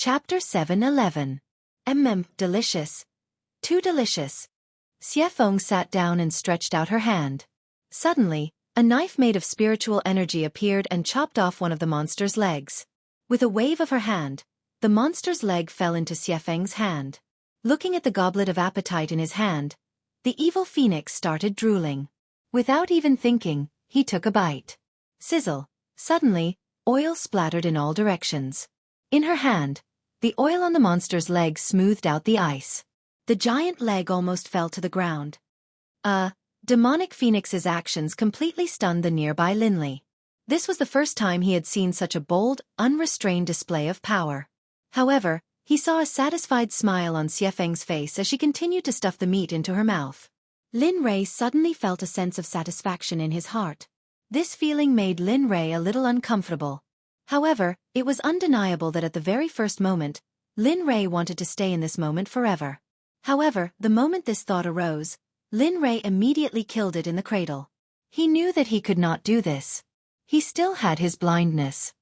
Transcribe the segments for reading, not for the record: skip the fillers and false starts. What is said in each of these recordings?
Chapter 7:11. Delicious. Too delicious. Xueqi sat down and stretched out her hand. Suddenly, a knife made of spiritual energy appeared and chopped off one of the monster's legs. With a wave of her hand, the monster's leg fell into Xueqi's hand. Looking at the goblet of appetite in his hand, the evil phoenix started drooling. Without even thinking, he took a bite. Sizzle. Suddenly, oil splattered in all directions. In her hand, the oil on the monster's leg smoothed out the ice. The giant leg almost fell to the ground. Demonic phoenix's actions completely stunned the nearby Linley. This was the first time he had seen such a bold, unrestrained display of power. However, he saw a satisfied smile on Xueqi's face as she continued to stuff the meat into her mouth. Lin Rei suddenly felt a sense of satisfaction in his heart. This feeling made Lin Rei a little uncomfortable. However, it was undeniable that at the very first moment, Lin Rei wanted to stay in this moment forever. However, the moment this thought arose, Lin Rei immediately killed it in the cradle. He knew that he could not do this. He still had his blindness.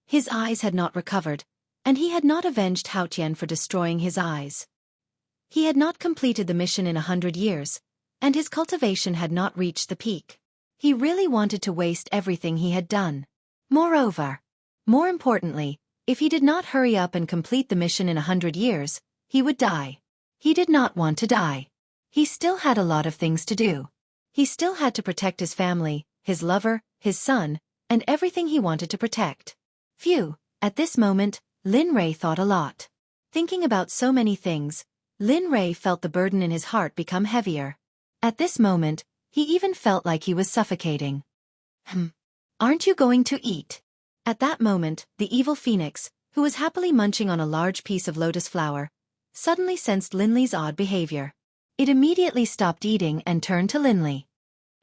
His eyes had not recovered, and he had not avenged Hao Tian for destroying his eyes. He had not completed the mission in 100 years, and his cultivation had not reached the peak. He really wanted to waste everything he had done. More importantly, if he did not hurry up and complete the mission in 100 years, he would die. He did not want to die. He still had a lot of things to do. He still had to protect his family, his lover, his son, and everything he wanted to protect. Phew, at this moment, Lin Rei thought a lot. Thinking about so many things, Lin Rei felt the burden in his heart become heavier. At this moment, he even felt like he was suffocating. Aren't you going to eat? At that moment, the evil phoenix, who was happily munching on a large piece of lotus flower, suddenly sensed Linley's odd behavior. It immediately stopped eating and turned to Linley.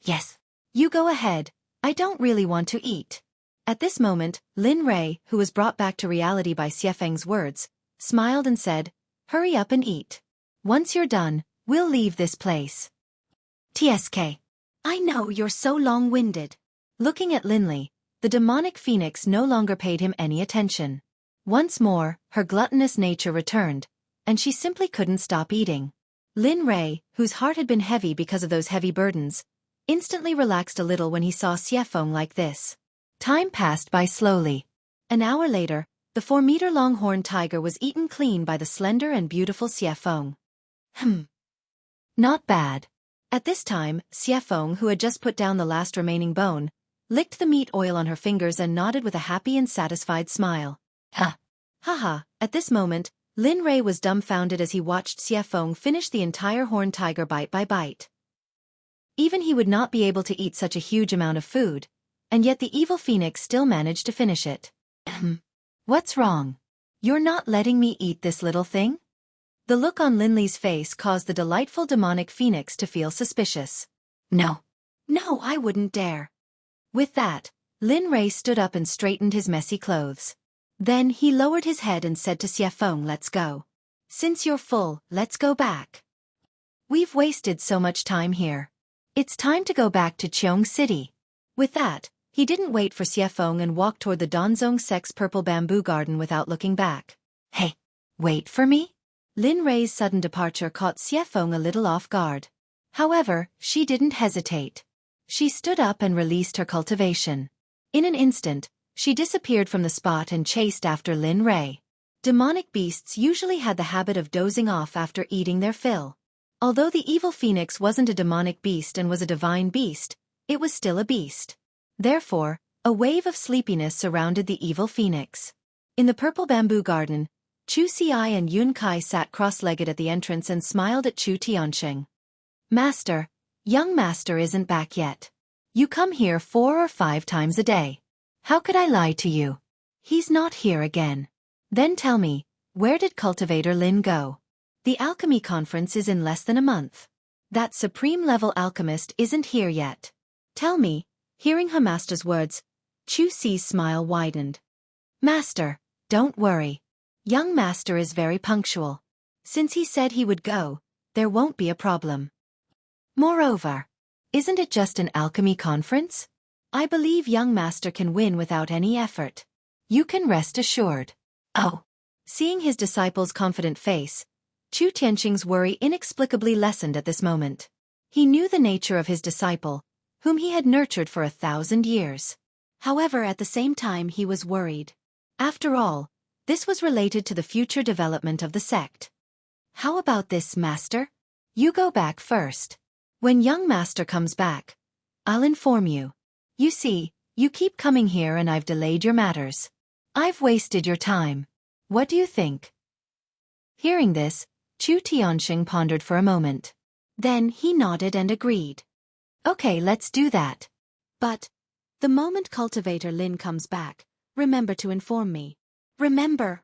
Yes. You go ahead, I don't really want to eat. At this moment, Lin Rei, who was brought back to reality by Xueqi's words, smiled and said, "Hurry up and eat. Once you're done, we'll leave this place." "TSK. I know you're so long-winded." Looking at Linley, the demonic phoenix no longer paid him any attention. Once more, her gluttonous nature returned, and she simply couldn't stop eating. Lin Rei, whose heart had been heavy because of those heavy burdens, instantly relaxed a little when he saw Xueqi like this. Time passed by slowly. An hour later, the 4-meter-long horned tiger was eaten clean by the slender and beautiful Xueqi. Not bad. At this time, Xueqi, who had just put down the last remaining bone, licked the meat oil on her fingers and nodded with a happy and satisfied smile. Haha. At this moment, Lin Rei was dumbfounded as he watched Xueqi finish the entire horned tiger bite by bite. Even he would not be able to eat such a huge amount of food, and yet the evil phoenix still managed to finish it. What's wrong? You're not letting me eat this little thing? The look on Linley's face caused the delightful demonic phoenix to feel suspicious. No, I wouldn't dare. With that, Lin Rei stood up and straightened his messy clothes. Then he lowered his head and said to Xueqi, "Let's go. Since you're full, let's go back. We've wasted so much time here. It's time to go back to Cheong City." With that, he didn't wait for Xueqi and walked toward the Danzong Sect's purple bamboo garden without looking back. "Hey, wait for me?" Lin Rei's sudden departure caught Xueqi a little off guard. However, she didn't hesitate. She stood up and released her cultivation. In an instant, she disappeared from the spot and chased after Lin Rei. Demonic beasts usually had the habit of dozing off after eating their fill. Although the evil phoenix wasn't a demonic beast and was a divine beast, it was still a beast. Therefore, a wave of sleepiness surrounded the evil phoenix. In the purple bamboo garden, Chu Xi and Yun Kai sat cross-legged at the entrance and smiled at Chu Tiansheng. "Master, young master isn't back yet. You come here 4 or 5 times a day. How could I lie to you? He's not here again. Then tell me, where did Cultivator Lin go? The alchemy conference is in less than a month. That supreme-level alchemist isn't here yet. Tell me." Hearing her master's words, Chu Xi's smile widened. "Master, don't worry. Young master is very punctual. Since he said he would go, there won't be a problem. Moreover, isn't it just an alchemy conference? I believe young master can win without any effort. You can rest assured." "Oh, Seeing his disciple's confident face, Chu Tianxing's worry inexplicably lessened at this moment. He knew the nature of his disciple, whom he had nurtured for 1,000 years. However, at the same time he was worried. After all, this was related to the future development of the sect. How about this, Master? You go back first. When young Master comes back, I'll inform you. You see, you keep coming here and I've delayed your matters. I've wasted your time. What do you think? Hearing this, Chu Tianxing pondered for a moment. Then he nodded and agreed. Okay, let's do that. But the moment Cultivator Lin comes back, remember to inform me. Remember.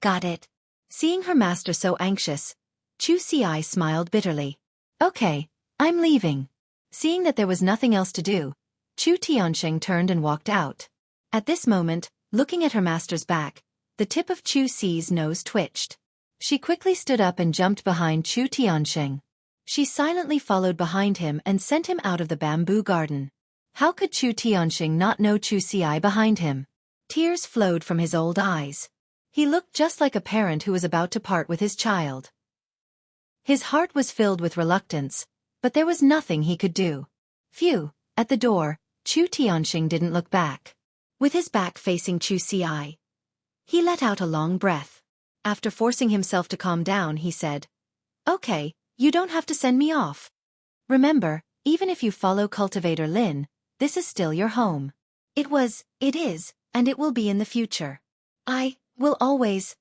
Got it. Seeing her master so anxious, Xueqi smiled bitterly. Okay, I'm leaving. Seeing that there was nothing else to do, Chu Tianxing turned and walked out. At this moment, looking at her master's back, the tip of Xueqi's nose twitched. She quickly stood up and jumped behind Chu Tianxing. She silently followed behind him and sent him out of the bamboo garden. How could Chu Tianxing not know Xueqi behind him? Tears flowed from his old eyes. He looked just like a parent who was about to part with his child. His heart was filled with reluctance, but there was nothing he could do. Phew, at the door, Chu Tianxing didn't look back. With his back facing Xueqi, he let out a long breath. After forcing himself to calm down, he said, Okay, you don't have to send me off. Remember, even if you follow Cultivator Lin, this is still your home. It is, and it will be in the future. I will always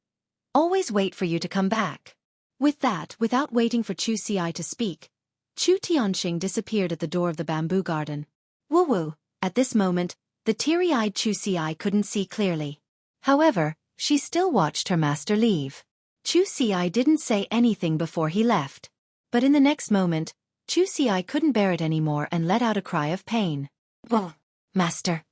wait for you to come back. With that, without waiting for Xueqi to speak, Chu Tianxing disappeared at the door of the bamboo garden. Woo-woo, at this moment, the teary-eyed Xueqi couldn't see clearly. However, she still watched her master leave. Xueqi didn't say anything before he left. But in the next moment, Xueqi couldn't bear it anymore and let out a cry of pain. Whoa, Master!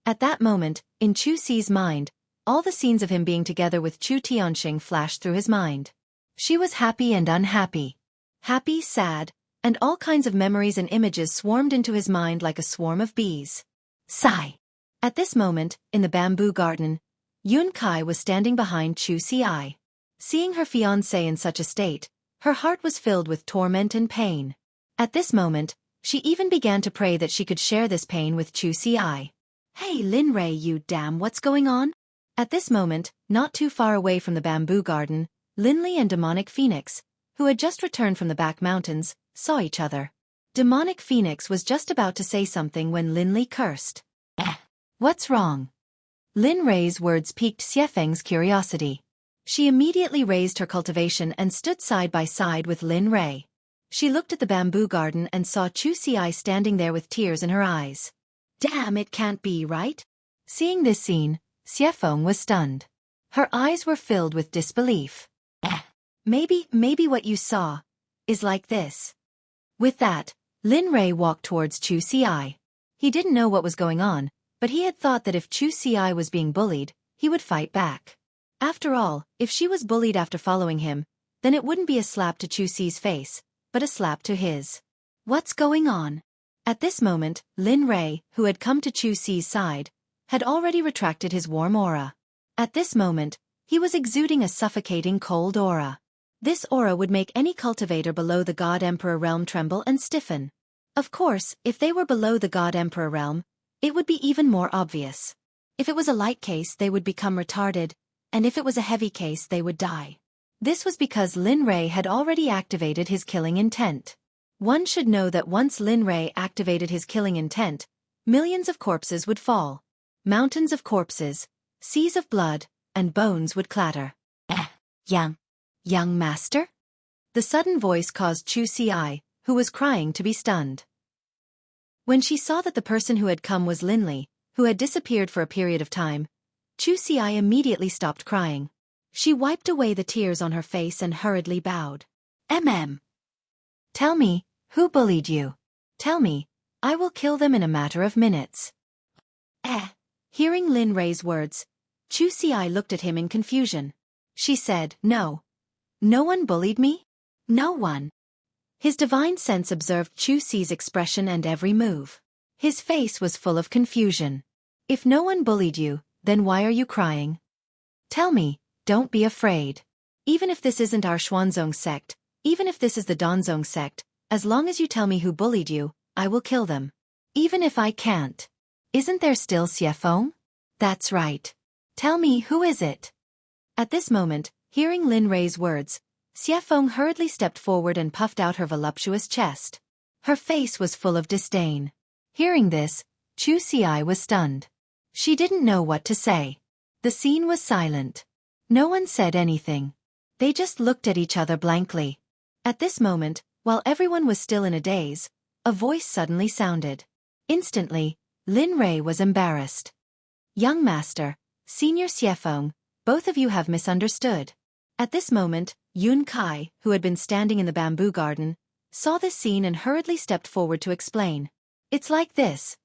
At that moment, in Xueqi's mind, all the scenes of him being together with Chu Tianxing flashed through his mind. She was happy and unhappy. Happy, sad, and all kinds of memories and images swarmed into his mind like a swarm of bees. Sigh. At this moment, in the bamboo garden, Yun Kai was standing behind Xueqi. Seeing her fiancé in such a state, her heart was filled with torment and pain. At this moment, she even began to pray that she could share this pain with Xueqi. Hey Lin Rei, you damn, what's going on? At this moment, not too far away from the bamboo garden, Linli and Demonic Phoenix, who had just returned from the back mountains, saw each other. Demonic Phoenix was just about to say something when Linli cursed. What's wrong? Lin Rei's words piqued Xiefeng's curiosity. She immediately raised her cultivation and stood side by side with Lin Rei. She looked at the bamboo garden and saw Xueqi standing there with tears in her eyes. Damn, it can't be, right? Seeing this scene, Xiefeng was stunned. Her eyes were filled with disbelief. Maybe what you saw is like this. With that, Lin Rei walked towards Xueqi. He didn't know what was going on, but he had thought that if Xueqi was being bullied, he would fight back. After all, if she was bullied after following him, then it wouldn't be a slap to Xueqi's face, but a slap to his. What's going on? At this moment, Lin Rei, who had come to Xueqi's side, had already retracted his warm aura. At this moment, he was exuding a suffocating cold aura. This aura would make any cultivator below the God Emperor realm tremble and stiffen. Of course, if they were below the God Emperor realm, it would be even more obvious. If it was a light case, they would become retarded, and if it was a heavy case, they would die. This was because Lin Rei had already activated his killing intent. One should know that once Lin Rei activated his killing intent, millions of corpses would fall. Mountains of corpses, seas of blood, and bones would clatter. Young master? The sudden voice caused Xueqi, who was crying, to be stunned. When she saw that the person who had come was Linli, who had disappeared for a period of time, Xueqi immediately stopped crying. She wiped away the tears on her face and hurriedly bowed. Tell me, who bullied you? Tell me, I will kill them in a matter of minutes. Hearing Lin Rei's words, Xueqi looked at him in confusion. She said, No one bullied me? No one. His divine sense observed Xueqi's expression and every move. His face was full of confusion. If no one bullied you, Then why are you crying? Tell me, don't be afraid. Even if this isn't our Xuanzong sect, even if this is the Danzong sect, as long as you tell me who bullied you, I will kill them. Even if I can't. Isn't there still Xiefeng? That's right. Tell me, who is it? At this moment, hearing Lin Rui's words, Xiefeng hurriedly stepped forward and puffed out her voluptuous chest. Her face was full of disdain. Hearing this, Xueqi was stunned. She didn't know what to say. The scene was silent. No one said anything. They just looked at each other blankly. At this moment, while everyone was still in a daze, a voice suddenly sounded. Instantly, Lin Rui was embarrassed. Young master, Senior Xiefeng, both of you have misunderstood. At this moment, Yun Kai, who had been standing in the bamboo garden, saw this scene and hurriedly stepped forward to explain. It's like this.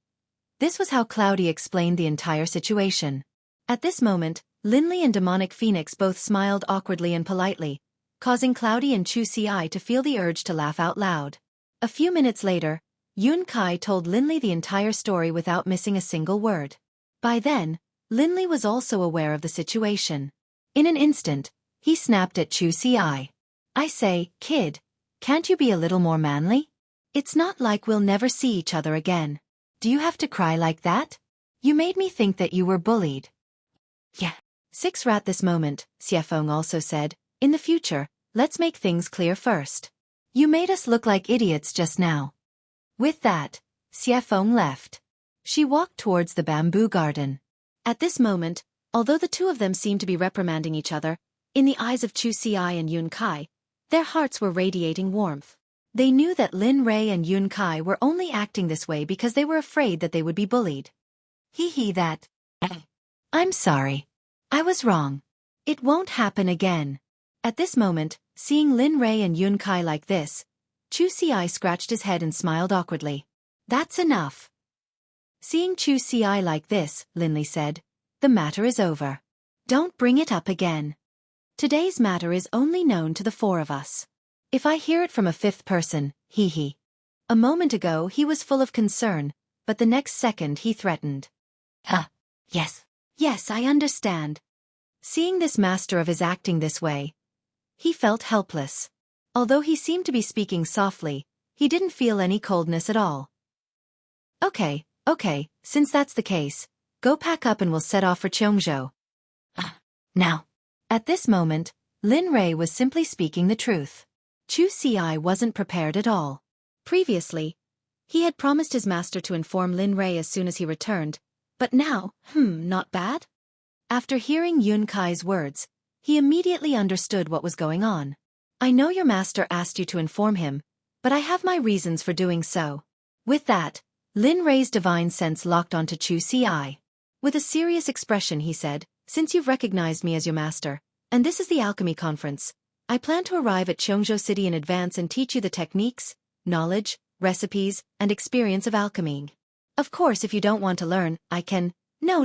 This was how Cloudy explained the entire situation. At this moment, Linley and Demonic Phoenix both smiled awkwardly and politely, causing Cloudy and Xueqi to feel the urge to laugh out loud. A few minutes later, Yun Kai told Linley the entire story without missing a single word. By then, Linley was also aware of the situation. In an instant, he snapped at Xueqi. I say, kid, can't you be a little more manly? It's not like we'll never see each other again. Do you have to cry like that? You made me think that you were bullied. Yeah. Six rat this moment, Xiefeng also said, in the future, let's make things clear first. You made us look like idiots just now. With that, Xiefeng left. She walked towards the bamboo garden. At this moment, although the two of them seemed to be reprimanding each other, in the eyes of Xueqi and Yun Kai, their hearts were radiating warmth. They knew that Lin Rui and Yun Kai were only acting this way because they were afraid that they would be bullied. That. I'm sorry. I was wrong. It won't happen again. At this moment, seeing Lin Rui and Yun Kai like this, Xueqi scratched his head and smiled awkwardly. That's enough. Seeing Xueqi like this, Linley said, the matter is over. Don't bring it up again. Today's matter is only known to the four of us. If I hear it from a fifth person, A moment ago he was full of concern, but the next second he threatened. Yes. Yes, I understand. Seeing this master of his acting this way, he felt helpless. Although he seemed to be speaking softly, he didn't feel any coldness at all. Okay, since that's the case, go pack up and we'll set off for Cheongzhou. Now. At this moment, Lin Rui was simply speaking the truth. Xueqi wasn't prepared at all. Previously, he had promised his master to inform Lin Rui as soon as he returned, but now, not bad? After hearing Yun Kai's words, he immediately understood what was going on. I know your master asked you to inform him, but I have my reasons for doing so. With that, Lin Rui's divine sense locked onto Xueqi. With a serious expression he said, since you've recognized me as your master, and this is the alchemy conference, I plan to arrive at Cheongzhou City in advance and teach you the techniques, knowledge, recipes, and experience of alchemy. Of course, if you don't want to learn, I can. No,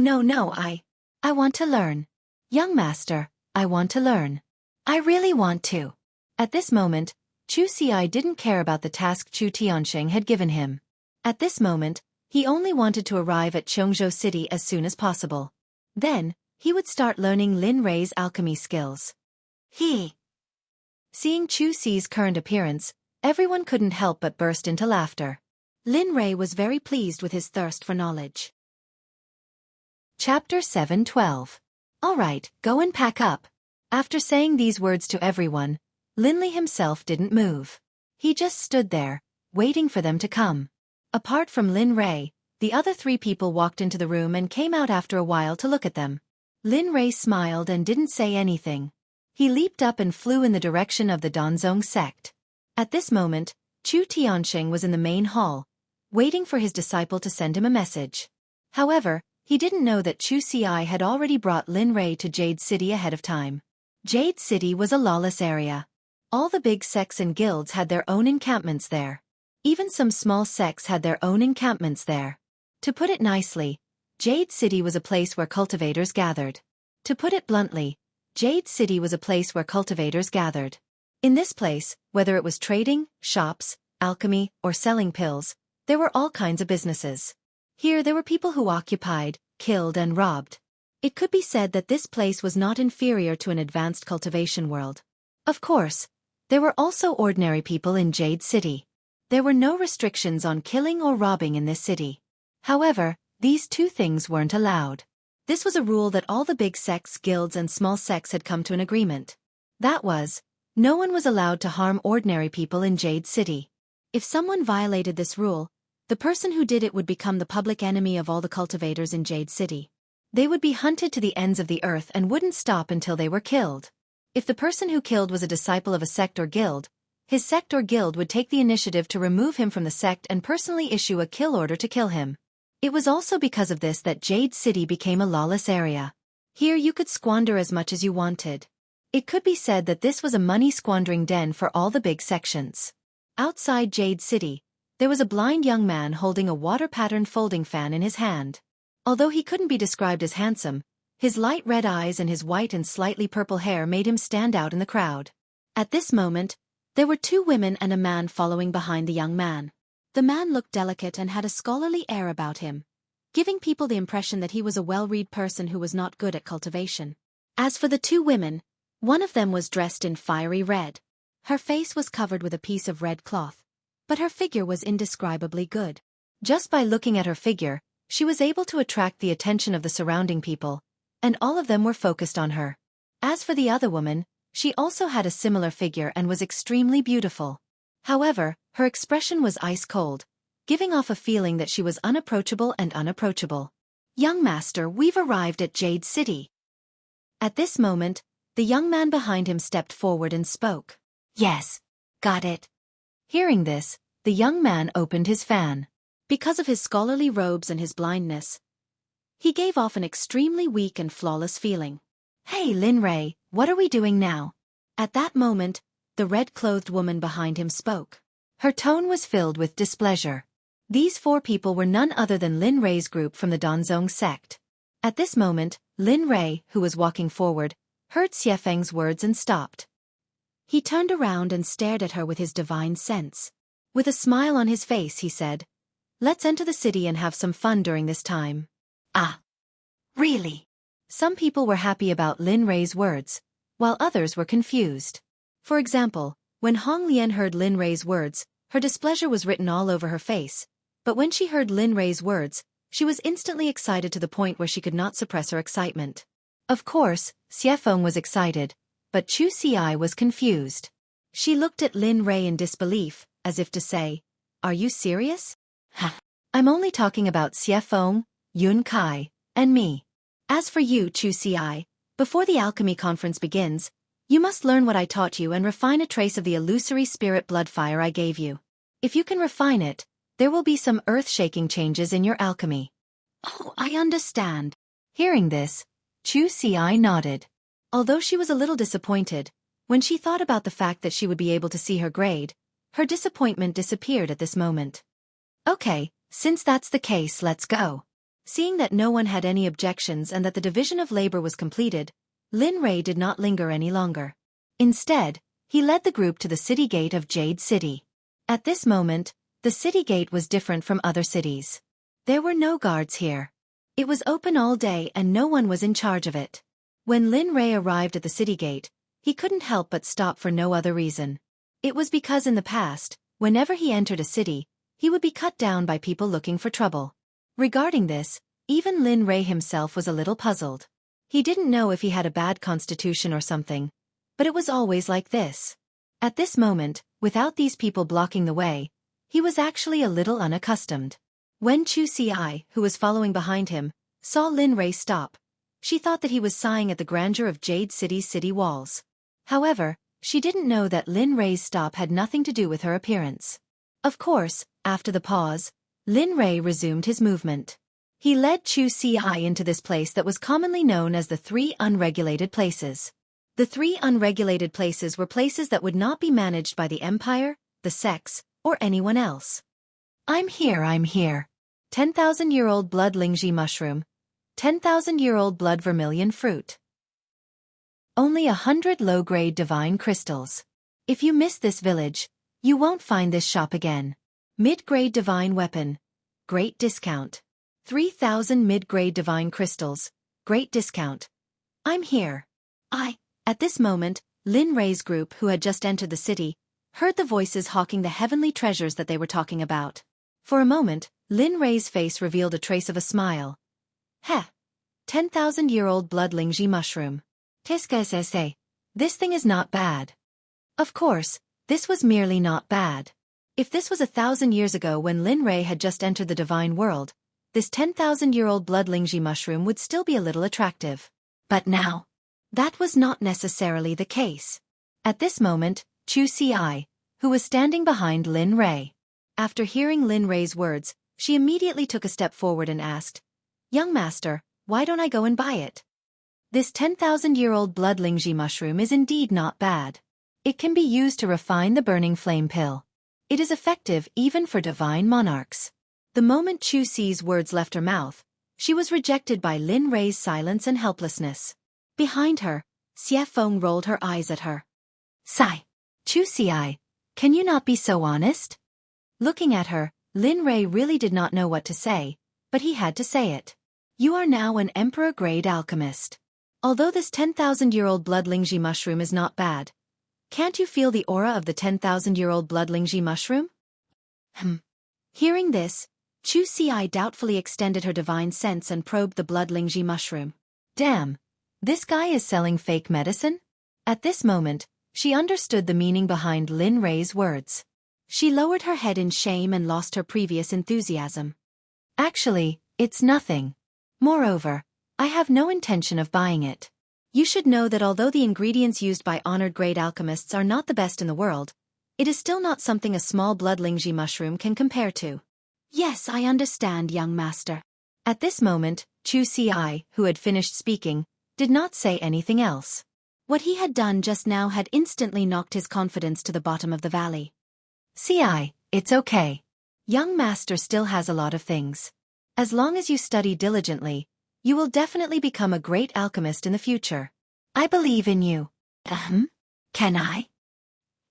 I want to learn. Young master, I want to learn. I really want to. At this moment, Xueqi didn't care about the task Chu Tianxing had given him. At this moment, he only wanted to arrive at Cheongzhou City as soon as possible. Then, he would start learning Lin Rui's alchemy skills. Seeing Xueqi's current appearance, everyone couldn't help but burst into laughter. Lin Rui was very pleased with his thirst for knowledge. Chapter 7:12. Alright, go and pack up. After saying these words to everyone, Linley himself didn't move. He just stood there, waiting for them to come. Apart from Lin Rui, the other three people walked into the room and came out after a while to look at them. Lin Rui smiled and didn't say anything. He leaped up and flew in the direction of the Danzong sect. At this moment, Chu Tianxing was in the main hall, waiting for his disciple to send him a message. However, he didn't know that Xueqi had already brought Lin Rui to Jade City ahead of time. Jade City was a lawless area. All the big sects and guilds had their own encampments there. Even some small sects had their own encampments there. To put it nicely, Jade City was a place where cultivators gathered. To put it bluntly, Jade City was a place where cultivators gathered. In this place, whether it was trading, shops, alchemy, or selling pills, there were all kinds of businesses. Here there were people who occupied, killed and robbed. It could be said that this place was not inferior to an advanced cultivation world. Of course, there were also ordinary people in Jade City. There were no restrictions on killing or robbing in this city. However, these two things weren't allowed. This was a rule that all the big sects, guilds and small sects had come to an agreement. That was, no one was allowed to harm ordinary people in Jade City. If someone violated this rule, the person who did it would become the public enemy of all the cultivators in Jade City. They would be hunted to the ends of the earth and wouldn't stop until they were killed. If the person who killed was a disciple of a sect or guild, his sect or guild would take the initiative to remove him from the sect and personally issue a kill order to kill him. It was also because of this that Jade City became a lawless area. Here you could squander as much as you wanted. It could be said that this was a money-squandering den for all the big sections. Outside Jade City, there was a blind young man holding a water-patterned folding fan in his hand. Although he couldn't be described as handsome, his light red eyes and his white and slightly purple hair made him stand out in the crowd. At this moment, there were two women and a man following behind the young man. The man looked delicate and had a scholarly air about him, giving people the impression that he was a well-read person who was not good at cultivation. As for the two women, one of them was dressed in fiery red. Her face was covered with a piece of red cloth, but her figure was indescribably good. Just by looking at her figure, she was able to attract the attention of the surrounding people, and all of them were focused on her. As for the other woman, she also had a similar figure and was extremely beautiful. However, her expression was ice-cold, giving off a feeling that she was unapproachable and unapproachable. "Young master, we've arrived at Jade City." At this moment, the young man behind him stepped forward and spoke. "Yes, got it." Hearing this, the young man opened his fan. Because of his scholarly robes and his blindness, he gave off an extremely weak and flawless feeling. "Hey Lin Ray, what are we doing now?" At that moment, the red-clothed woman behind him spoke. Her tone was filled with displeasure. These four people were none other than Lin Ray's group from the Danzong sect. At this moment, Lin Ray, who was walking forward, heard Xiefeng's words and stopped. He turned around and stared at her with his divine sense. With a smile on his face, he said, "Let's enter the city and have some fun during this time." "Ah, really?" Some people were happy about Lin Ray's words, while others were confused. For example, when Hong Lian heard Lin Ray's words, her displeasure was written all over her face, but when she heard Lin Ray's words, she was instantly excited to the point where she could not suppress her excitement. Of course, Xiefeng was excited, but Xueqi was confused. She looked at Lin Ray in disbelief, as if to say, "Are you serious?" "Ha! I'm only talking about Xiefeng, Yun Kai, and me. As for you, Xueqi, before the alchemy conference begins, you must learn what I taught you and refine a trace of the illusory spirit blood fire I gave you. If you can refine it, there will be some earth-shaking changes in your alchemy." "Oh, I understand." Hearing this, Xueqi nodded. Although she was a little disappointed, when she thought about the fact that she would be able to see her grade, her disappointment disappeared at this moment. "Okay, since that's the case, let's go." Seeing that no one had any objections and that the division of labor was completed, Lin Ray did not linger any longer. Instead, he led the group to the city gate of Jade City. At this moment, the city gate was different from other cities. There were no guards here. It was open all day and no one was in charge of it. When Lin Ray arrived at the city gate, he couldn't help but stop for no other reason. It was because in the past, whenever he entered a city, he would be cut down by people looking for trouble. Regarding this, even Lin Ray himself was a little puzzled. He didn't know if he had a bad constitution or something, but it was always like this. At this moment, without these people blocking the way, he was actually a little unaccustomed. When Xueqi, who was following behind him, saw Lin Ray stop, she thought that he was sighing at the grandeur of Jade City's city walls. However, she didn't know that Lin Ray's stop had nothing to do with her appearance. Of course, after the pause, Lin Ray resumed his movement. He led Xueqi into this place that was commonly known as the Three Unregulated Places. The three unregulated places were places that would not be managed by the Empire, the sects, or anyone else. I'm here. 10,000-year-old blood Lingji mushroom. 10,000-year-old blood vermilion fruit. Only 100 low-grade divine crystals. If you miss this village, you won't find this shop again. Mid-grade divine weapon. Great discount. 3,000 mid-grade divine crystals. great discount. I'm here. At this moment, Lin Rei's group, who had just entered the city, heard the voices hawking the heavenly treasures that they were talking about. For a moment, Lin Rei's face revealed a trace of a smile. Heh. 10,000-year-old blood Lingji mushroom. Tiska. This thing is not bad. Of course, this was merely not bad. If this was 1,000 years ago when Lin Rei had just entered the divine world, this 10,000-year-old blood Lingji mushroom would still be a little attractive. But now, that was not necessarily the case. At this moment, Xueqi, who was standing behind Lin Rei. After hearing Lin Rei's words, she immediately took a step forward and asked, "Young master, why don't I go and buy it? This 10,000-year-old blood Lingji mushroom is indeed not bad. It can be used to refine the burning flame pill. It is effective even for divine monarchs." The moment Xueqi's words left her mouth, she was rejected by Lin Rei's silence and helplessness. Behind her, Xuefeng rolled her eyes at her. "Sigh. Xueqi, can you not be so honest?" Looking at her, Lin Rei really did not know what to say, but he had to say it. "You are now an emperor-grade alchemist. Although this 10,000-year-old blood Lingji mushroom is not bad, can't you feel the aura of the 10,000-year-old blood Lingji mushroom?" Hearing this, Xueqi doubtfully extended her divine sense and probed the blood Lingji mushroom. Damn, this guy is selling fake medicine? At this moment, she understood the meaning behind Lin Rei's words. She lowered her head in shame and lost her previous enthusiasm. "Actually, it's nothing. Moreover, I have no intention of buying it. You should know that although the ingredients used by honored grade alchemists are not the best in the world, it is still not something a small blood Lingji mushroom can compare to." "Yes, I understand, young master." At this moment, Xueqi, who had finished speaking, did not say anything else. What he had done just now had instantly knocked his confidence to the bottom of the valley. "Ci, it's okay. Young master still has a lot of things. As long as you study diligently, you will definitely become a great alchemist in the future. I believe in you." Can I?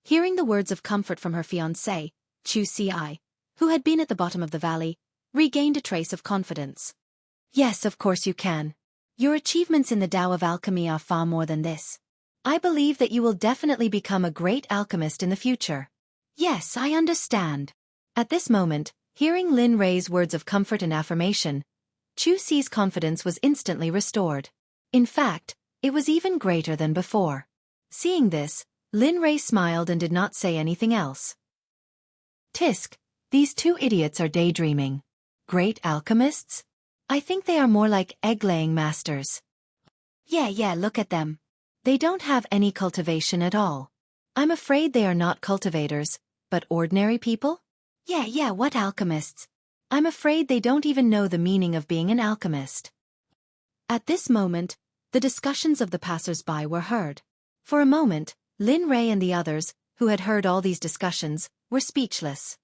Hearing the words of comfort from her fiancé, Xueqi, who had been at the bottom of the valley, regained a trace of confidence. "Yes, of course you can. Your achievements in the Tao of alchemy are far more than this. I believe that you will definitely become a great alchemist in the future." "Yes, I understand." At this moment, hearing Lin Rei's words of comfort and affirmation, Xueqi's confidence was instantly restored. In fact, it was even greater than before. Seeing this, Lin Rei smiled and did not say anything else. "Tisk, these two idiots are daydreaming. Great alchemists? I think they are more like egg-laying masters. Yeah, look at them. They don't have any cultivation at all. I'm afraid they are not cultivators, but ordinary people? Yeah, what alchemists? I'm afraid they don't even know the meaning of being an alchemist." At this moment, the discussions of the passers-by were heard. For a moment, Lin Rei and the others, who had heard all these discussions, were speechless.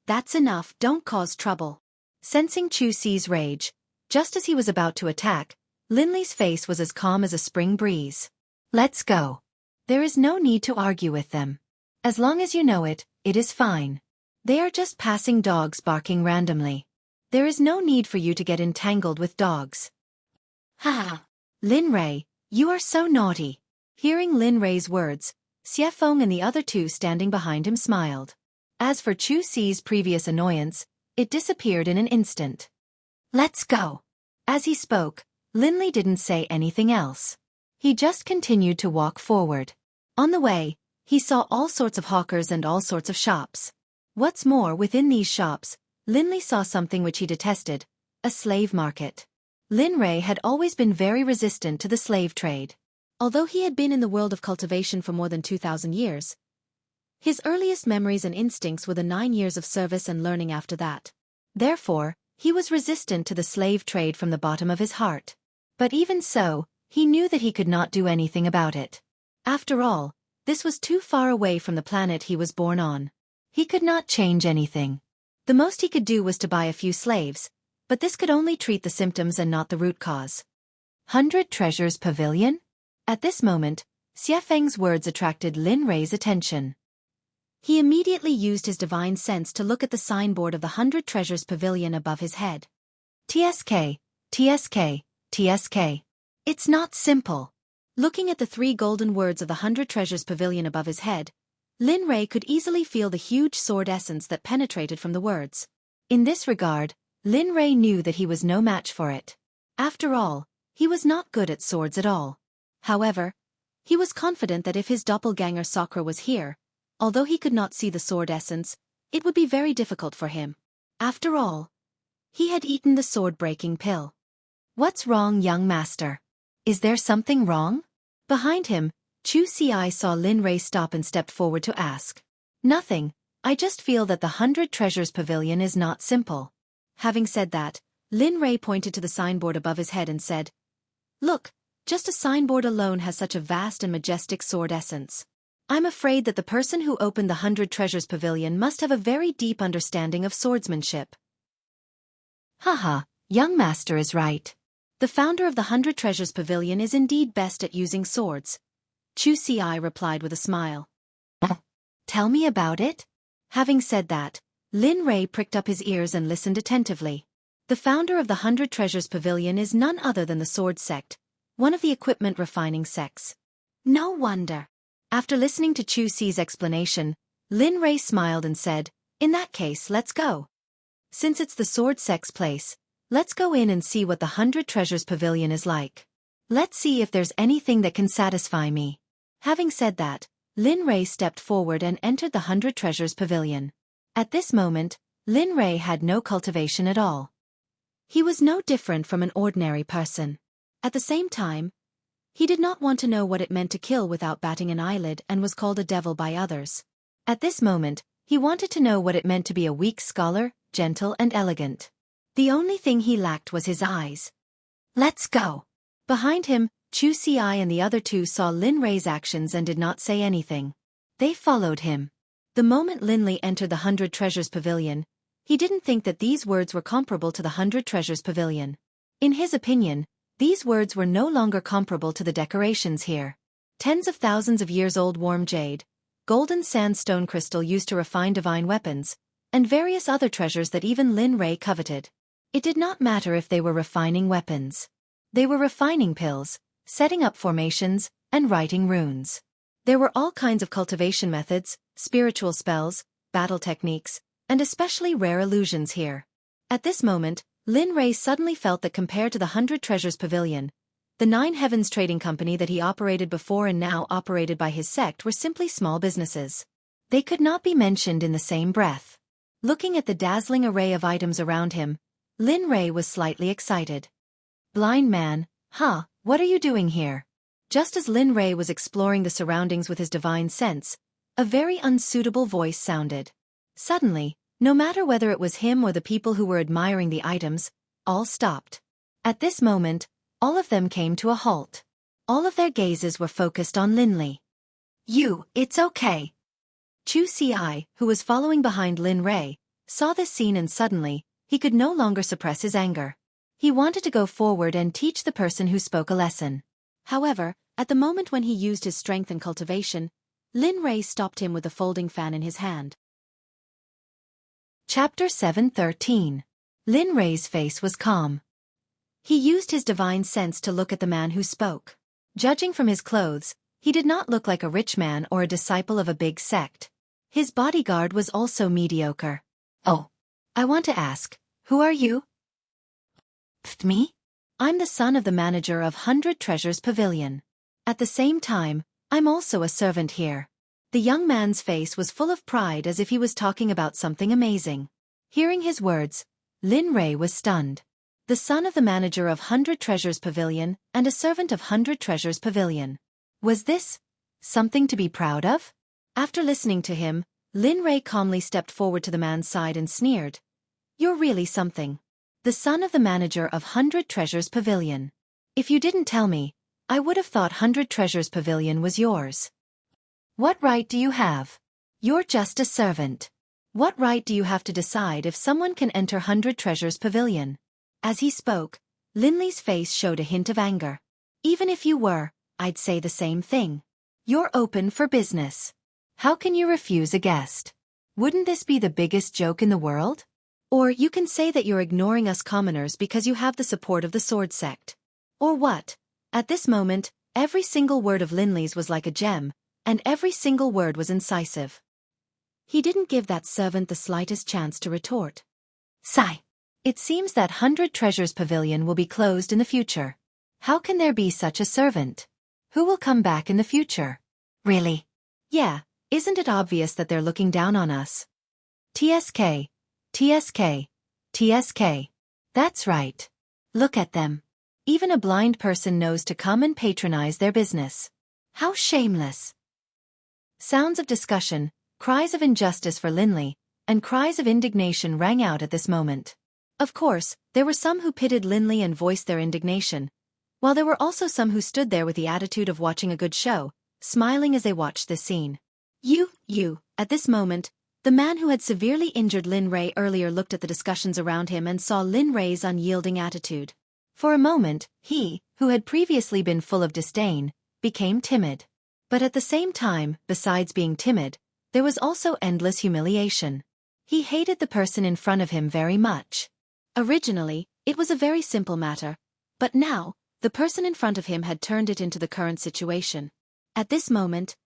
That's enough, don't cause trouble." Sensing Xueqi's rage, just as he was about to attack, Lin Li's face was as calm as a spring breeze. "Let's go. There is no need to argue with them. As long as you know it, it is fine. They are just passing dogs barking randomly. There is no need for you to get entangled with dogs." "Ha! Lin Rei, you are so naughty." Hearing Lin Rei's words, Xuefeng and the other two standing behind him smiled. As for Xueqi's previous annoyance, it disappeared in an instant. "Let's go." As he spoke, Lin Li didn't say anything else. He just continued to walk forward. On the way, he saw all sorts of hawkers and all sorts of shops. What's more, within these shops, Lin Li saw something which he detested, a slave market. Lin Rei had always been very resistant to the slave trade. Although he had been in the world of cultivation for more than 2,000 years, his earliest memories and instincts were the 9 years of service and learning after that. Therefore, he was resistant to the slave trade from the bottom of his heart. But even so, he knew that he could not do anything about it. After all, this was too far away from the planet he was born on. He could not change anything. The most he could do was to buy a few slaves, but this could only treat the symptoms and not the root cause. 100 Treasures Pavilion? At this moment, Xuefeng's words attracted Lin Rei's attention. He immediately used his divine sense to look at the signboard of the 100 Treasures Pavilion above his head. TSK, TSK. It's not simple. Looking at the 3 golden words of the 100 Treasures Pavilion above his head, Lin Rei could easily feel the huge sword essence that penetrated from the words. In this regard, Lin Rei knew that he was no match for it. After all, he was not good at swords at all. However, he was confident that if his doppelganger Sakura was here, although he could not see the sword essence, it would be very difficult for him. After all, he had eaten the sword-breaking pill. What's wrong, young master? Is there something wrong? Behind him, Xueqi saw Lin Rei stop and stepped forward to ask. Nothing, I just feel that the 100 Treasures Pavilion is not simple. Having said that, Lin Rei pointed to the signboard above his head and said, Look, just a signboard alone has such a vast and majestic sword essence. I'm afraid that the person who opened the 100 Treasures Pavilion must have a very deep understanding of swordsmanship. Haha, young master is right. The founder of the 100 Treasures Pavilion is indeed best at using swords. Xueqi replied with a smile. Tell me about it? Having said that, Lin Rei pricked up his ears and listened attentively. The founder of the 100 Treasures Pavilion is none other than the Sword Sect, one of the equipment refining sects. No wonder. After listening to Xueqi's explanation, Lin Rei smiled and said, In that case, let's go. Since it's the Sword Sect's place, let's go in and see what the 100 Treasures Pavilion is like. Let's see if there's anything that can satisfy me. Having said that, Lin Rei stepped forward and entered the 100 Treasures Pavilion. At this moment, Lin Rei had no cultivation at all. He was no different from an ordinary person. At the same time, he did not want to know what it meant to kill without batting an eyelid and was called a devil by others. At this moment, he wanted to know what it meant to be a weak scholar, gentle and elegant. The only thing he lacked was his eyes. Let's go. Behind him, Xueqi and the other 2 saw Lin Rei's actions and did not say anything. They followed him. The moment Lin Li entered the 100 Treasures Pavilion, he didn't think that these words were comparable to the 100 Treasures Pavilion. In his opinion, these words were no longer comparable to the decorations here. Tens of thousands of years old warm jade, golden sandstone crystal used to refine divine weapons, and various other treasures that even Lin Rei coveted. It did not matter if they were refining weapons. They were refining pills, setting up formations, and writing runes. There were all kinds of cultivation methods, spiritual spells, battle techniques, and especially rare illusions here. At this moment, Lin Rei suddenly felt that compared to the 100 Treasures Pavilion, the 9 Heavens Trading Company that he operated before and now operated by his sect were simply small businesses. They could not be mentioned in the same breath. Looking at the dazzling array of items around him, Lin Rei was slightly excited. Blind man, what are you doing here? Just as Lin Rei was exploring the surroundings with his divine sense, a very unsuitable voice sounded. Suddenly, no matter whether it was him or the people who were admiring the items, all stopped. At this moment, all of them came to a halt. All of their gazes were focused on Lin Li. It's okay. Xueqi, who was following behind Lin Rei, saw this scene and suddenly, he could no longer suppress his anger. He wanted to go forward and teach the person who spoke a lesson. However, at the moment when he used his strength and cultivation, Lin Rei stopped him with the folding fan in his hand. Chapter 7:13. Lin Rei's face was calm. He used his divine sense to look at the man who spoke. Judging from his clothes, he did not look like a rich man or a disciple of a big sect. His bodyguard was also mediocre. Oh. I want to ask, who are you? Me? I'm the son of the manager of 100 Treasures Pavilion. At the same time, I'm also a servant here. The young man's face was full of pride as if he was talking about something amazing. Hearing his words, Lin Rei was stunned. The son of the manager of 100 Treasures Pavilion and a servant of 100 Treasures Pavilion. Was this something to be proud of? After listening to him, Lin Rei calmly stepped forward to the man's side and sneered. You're really something. The son of the manager of 100 Treasures Pavilion. If you didn't tell me, I would have thought 100 Treasures Pavilion was yours. What right do you have? You're just a servant. What right do you have to decide if someone can enter 100 Treasures Pavilion? As he spoke, Lin Li's face showed a hint of anger. Even if you were, I'd say the same thing. You're open for business. How can you refuse a guest? Wouldn't this be the biggest joke in the world? Or you can say that you're ignoring us commoners because you have the support of the Sword Sect. Or what? At this moment, every single word of Linley's was like a gem, and every single word was incisive. He didn't give that servant the slightest chance to retort. Sigh. It seems that 100 Treasures Pavilion will be closed in the future. How can there be such a servant? Who will come back in the future? Really? Yeah, isn't it obvious that they're looking down on us? TSK. TSK. TSK. That's right. Look at them. Even a blind person knows to come and patronize their business. How shameless. Sounds of discussion, cries of injustice for Linley, and cries of indignation rang out at this moment. Of course, there were some who pitied Linley and voiced their indignation, while there were also some who stood there with the attitude of watching a good show, smiling as they watched this scene. At this moment, the man who had severely injured Lin Ray earlier looked at the discussions around him and saw Lin Ray's unyielding attitude. For a moment, he, who had previously been full of disdain, became timid. But at the same time, besides being timid, there was also endless humiliation. He hated the person in front of him very much. Originally, it was a very simple matter, but now, the person in front of him had turned it into the current situation. At this moment,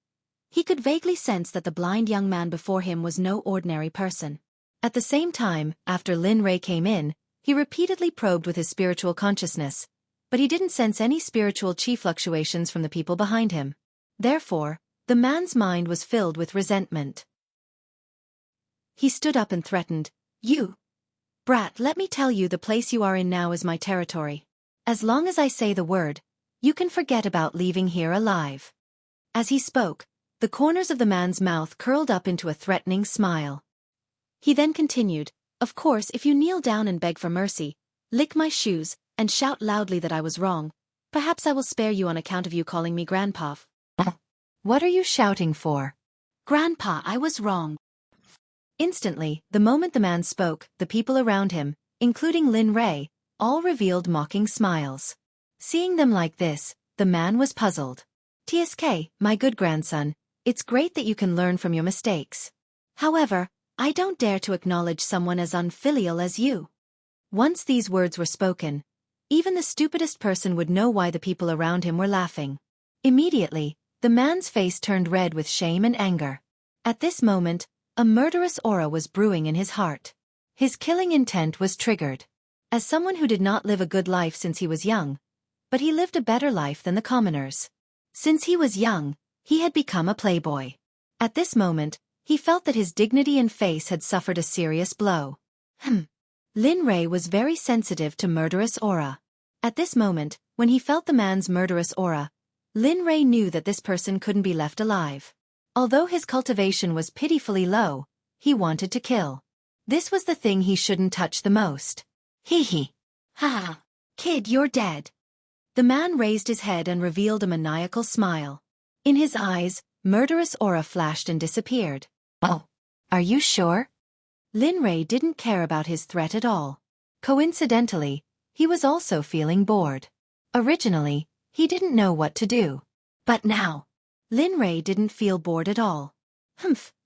he could vaguely sense that the blind young man before him was no ordinary person. At the same time, after Lin Ray came in, he repeatedly probed with his spiritual consciousness, but he didn't sense any spiritual chi fluctuations from the people behind him. Therefore, the man's mind was filled with resentment. He stood up and threatened, "You, brat, let me tell you, the place you are in now is my territory. As long as I say the word, you can forget about leaving here alive." As he spoke, the corners of the man's mouth curled up into a threatening smile. He then continued, "Of course, if you kneel down and beg for mercy, lick my shoes, and shout loudly that I was wrong, perhaps I will spare you on account of you calling me Grandpa." What are you shouting for? Grandpa, I was wrong. Instantly, the moment the man spoke, the people around him, including Lin Ray, all revealed mocking smiles. Seeing them like this, the man was puzzled. "TSK, my good grandson, it's great that you can learn from your mistakes. However, I don't dare to acknowledge someone as unfilial as you." Once these words were spoken, even the stupidest person would know why the people around him were laughing. Immediately, the man's face turned red with shame and anger. At this moment, a murderous aura was brewing in his heart. His killing intent was triggered. As someone who did not live a good life since he was young, but he lived a better life than the commoners. Since he was young, he had become a playboy. At this moment, he felt that his dignity and face had suffered a serious blow. Lin Ray was very sensitive to murderous aura. At this moment, when he felt the man's murderous aura, Lin Ray knew that this person couldn't be left alive. Although his cultivation was pitifully low, he wanted to kill. This was the thing he shouldn't touch the most. Hee. Ha! Kid, you're dead. The man raised his head and revealed a maniacal smile. In his eyes, murderous aura flashed and disappeared. Oh, are you sure? Lin Ray didn't care about his threat at all. Coincidentally, he was also feeling bored. Originally, he didn't know what to do. But now, Lin Ray didn't feel bored at all.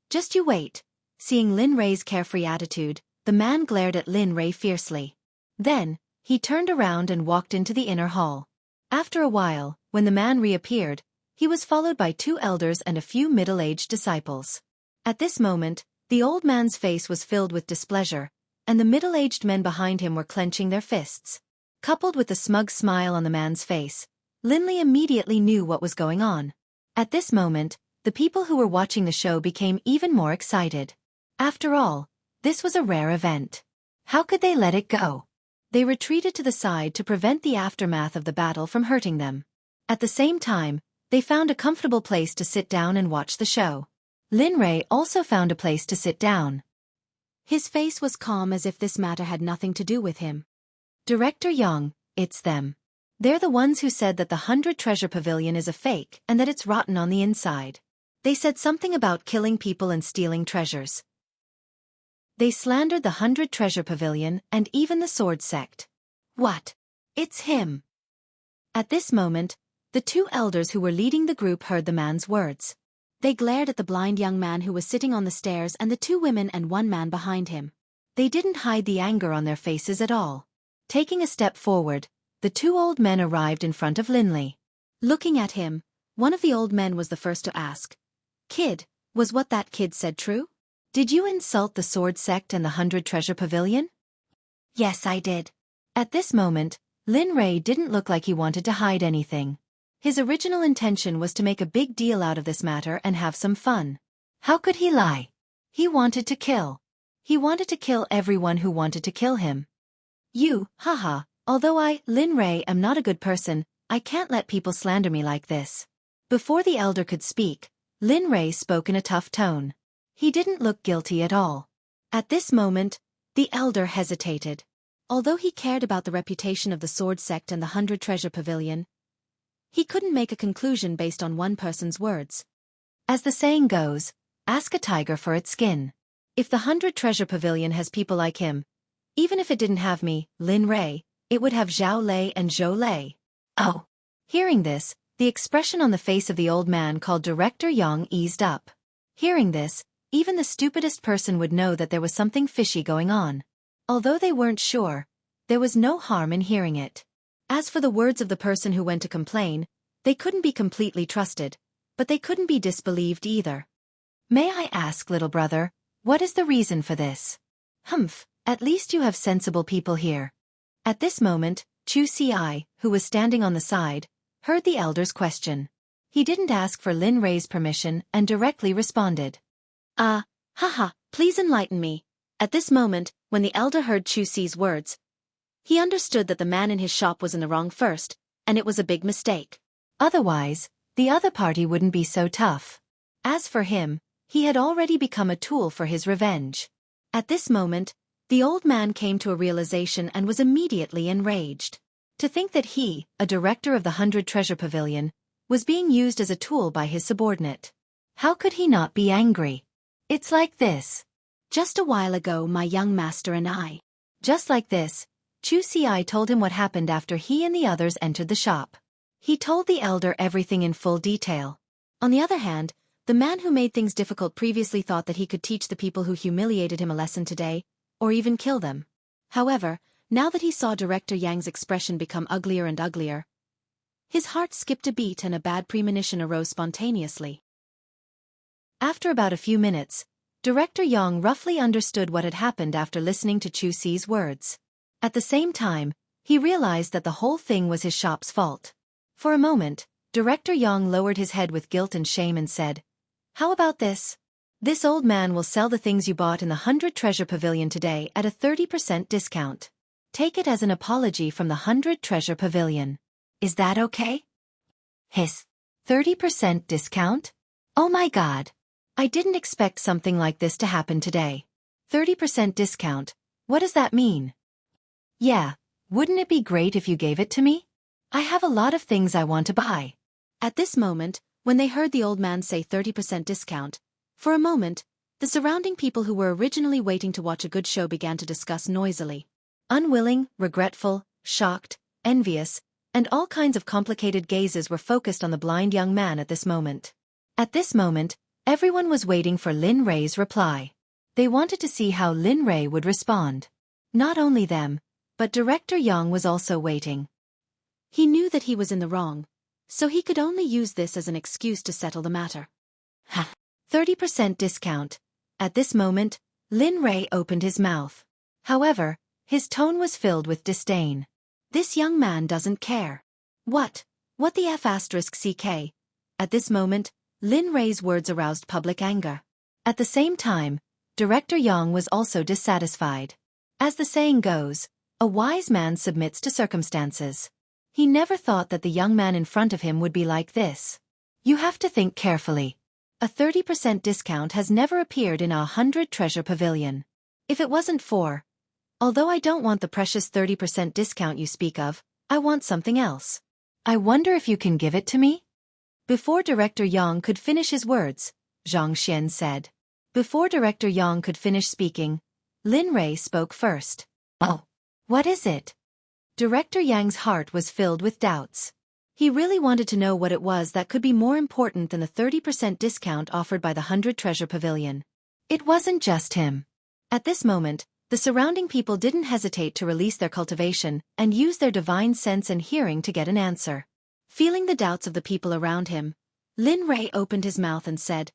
Just you wait. Seeing Lin Ray's carefree attitude, the man glared at Lin Ray fiercely. Then, he turned around and walked into the inner hall. After a while, when the man reappeared, he was followed by 2 elders and a few middle-aged disciples. At this moment, the old man's face was filled with displeasure, and the middle-aged men behind him were clenching their fists. Coupled with the smug smile on the man's face, Linley immediately knew what was going on. At this moment, the people who were watching the show became even more excited. After all, this was a rare event. How could they let it go? They retreated to the side to prevent the aftermath of the battle from hurting them. At the same time, they found a comfortable place to sit down and watch the show. Lin Ray also found a place to sit down. His face was calm as if this matter had nothing to do with him. Director Yang, it's them. They're the ones who said that the 100 Treasure Pavilion is a fake and that it's rotten on the inside. They said something about killing people and stealing treasures. They slandered the 100 Treasure Pavilion and even the Sword Sect. What? It's him. At this moment, the 2 elders who were leading the group heard the man's words. They glared at the blind young man who was sitting on the stairs and the 2 women and 1 man behind him. They didn't hide the anger on their faces at all. Taking a step forward, the two old men arrived in front of Linley. Looking at him, one of the old men was the first to ask, "Kid, was what that kid said true? Did you insult the Sword Sect and the 100 Treasure Pavilion?" "Yes, I did." At this moment, Lin Ray didn't look like he wanted to hide anything. His original intention was to make a big deal out of this matter and have some fun. How could he lie? He wanted to kill. He wanted to kill everyone who wanted to kill him. Haha, although I, Lin Ray, am not a good person, I can't let people slander me like this. Before the elder could speak, Lin Ray spoke in a tough tone. He didn't look guilty at all. At this moment, the elder hesitated. Although he cared about the reputation of the Sword Sect and the 100 Treasure Pavilion, he couldn't make a conclusion based on one person's words. As the saying goes, ask a tiger for its skin. If the 100 Treasure Pavilion has people like him, even if it didn't have me, Lin Ray, it would have Zhao Lei and Zhou Lei. Oh. Hearing this, the expression on the face of the old man called Director Yang eased up. Hearing this, even the stupidest person would know that there was something fishy going on. Although they weren't sure, there was no harm in hearing it. As for the words of the person who went to complain, they couldn't be completely trusted, but they couldn't be disbelieved either. "May I ask, little brother, what is the reason for this?" "Humph, at least you have sensible people here." At this moment, Xueqi, who was standing on the side, heard the elder's question. He didn't ask for Lin Ray's permission and directly responded. Haha, please enlighten me." At this moment, when the elder heard Xueqi's words, he understood that the man in his shop was in the wrong first, and it was a big mistake. Otherwise, the other party wouldn't be so tough. As for him, he had already become a tool for his revenge. At this moment, the old man came to a realization and was immediately enraged. To think that he, a director of the 100 Treasure Pavilion, was being used as a tool by his subordinate. How could he not be angry? "It's like this. Just a while ago my young master and I." Just like this, Xueqi told him what happened after he and the others entered the shop. He told the elder everything in full detail. On the other hand, the man who made things difficult previously thought that he could teach the people who humiliated him a lesson today, or even kill them. However, now that he saw Director Yang's expression become uglier and uglier, his heart skipped a beat and a bad premonition arose spontaneously. After about a few minutes, Director Yang roughly understood what had happened after listening to Xueqi's words. At the same time, he realized that the whole thing was his shop's fault. For a moment, Director Yang lowered his head with guilt and shame and said, "How about this? This old man will sell the things you bought in the 100 Treasure Pavilion today at a 30% discount. Take it as an apology from the 100 Treasure Pavilion. Is that okay?" Hiss. 30% discount? Oh my god. I didn't expect something like this to happen today. 30% discount, what does that mean? Yeah, wouldn't it be great if you gave it to me? I have a lot of things I want to buy. At this moment, when they heard the old man say 30% discount, for a moment, the surrounding people who were originally waiting to watch a good show began to discuss noisily. Unwilling, regretful, shocked, envious, and all kinds of complicated gazes were focused on the blind young man at this moment. At this moment, everyone was waiting for Lin Ray's reply. They wanted to see how Lin Ray would respond. Not only them, but Director Yang was also waiting. He knew that he was in the wrong, so he could only use this as an excuse to settle the matter. 30% discount. At this moment, Lin Ray opened his mouth. However, his tone was filled with disdain. This young man doesn't care. What the F***ck? At this moment, Lin Ray's words aroused public anger. At the same time, Director Yang was also dissatisfied. As the saying goes, a wise man submits to circumstances. He never thought that the young man in front of him would be like this. You have to think carefully. A 30% discount has never appeared in a 100 Treasure Pavilion. If it wasn't for, although I don't want the precious 30% discount you speak of, I want something else. I wonder if you can give it to me? Before Director Yang could finish his words, Zhang Xian said. Before Director Yang could finish speaking, Lin Ray spoke first. Oh, what is it? Director Yang's heart was filled with doubts. He really wanted to know what it was that could be more important than the 30% discount offered by the 100 Treasure Pavilion. It wasn't just him. At this moment, The surrounding people didn't hesitate to release their cultivation and use their divine sense and hearing to get an answer. Feeling the doubts of the people around him, Lin Rei opened his mouth and said,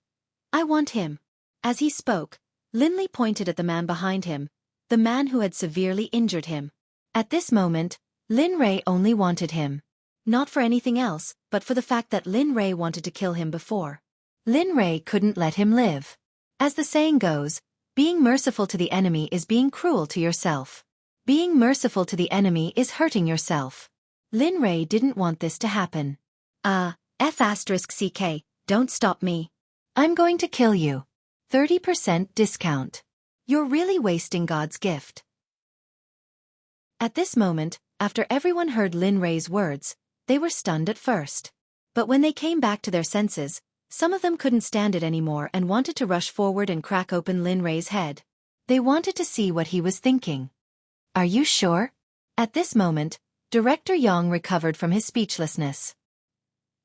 "I want him." As he spoke, Lin Li pointed at the man behind him, the man who had severely injured him. At this moment, Lin Rei only wanted him. Not for anything else, but for the fact that Lin Rei wanted to kill him before. Lin Rei couldn't let him live. As the saying goes, being merciful to the enemy is being cruel to yourself. Being merciful to the enemy is hurting yourself. Lin Rei didn't want this to happen. F***CK, don't stop me. I'm going to kill you. 30% discount. You're really wasting God's gift. At this moment, after everyone heard Lin Rei's words, they were stunned at first. But when they came back to their senses, some of them couldn't stand it anymore and wanted to rush forward and crack open Lin Rei's head. They wanted to see what he was thinking. Are you sure? At this moment, Director Yang recovered from his speechlessness.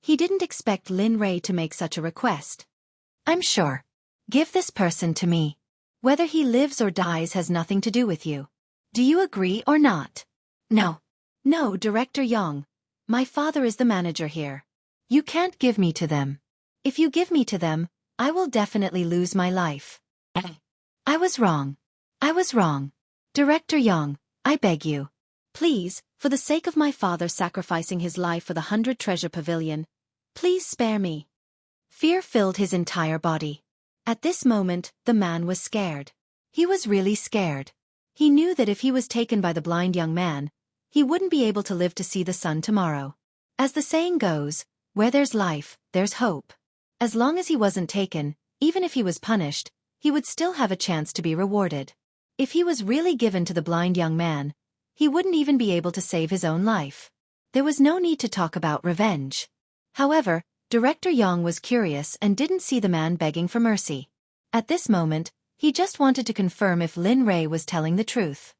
He didn't expect Lin Rei to make such a request. I'm sure. Give this person to me. Whether he lives or dies has nothing to do with you. Do you agree or not? No. No, Director Yang. My father is the manager here. You can't give me to them. If you give me to them, I will definitely lose my life. I was wrong. I was wrong. Director Yang, I beg you. Please, for the sake of my father sacrificing his life for the 100 Treasure Pavilion, please spare me. Fear filled his entire body. At this moment, the man was scared. He was really scared. He knew that if he was taken by the blind young man, he wouldn't be able to live to see the sun tomorrow. As the saying goes, where there's life, there's hope. As long as he wasn't taken, even if he was punished, he would still have a chance to be rewarded. If he was really given to the blind young man, he wouldn't even be able to save his own life. There was no need to talk about revenge. However, Director Yang was curious and didn't see the man begging for mercy. At this moment, he just wanted to confirm if Lin Rei was telling the truth.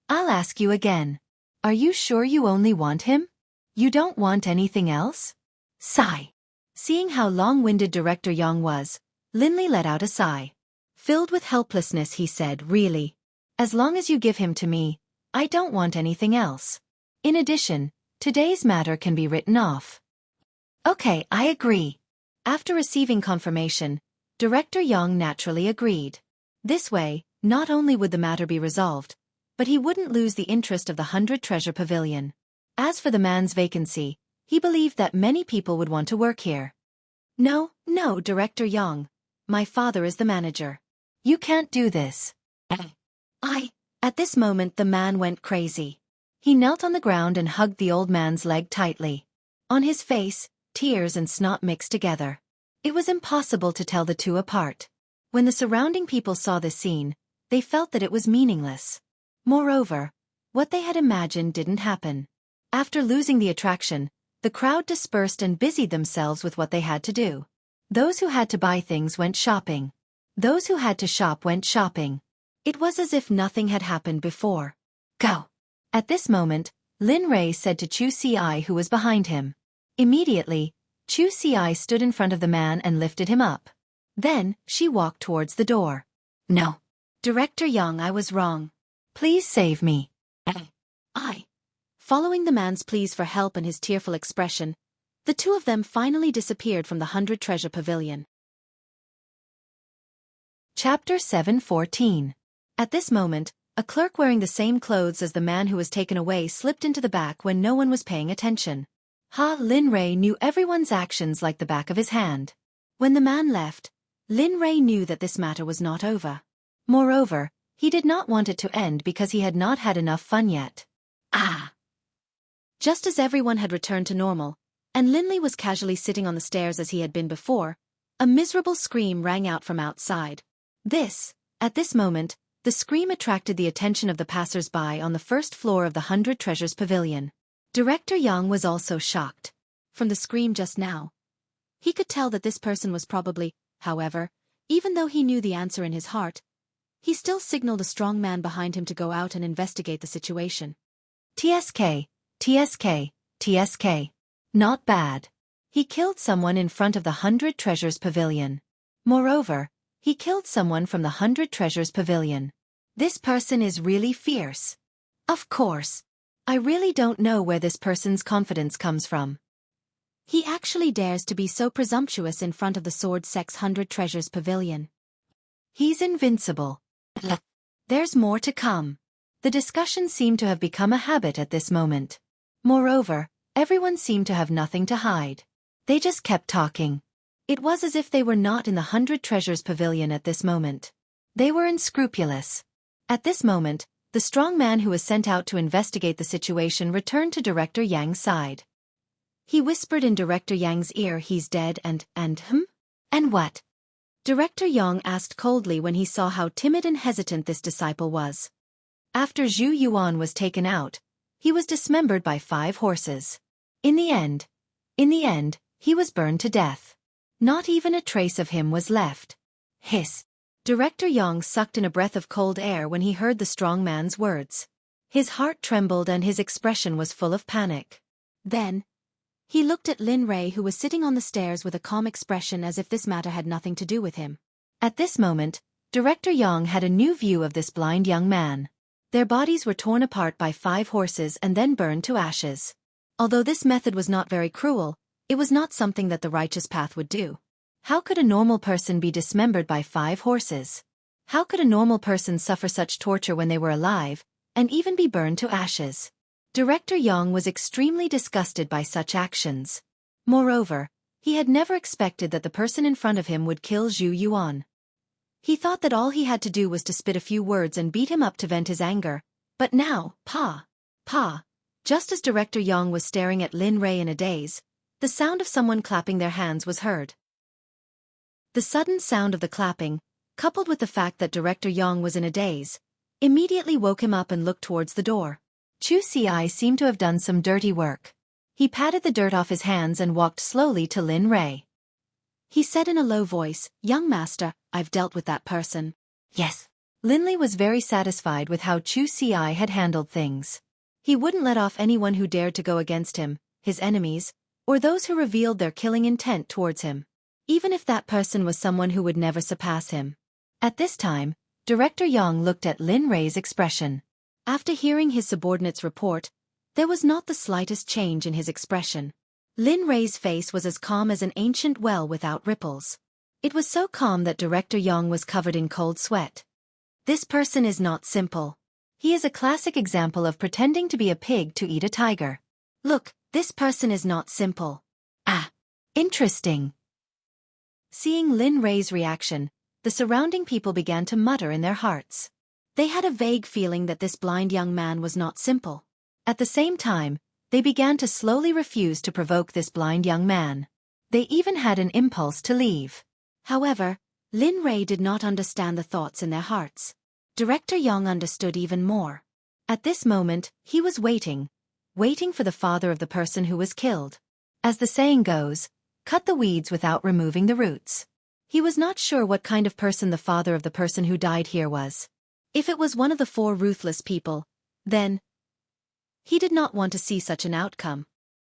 I'll ask you again. Are you sure you only want him? You don't want anything else? Sigh. Seeing how long-winded Director Yang was, Lin Li let out a sigh. Filled with helplessness, he said, really. As long as you give him to me, I don't want anything else. In addition, today's matter can be written off. Okay, I agree. After receiving confirmation, Director Yang naturally agreed. This way, not only would the matter be resolved, but he wouldn't lose the interest of the 100 Treasure Pavilion. As for the man's vacancy, he believed that many people would want to work here. No, Director Yang. My father is the manager. You can't do this. At this moment the man went crazy. He knelt on the ground and hugged the old man's leg tightly. On his face, tears and snot mixed together. It was impossible to tell the two apart. When the surrounding people saw this scene, they felt that it was meaningless. Moreover, what they had imagined didn't happen. After losing the attraction, the crowd dispersed and busied themselves with what they had to do. Those who had to buy things went shopping. Those who had to shop went shopping. It was as if nothing had happened before. Go! At this moment, Lin Rei said to Xueqi, who was behind him. Immediately, Xueqi stood in front of the man and lifted him up. Then, she walked towards the door. No. Director Yang, I was wrong. Please save me. Following the man's pleas for help and his tearful expression, the two of them finally disappeared from the 100 Treasure Pavilion. Chapter 7:14. At this moment, a clerk wearing the same clothes as the man who was taken away slipped into the back when no one was paying attention. Lin Rei knew everyone's actions like the back of his hand. When the man left, Lin Rei knew that this matter was not over. Moreover, he did not want it to end because he had not had enough fun yet. Just as everyone had returned to normal, and Lin Li was casually sitting on the stairs as he had been before, a miserable scream rang out from outside. At this moment, the scream attracted the attention of the passers-by on the first floor of the 100 Treasures Pavilion. Director Yang was also shocked. From the scream just now, he could tell that this person was probably, however, even though he knew the answer in his heart, he still signaled a strong man behind him to go out and investigate the situation. TSK. Not bad. He killed someone in front of the 100 Treasures Pavilion. Moreover, he killed someone from the 100 Treasures Pavilion. This person is really fierce. Of course. I really don't know where this person's confidence comes from. He actually dares to be so presumptuous in front of the Sword Sect's 100 Treasures Pavilion. He's invincible. There's more to come. The discussion seemed to have become a habit at this moment. Moreover, everyone seemed to have nothing to hide. They just kept talking. It was as if they were not in the 100 Treasures Pavilion at this moment. They were unscrupulous. At this moment, the strong man who was sent out to investigate the situation returned to Director Yang's side. He whispered in Director Yang's ear, "He's dead and And what?" Director Yang asked coldly when he saw how timid and hesitant this disciple was. After Zhu Yuan was taken out, he was dismembered by 5 horses. In the end, he was burned to death. Not even a trace of him was left. Hiss. Director Yang sucked in a breath of cold air when he heard the strong man's words. His heart trembled and his expression was full of panic. Then, he looked at Lin Rei, who was sitting on the stairs with a calm expression as if this matter had nothing to do with him. At this moment, Director Yang had a new view of this blind young man. Their bodies were torn apart by 5 horses and then burned to ashes. Although this method was not very cruel, it was not something that the righteous path would do. How could a normal person be dismembered by 5 horses? How could a normal person suffer such torture when they were alive, and even be burned to ashes? Director Yang was extremely disgusted by such actions. Moreover, he had never expected that the person in front of him would kill Zhu Yuan. He thought that all he had to do was to spit a few words and beat him up to vent his anger. But now, just as Director Yang was staring at Lin Rei in a daze, the sound of someone clapping their hands was heard. The sudden sound of the clapping, coupled with the fact that Director Yang was in a daze, immediately woke him up and looked towards the door. Xueqi seemed to have done some dirty work. He patted the dirt off his hands and walked slowly to Lin Rei. He said in a low voice, "Young master, I've dealt with that person." Yes. Lin Li was very satisfied with how Xueqi had handled things. He wouldn't let off anyone who dared to go against him, his enemies, or those who revealed their killing intent towards him. Even if that person was someone who would never surpass him. At this time, Director Yang looked at Lin Rei's expression. After hearing his subordinate's report, there was not the slightest change in his expression. Lin Rei's face was as calm as an ancient well without ripples. It was so calm that Director Yang was covered in cold sweat. This person is not simple. He is a classic example of pretending to be a pig to eat a tiger. Look, this person is not simple. Interesting. Seeing Lin Rei's reaction, the surrounding people began to mutter in their hearts. They had a vague feeling that this blind young man was not simple. At the same time, they began to slowly refuse to provoke this blind young man. They even had an impulse to leave. However, Lin Rei did not understand the thoughts in their hearts. Director Yang understood even more. At this moment, he was waiting for the father of the person who was killed. As the saying goes, cut the weeds without removing the roots. He was not sure what kind of person the father of the person who died here was. If it was one of the 4 ruthless people, then he did not want to see such an outcome.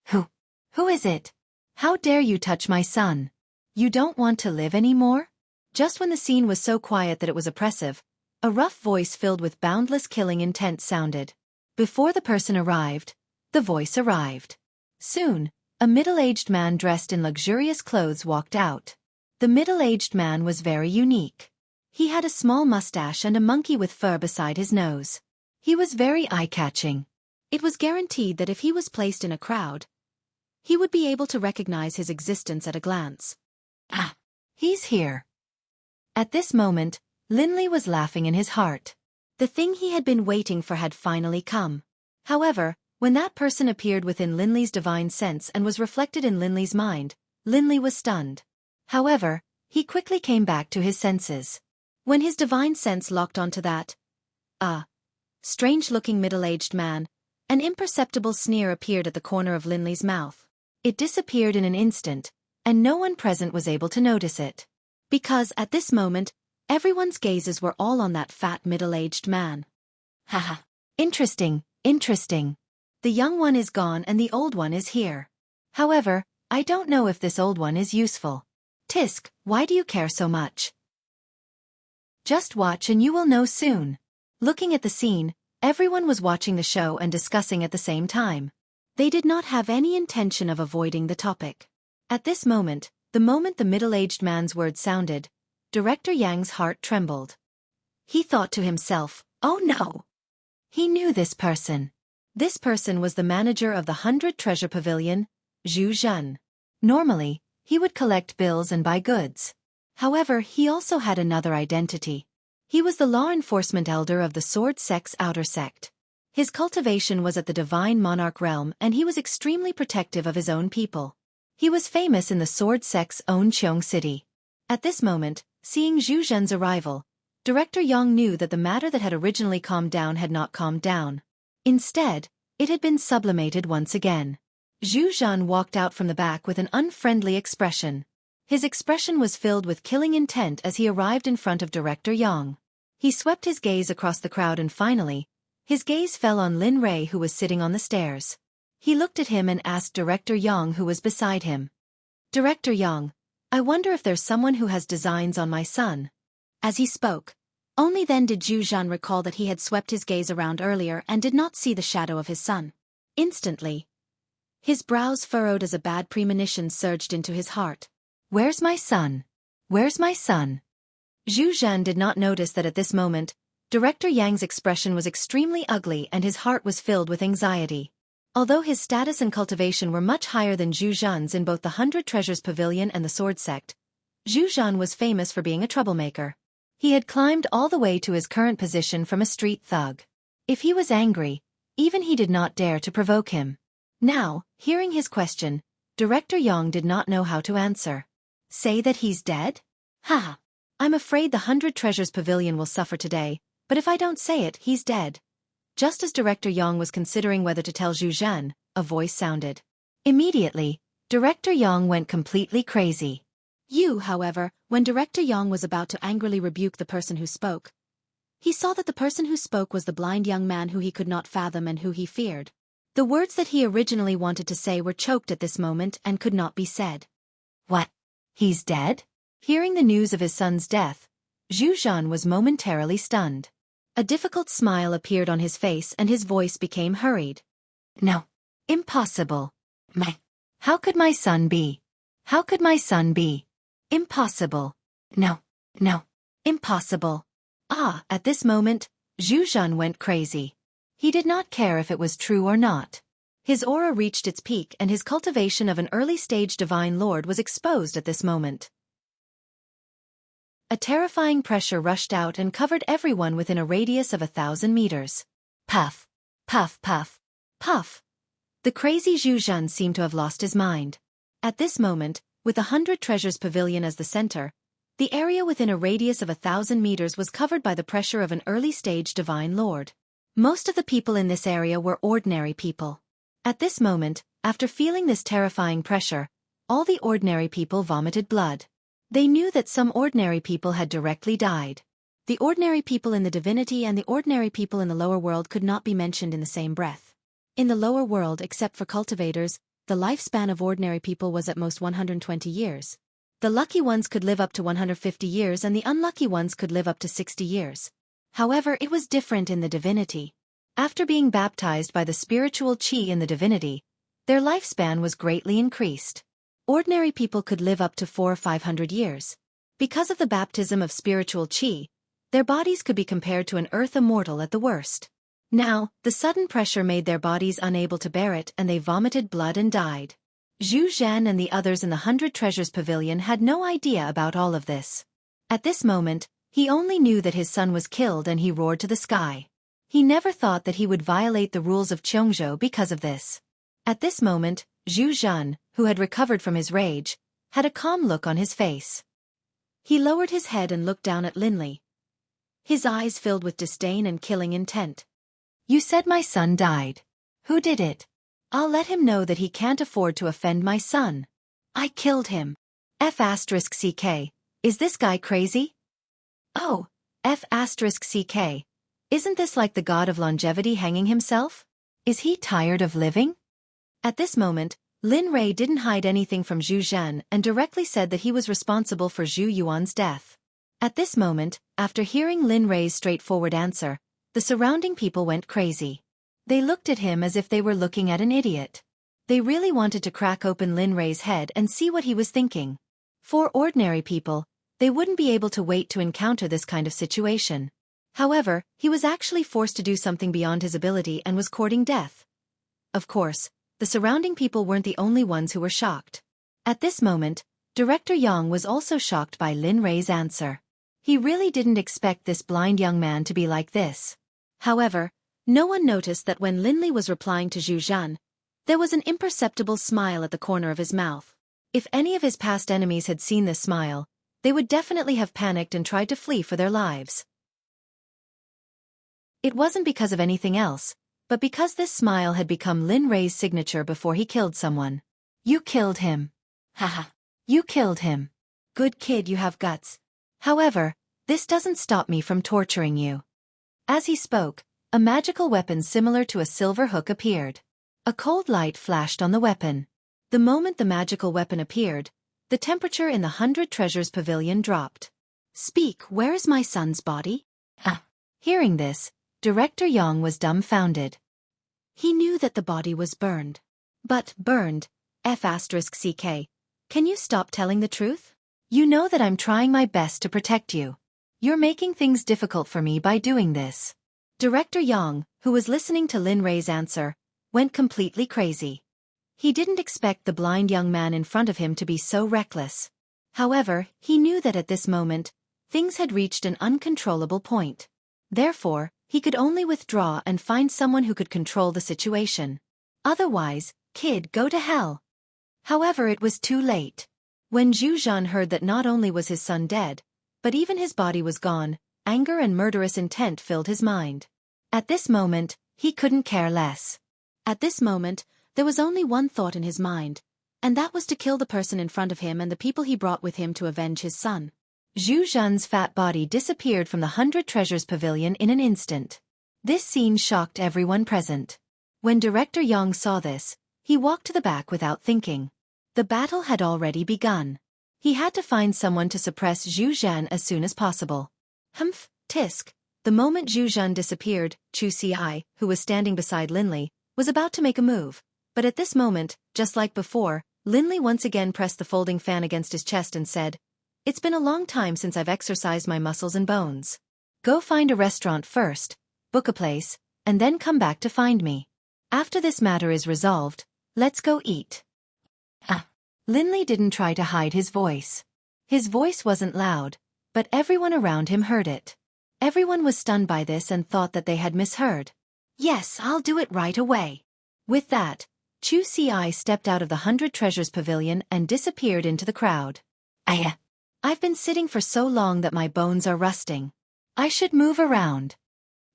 Who is it? How dare you touch my son? You don't want to live anymore? Just when the scene was so quiet that it was oppressive, a rough voice filled with boundless killing intent sounded. Before the person arrived, the voice arrived. Soon, a middle-aged man dressed in luxurious clothes walked out. The middle-aged man was very unique. He had a small mustache and a monkey with fur beside his nose. He was very eye-catching. It was guaranteed that if he was placed in a crowd, he would be able to recognize his existence at a glance. He's here. At this moment, Lin Li was laughing in his heart. The thing he had been waiting for had finally come. However, when that person appeared within Lin Li's divine sense and was reflected in Lin Li's mind, Lin Li was stunned. However, he quickly came back to his senses. When his divine sense locked onto that strange-looking middle-aged man, an imperceptible sneer appeared at the corner of Lin Li's mouth. It disappeared in an instant, and no one present was able to notice it. Because at this moment, everyone's gazes were all on that fat middle-aged man. Interesting. The young one is gone and the old one is here. However, I don't know if this old one is useful. Tisk, why do you care so much? Just watch and you will know soon. Looking at the scene, everyone was watching the show and discussing at the same time. They did not have any intention of avoiding the topic. At this moment the middle-aged man's words sounded, Director Yang's heart trembled. He thought to himself, oh no! He knew this person. This person was the manager of the 100 Treasure Pavilion, Zhu Zhen. Normally, he would collect bills and buy goods. However, he also had another identity. He was the law enforcement elder of the Sword Sect's outer sect. His cultivation was at the Divine Monarch realm and he was extremely protective of his own people. He was famous in the Sword Sect's own Qiong city. At this moment, seeing Zhu Zhen's arrival, Director Yang knew that the matter that had originally calmed down had not calmed down. Instead, it had been sublimated once again. Zhu Zhen walked out from the back with an unfriendly expression. His expression was filled with killing intent as he arrived in front of Director Yang. He swept his gaze across the crowd and finally, his gaze fell on Lin Rei who was sitting on the stairs. He looked at him and asked Director Yang who was beside him. Director Yang, I wonder if there's someone who has designs on my son. As he spoke, only then did Zhu Zhen recall that he had swept his gaze around earlier and did not see the shadow of his son. Instantly, his brows furrowed as a bad premonition surged into his heart. Where's my son? Where's my son? Zhu Zhen did not notice that at this moment, Director Yang's expression was extremely ugly and his heart was filled with anxiety. Although his status and cultivation were much higher than Zhu Zhen's in both the 100 Treasures Pavilion and the Sword Sect, Zhu Zhen was famous for being a troublemaker. He had climbed all the way to his current position from a street thug. If he was angry, even he did not dare to provoke him. Now, hearing his question, Director Yang did not know how to answer. Say that he's dead? Ha! I'm afraid the 100 Treasures Pavilion will suffer today, but if I don't say it, he's dead. Just as Director Yang was considering whether to tell Zhu Zhen, a voice sounded. Immediately, Director Yang went completely crazy. However, when Director Yang was about to angrily rebuke the person who spoke, he saw that the person who spoke was the blind young man who he could not fathom and who he feared. The words that he originally wanted to say were choked at this moment and could not be said. What? He's dead? Hearing the news of his son's death, Zhu Zhen was momentarily stunned. A difficult smile appeared on his face and his voice became hurried. No. Impossible. How could my son be? How could my son be? Impossible. No. Impossible. At this moment, Zhu Zhen went crazy. He did not care if it was true or not. His aura reached its peak and his cultivation of an early-stage divine lord was exposed at this moment. A terrifying pressure rushed out and covered everyone within a radius of 1,000 meters. Puff. Puff puff. Puff. The crazy Zhu Zhen seemed to have lost his mind. At this moment, with the 100 Treasures Pavilion as the center, the area within a radius of 1,000 meters was covered by the pressure of an early-stage divine lord. Most of the people in this area were ordinary people. At this moment, after feeling this terrifying pressure, all the ordinary people vomited blood. They knew that some ordinary people had directly died. The ordinary people in the divinity and the ordinary people in the lower world could not be mentioned in the same breath. In the lower world, except for cultivators, the lifespan of ordinary people was at most 120 years. The lucky ones could live up to 150 years and the unlucky ones could live up to 60 years. However, it was different in the divinity. After being baptized by the spiritual qi in the divinity, their lifespan was greatly increased. Ordinary people could live up to 400 or 500 years. Because of the baptism of spiritual qi, their bodies could be compared to an earth immortal at the worst. Now, the sudden pressure made their bodies unable to bear it and they vomited blood and died. Zhu Zhen and the others in the 100 Treasures Pavilion had no idea about all of this. At this moment, he only knew that his son was killed and he roared to the sky. He never thought that he would violate the rules of Qiongzhou because of this. At this moment, Zhu Zhen, who had recovered from his rage, had a calm look on his face. He lowered his head and looked down at Linley. His eyes filled with disdain and killing intent. You said my son died. Who did it? I'll let him know that he can't afford to offend my son. I killed him. F***ck. Is this guy crazy? Oh, F***ck. Isn't this like the god of longevity hanging himself? Is he tired of living? At this moment, Lin Rei didn't hide anything from Zhu Zhen and directly said that he was responsible for Zhu Yuan's death. At this moment, after hearing Lin Rei's straightforward answer, the The surrounding people went crazy. They looked at him as if they were looking at an idiot. They really wanted to crack open Lin Rei's head and see what he was thinking. For ordinary people, they wouldn't be able to wait to encounter this kind of situation. However, he was actually forced to do something beyond his ability and was courting death. Of course, the surrounding people weren't the only ones who were shocked. At this moment, Director Yang was also shocked by Lin Rei's answer. He really didn't expect this blind young man to be like this. However, no one noticed that when Lin Li was replying to Zhu Zhan, there was an imperceptible smile at the corner of his mouth. If any of his past enemies had seen this smile, they would definitely have panicked and tried to flee for their lives. It wasn't because of anything else, but because this smile had become Lin Rei's signature before he killed someone. You killed him. Haha. You killed him. Good kid, you have guts. However, this doesn't stop me from torturing you. As he spoke, a magical weapon similar to a silver hook appeared. A cold light flashed on the weapon. The moment the magical weapon appeared, the temperature in the 100 Treasures Pavilion dropped. Speak, where is my son's body? Hearing this, Director Yang was dumbfounded. He knew that the body was burned. But burned, F***CK. Can you stop telling the truth? You know that I'm trying my best to protect you. You're making things difficult for me by doing this. Director Yang, who was listening to Lin Rei's answer, went completely crazy. He didn't expect the blind young man in front of him to be so reckless. However, he knew that at this moment, things had reached an uncontrollable point. Therefore, he could only withdraw and find someone who could control the situation. Otherwise, kid, go to hell. However, it was too late. When Zhu Zhan heard that not only was his son dead, but even his body was gone, anger and murderous intent filled his mind. At this moment, he couldn't care less. At this moment, there was only one thought in his mind, and that was to kill the person in front of him and the people he brought with him to avenge his son. Zhu Zhan's fat body disappeared from the 100 Treasures Pavilion in an instant. This scene shocked everyone present. When Director Yang saw this, he walked to the back without thinking. The battle had already begun. He had to find someone to suppress Zhu Zhan as soon as possible. Tisk. The moment Zhu Zhan disappeared, Xueqi, who was standing beside Lin Li, was about to make a move. But at this moment, just like before, Lin Li once again pressed the folding fan against his chest and said, "It's been a long time since I've exercised my muscles and bones. Go find a restaurant first, book a place, and then come back to find me. After this matter is resolved, let's go eat." Lin Li didn't try to hide his voice. His voice wasn't loud, but everyone around him heard it. Everyone was stunned by this and thought that they had misheard. "Yes, I'll do it right away." With that, Xueqi stepped out of the 100 Treasures Pavilion and disappeared into the crowd. I've been sitting for so long that my bones are rusting. I should move around."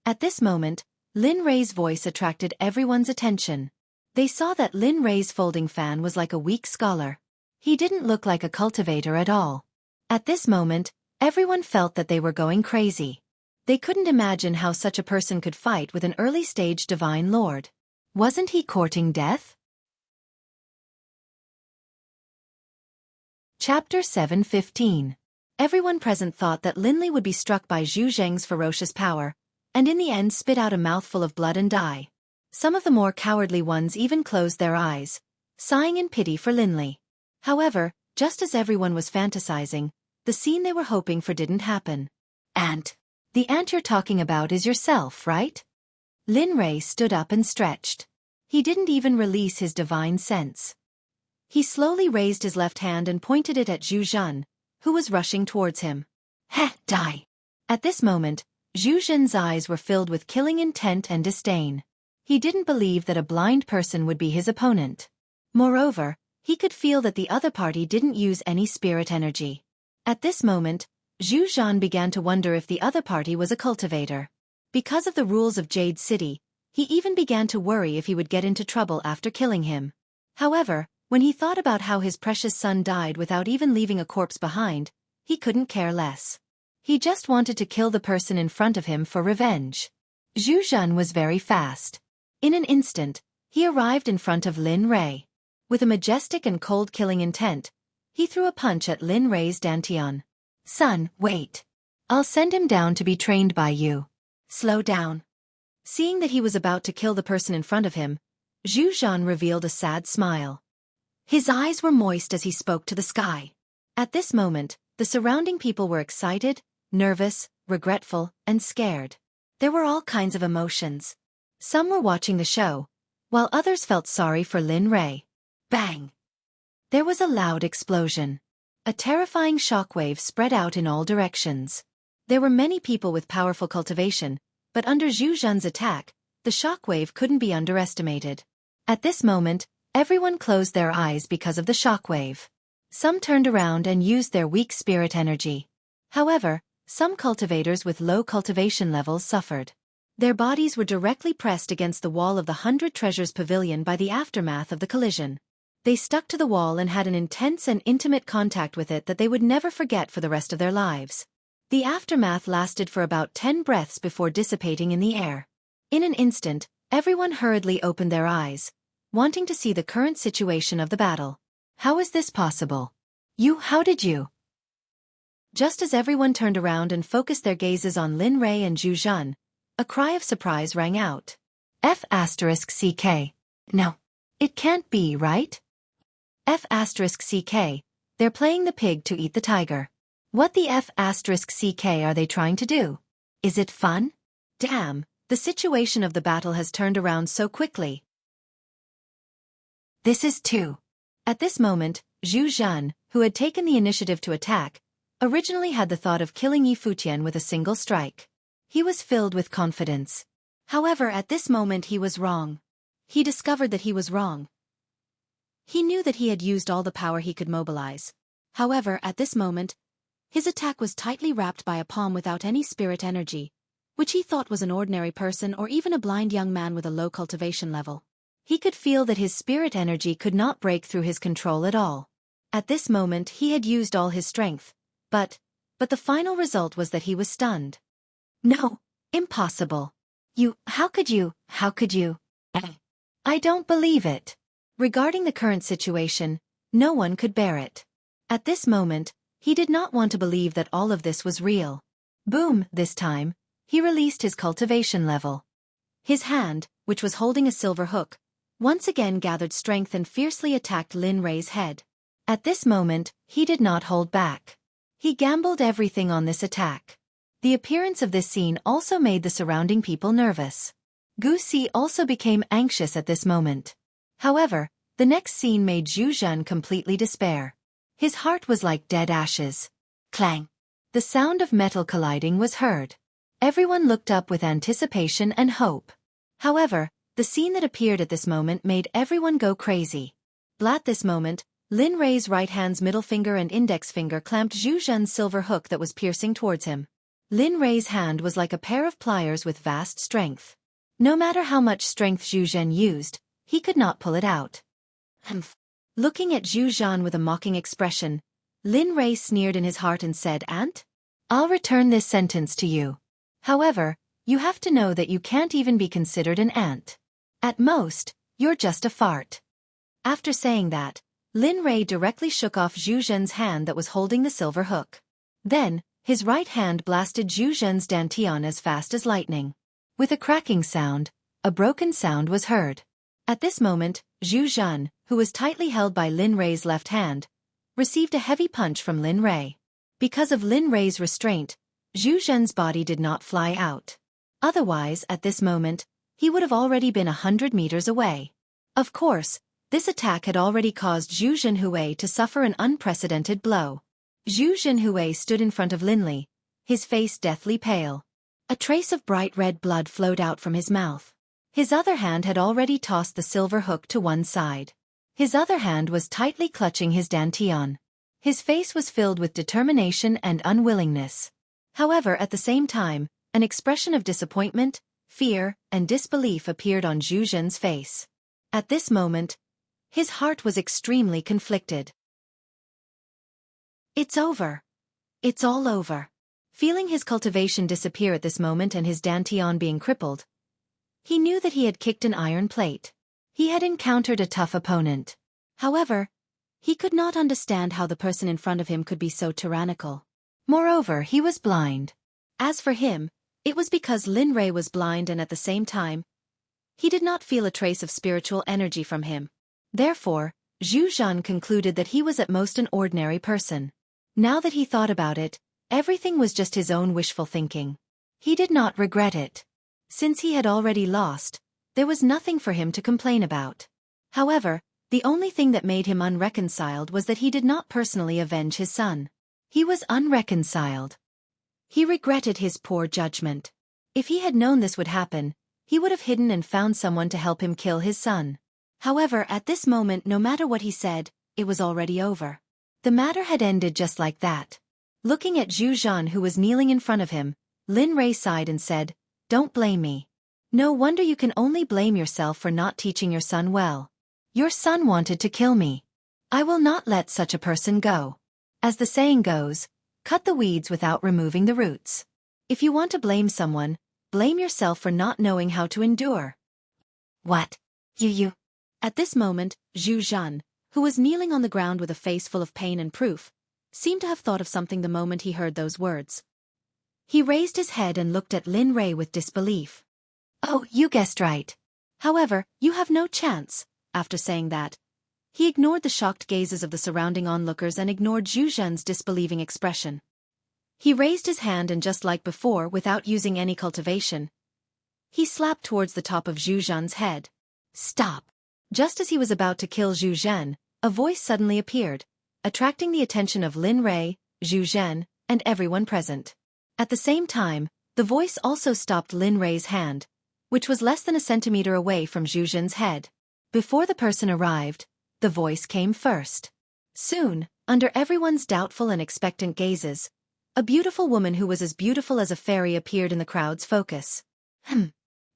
At this moment, Lin Rei's voice attracted everyone's attention. They saw that Lin Rei's folding fan was like a weak scholar. He didn't look like a cultivator at all. At this moment, everyone felt that they were going crazy. They couldn't imagine how such a person could fight with an early-stage divine lord. Wasn't he courting death? Chapter 7:15. Everyone present thought that Lin Li would be struck by Zhu Zheng's ferocious power, and in the end spit out a mouthful of blood and die. Some of the more cowardly ones even closed their eyes, sighing in pity for Lin Li. However, just as everyone was fantasizing, the scene they were hoping for didn't happen. "Ant. The ant you're talking about is yourself, right?" Lin Rei stood up and stretched. He didn't even release his divine sense. He slowly raised his left hand and pointed it at Zhu Zhan, who was rushing towards him. Die! At this moment, Zhu Zhan's eyes were filled with killing intent and disdain. He didn't believe that a blind person would be his opponent. Moreover, he could feel that the other party didn't use any spirit energy. At this moment, Zhu Zhan began to wonder if the other party was a cultivator. Because of the rules of Jade City, he even began to worry if he would get into trouble after killing him. However, when he thought about how his precious son died without even leaving a corpse behind, he couldn't care less. He just wanted to kill the person in front of him for revenge. Zhu Zhan was very fast. In an instant, he arrived in front of Lin Rei. With a majestic and cold killing intent, he threw a punch at Lin Rei's dantian. "Son, wait. I'll send him down to be trained by you." "Slow down. Seeing that he was about to kill the person in front of him, Zhu Zhan revealed a sad smile. His eyes were moist as he spoke to the sky. At this moment, the surrounding people were excited, nervous, regretful, and scared. There were all kinds of emotions. Some were watching the show, while others felt sorry for Lin Rei. Bang! There was a loud explosion. A terrifying shockwave spread out in all directions. There were many people with powerful cultivation, but under Zhu Zhan's attack, the shockwave couldn't be underestimated. At this moment, everyone closed their eyes because of the shockwave. Some turned around and used their weak spirit energy. However, some cultivators with low cultivation levels suffered. Their bodies were directly pressed against the wall of the 100 Treasures Pavilion by the aftermath of the collision. They stuck to the wall and had an intense and intimate contact with it that they would never forget for the rest of their lives. The aftermath lasted for about 10 breaths before dissipating in the air. In an instant, everyone hurriedly opened their eyes, wanting to see the current situation of the battle. How is this possible? How did you? Just as everyone turned around and focused their gazes on Lin Rei and Zhu Zhan, a cry of surprise rang out. F***CK. No. It can't be, right? F***CK. They're playing the pig to eat the tiger. What the F***CK are they trying to do? Is it fun? Damn, the situation of the battle has turned around so quickly. This is too. At this moment, Zhu Zhan, who had taken the initiative to attack, originally had the thought of killing Yi Futian with a single strike. He was filled with confidence. However, at this moment he was wrong. He discovered that he was wrong. He knew that he had used all the power he could mobilize. However, at this moment, his attack was tightly wrapped by a palm without any spirit energy, which he thought was an ordinary person or even a blind young man with a low cultivation level. He could feel that his spirit energy could not break through his control at all. At this moment he had used all his strength, but the final result was that he was stunned. No, impossible. How could you? I don't believe it. Regarding the current situation, no one could bear it. At this moment, he did not want to believe that all of this was real. Boom, this time, he released his cultivation level. His hand, which was holding a silver hook, once again gathered strength and fiercely attacked Lin Rei's head. At this moment, he did not hold back. He gambled everything on this attack. The appearance of this scene also made the surrounding people nervous. Gu Si also became anxious at this moment. However, the next scene made Zhu Zhan completely despair. His heart was like dead ashes. Clang! The sound of metal colliding was heard. Everyone looked up with anticipation and hope. However, the scene that appeared at this moment made everyone go crazy. At this moment, Lin Rei's right hand's middle finger and index finger clamped Zhu Zhan's silver hook that was piercing towards him. Lin Rei's hand was like a pair of pliers with vast strength. No matter how much strength Zhu Zhan used, he could not pull it out. Humph. Looking at Zhu Zhan with a mocking expression, Lin Rei sneered in his heart and said, "Ant? I'll return this sentence to you. However, you have to know that you can't even be considered an ant. At most, you're just a fart." After saying that, Lin Rei directly shook off Zhu Zhan's hand that was holding the silver hook. Then, his right hand blasted Zhu Zhan's dantian as fast as lightning. With a cracking sound, a broken sound was heard. At this moment, Zhu Zhan, who was tightly held by Lin Rei's left hand, received a heavy punch from Lin Rei. Because of Lin Rei's restraint, Zhu Zhan's body did not fly out. Otherwise, at this moment, he would have already been 100 meters away. Of course, this attack had already caused Zhu Zhenhui to suffer an unprecedented blow. Zhu Zhenhui stood in front of Lin Li, his face deathly pale. A trace of bright red blood flowed out from his mouth. His other hand had already tossed the silver hook to one side. His other hand was tightly clutching his dantian. His face was filled with determination and unwillingness. However, at the same time, an expression of disappointment, fear, and disbelief appeared on Zhu Zhen's face. At this moment, his heart was extremely conflicted. It's over. It's all over. Feeling his cultivation disappear at this moment and his dantian being crippled, he knew that he had kicked an iron plate. He had encountered a tough opponent. However, he could not understand how the person in front of him could be so tyrannical. Moreover, he was blind. As for him, It was because Lin Rei was blind and at the same time, he did not feel a trace of spiritual energy from him. Therefore, Zhu Zhan concluded that he was at most an ordinary person. Now that he thought about it, everything was just his own wishful thinking. He did not regret it. Since he had already lost, there was nothing for him to complain about. However, the only thing that made him unreconciled was that he did not personally avenge his son. He was unreconciled. He regretted his poor judgment. If he had known this would happen, he would have hidden and found someone to help him kill his son. However, at this moment, no matter what he said, it was already over. The matter had ended just like that. Looking at Zhu Zhan, who was kneeling in front of him, Lin Rei sighed and said, "Don't blame me. No wonder you can only blame yourself for not teaching your son well. Your son wanted to kill me. I will not let such a person go. As the saying goes, cut the weeds without removing the roots. If you want to blame someone, blame yourself for not knowing how to endure." "What? You?" At this moment, Zhu Zhan, who was kneeling on the ground with a face full of pain and proof, seemed to have thought of something the moment he heard those words. He raised his head and looked at Lin Rei with disbelief. "Oh, you guessed right. However, you have no chance." After saying that, he ignored the shocked gazes of the surrounding onlookers and ignored Zhu Zhan's disbelieving expression. He raised his hand and just like before, without using any cultivation, he slapped towards the top of Zhu Zhan's head. "Stop!" Just as he was about to kill Zhu Zhan, a voice suddenly appeared, attracting the attention of Lin Rei, Zhu Zhan, and everyone present. At the same time, the voice also stopped Lin Rei's hand, which was less than a centimeter away from Zhu Zhan's head. Before the person arrived, the voice came first. Soon, under everyone's doubtful and expectant gazes, a beautiful woman who was as beautiful as a fairy appeared in the crowd's focus.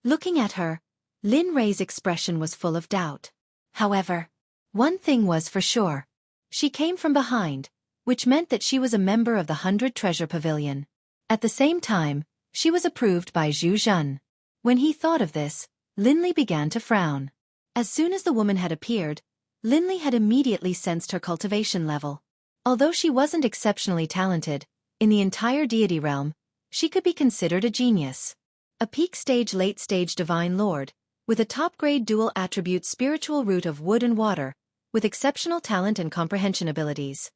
Looking at her, Lin Rei's expression was full of doubt. However, one thing was for sure. She came from behind, which meant that she was a member of the 100 Treasure Pavilion. At the same time, she was approved by Zhu Zhan. When he thought of this, Linli began to frown. As soon as the woman had appeared, Linli had immediately sensed her cultivation level. Although she wasn't exceptionally talented, in the entire deity realm, she could be considered a genius. A peak stage late stage divine lord, with a top-grade dual attribute spiritual root of wood and water, with exceptional talent and comprehension abilities.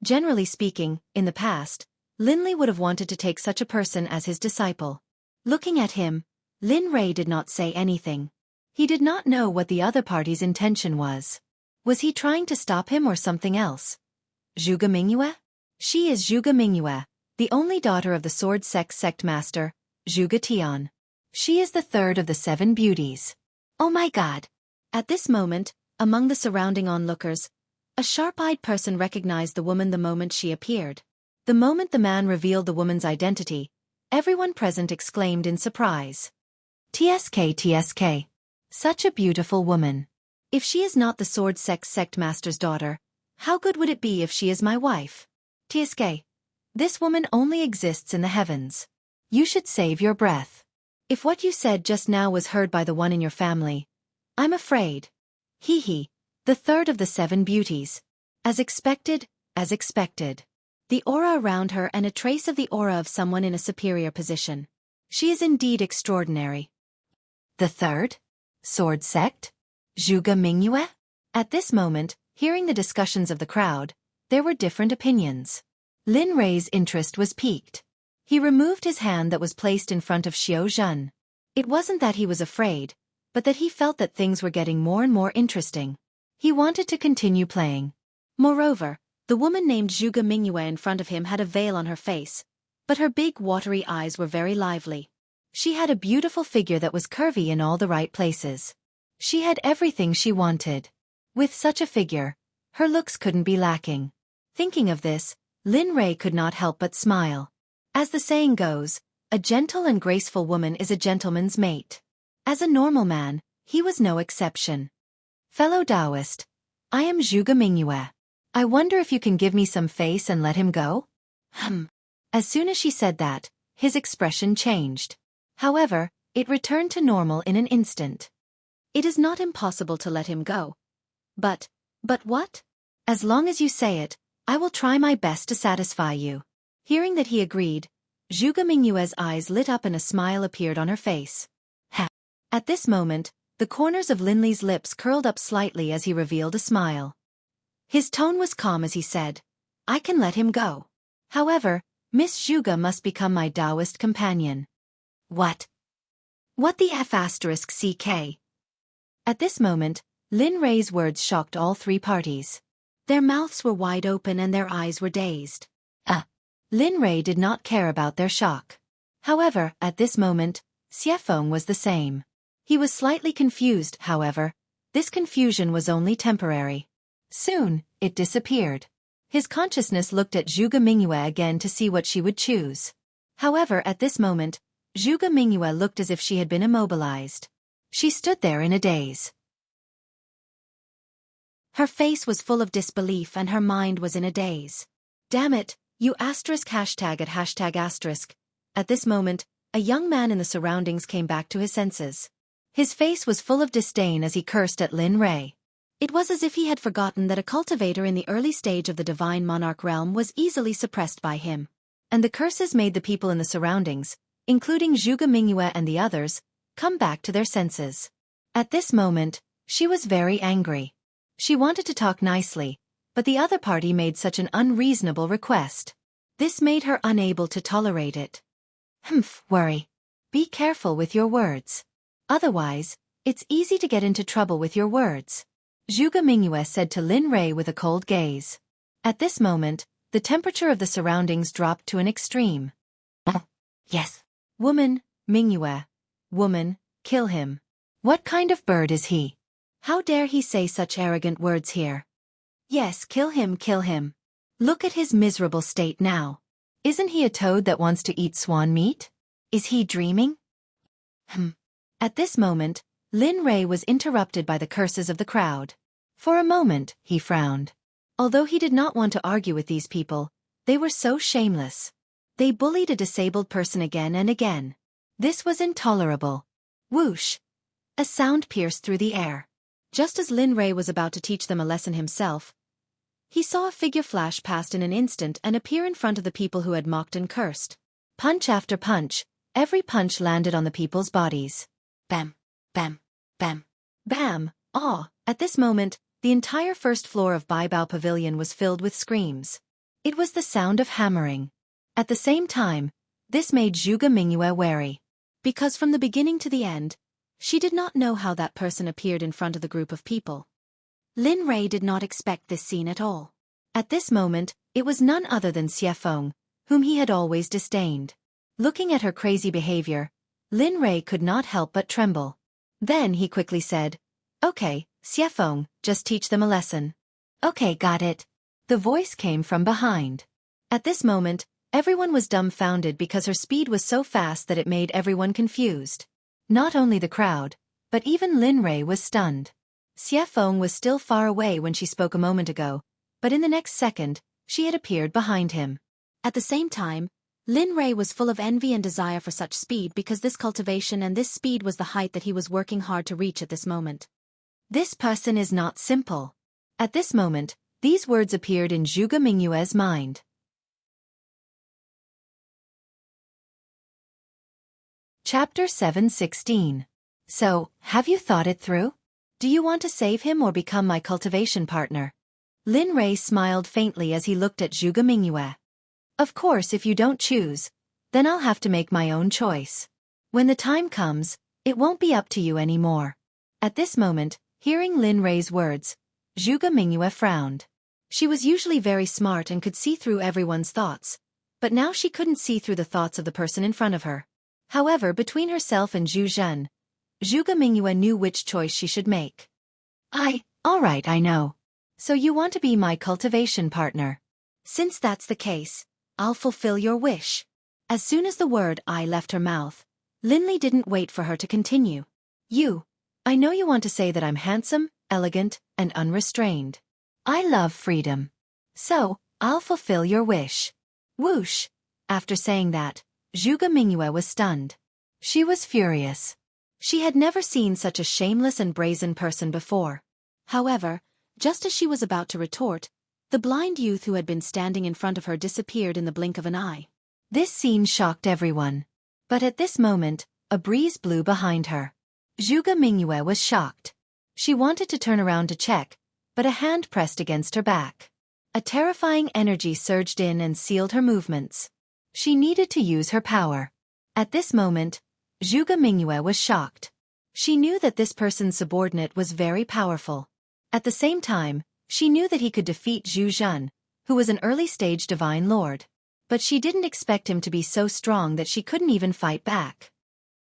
Generally speaking, in the past, Linli would have wanted to take such a person as his disciple. Looking at him, Lin Rei did not say anything. He did not know what the other party's intention was. Was he trying to stop him or something else? Zhuge Mingyue? She is Zhuge Mingyue, the only daughter of the Sword Sect master, Zhuge Tian. She is the third of the 7 beauties. Oh my god! At this moment, among the surrounding onlookers, a sharp-eyed person recognized the woman the moment she appeared. The moment the man revealed the woman's identity, everyone present exclaimed in surprise. TSK. Such a beautiful woman. If she is not the Sword Sect master's daughter, how good would it be if she is my wife? TSK. This woman only exists in the heavens. You should save your breath. If what you said just now was heard by the one in your family, I'm afraid. The third of the 7 beauties. As expected. The aura around her and a trace of the aura of someone in a superior position. She is indeed extraordinary. The third? Sword Sect? Zhuge Mingyue? At this moment, hearing the discussions of the crowd, there were different opinions. Lin Rei's interest was piqued. He removed his hand that was placed in front of Xiao Zhen. It wasn't that he was afraid, but that he felt that things were getting more and more interesting. He wanted to continue playing. Moreover, the woman named Zhuge Mingyue in front of him had a veil on her face, but her big watery eyes were very lively. She had a beautiful figure that was curvy in all the right places. She had everything she wanted. With such a figure, her looks couldn't be lacking. Thinking of this, Lin Rei could not help but smile. As the saying goes, a gentle and graceful woman is a gentleman's mate. As a normal man, he was no exception. Fellow Taoist, I am Zhuge Mingyue. I wonder if you can give me some face and let him go? As soon as she said that, his expression changed. However, it returned to normal in an instant. It is not impossible to let him go. But what? As long as you say it, I will try my best to satisfy you. Hearing that he agreed, Zhuge Mingyue's eyes lit up and a smile appeared on her face. Ha! At this moment, the corners of Lin Li's lips curled up slightly as he revealed a smile. His tone was calm as he said, I can let him go. However, Miss Zhuge must become my Taoist companion. What? What the F***CK? At this moment, Lin Rei's words shocked all three parties. Their mouths were wide open and their eyes were dazed. Lin Rei did not care about their shock. However, at this moment, Xueqi was the same. He was slightly confused, however. This confusion was only temporary. Soon, it disappeared. His consciousness looked at Zhuge Mingyue again to see what she would choose. However, at this moment, Zhuge Mingyue looked as if she had been immobilized. She stood there in a daze. Her face was full of disbelief and her mind was in a daze. Damn it, you ##@#*. At this moment, a young man in the surroundings came back to his senses. His face was full of disdain as he cursed at Lin Rei. It was as if he had forgotten that a cultivator in the early stage of the divine monarch realm was easily suppressed by him. And the curses made the people in the surroundings, including Zhuge Mingyue and the others, come back to their senses. At this moment, she was very angry. She wanted to talk nicely, but the other party made such an unreasonable request. This made her unable to tolerate it. Worry. Be careful with your words. Otherwise, it's easy to get into trouble with your words. Zhuge Mingyue said to Lin Rei with a cold gaze. At this moment, the temperature of the surroundings dropped to an extreme. Yes. Woman, Mingyue. Woman, kill him. What kind of bird is he? How dare he say such arrogant words here? Yes, kill him, kill him. Look at his miserable state now. Isn't he a toad that wants to eat swan meat? Is he dreaming? At this moment, Lin Rei was interrupted by the curses of the crowd. For a moment, he frowned. Although he did not want to argue with these people, they were so shameless. They bullied a disabled person again and again. This was intolerable. Whoosh! A sound pierced through the air. Just as Lin Rei was about to teach them a lesson himself, he saw a figure flash past in an instant and appear in front of the people who had mocked and cursed. Punch after punch, every punch landed on the people's bodies. Bam, bam, bam, bam. At this moment, the entire first floor of Baibao Pavilion was filled with screams. It was the sound of hammering. At the same time, this made Zhuge Mingyue wary. Because from the beginning to the end, she did not know how that person appeared in front of the group of people. Lin Rei did not expect this scene at all. At this moment, it was none other than Xueqi, whom he had always disdained. Looking at her crazy behavior, Lin Rei could not help but tremble. Then he quickly said, Okay, Xueqi, just teach them a lesson. Okay, got it. The voice came from behind. At this moment, everyone was dumbfounded because her speed was so fast that it made everyone confused. Not only the crowd, but even Lin Rei was stunned. Xueqi was still far away when she spoke a moment ago, but in the next second, she had appeared behind him. At the same time, Lin Rei was full of envy and desire for such speed because this cultivation and this speed was the height that he was working hard to reach at this moment. This person is not simple. At this moment, these words appeared in Zhuge Mingyue's mind. Chapter 7:16. So, have you thought it through? Do you want to save him or become my cultivation partner? Lin Rei smiled faintly as he looked at Zhuge Mingyue. Of course, if you don't choose, then I'll have to make my own choice. When the time comes, it won't be up to you anymore. At this moment, hearing Lin Rei's words, Zhuge Mingyue frowned. She was usually very smart and could see through everyone's thoughts, but now she couldn't see through the thoughts of the person in front of her. However, between herself and Zhu Zhen, Zhuge Mingyue knew which choice she should make. All right, I know. So you want to be my cultivation partner. Since that's the case, I'll fulfill your wish. As soon as the word I left her mouth, Lin Li didn't wait for her to continue. I know you want to say that I'm handsome, elegant, and unrestrained. I love freedom. So, I'll fulfill your wish. Whoosh! After saying that, Zhuge Mingyue was stunned. She was furious. She had never seen such a shameless and brazen person before. However, just as she was about to retort, the blind youth who had been standing in front of her disappeared in the blink of an eye. This scene shocked everyone. But at this moment, a breeze blew behind her. Zhuge Mingyue was shocked. She wanted to turn around to check, but a hand pressed against her back. A terrifying energy surged in and sealed her movements. She needed to use her power. At this moment, Zhuge Mingyue was shocked. She knew that this person's subordinate was very powerful. At the same time, she knew that he could defeat Zhu Zhen, who was an early-stage divine lord. But she didn't expect him to be so strong that she couldn't even fight back.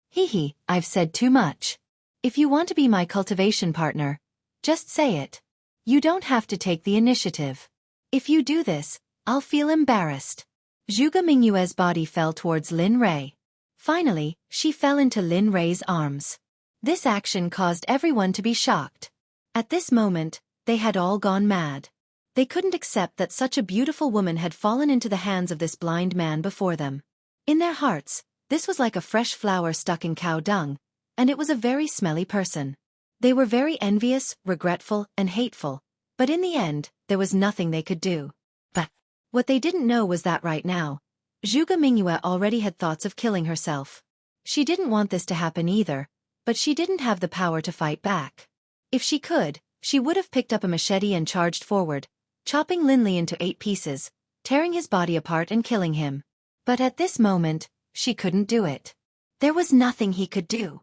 Hee, I've said too much. If you want to be my cultivation partner, just say it. You don't have to take the initiative. If you do this, I'll feel embarrassed. Zhuge Mingyue's body fell towards Lin Rei. Finally, she fell into Lin Rei's arms. This action caused everyone to be shocked. At this moment, they had all gone mad. They couldn't accept that such a beautiful woman had fallen into the hands of this blind man before them. In their hearts, this was like a fresh flower stuck in cow dung, and it was a very smelly person. They were very envious, regretful, and hateful, but in the end, there was nothing they could do. But what they didn't know was that right now, Zhuge Mingyue already had thoughts of killing herself. She didn't want this to happen either, but she didn't have the power to fight back. If she could, she would have picked up a machete and charged forward, chopping Lin Li into 8 pieces, tearing his body apart and killing him. But at this moment, she couldn't do it. There was nothing he could do.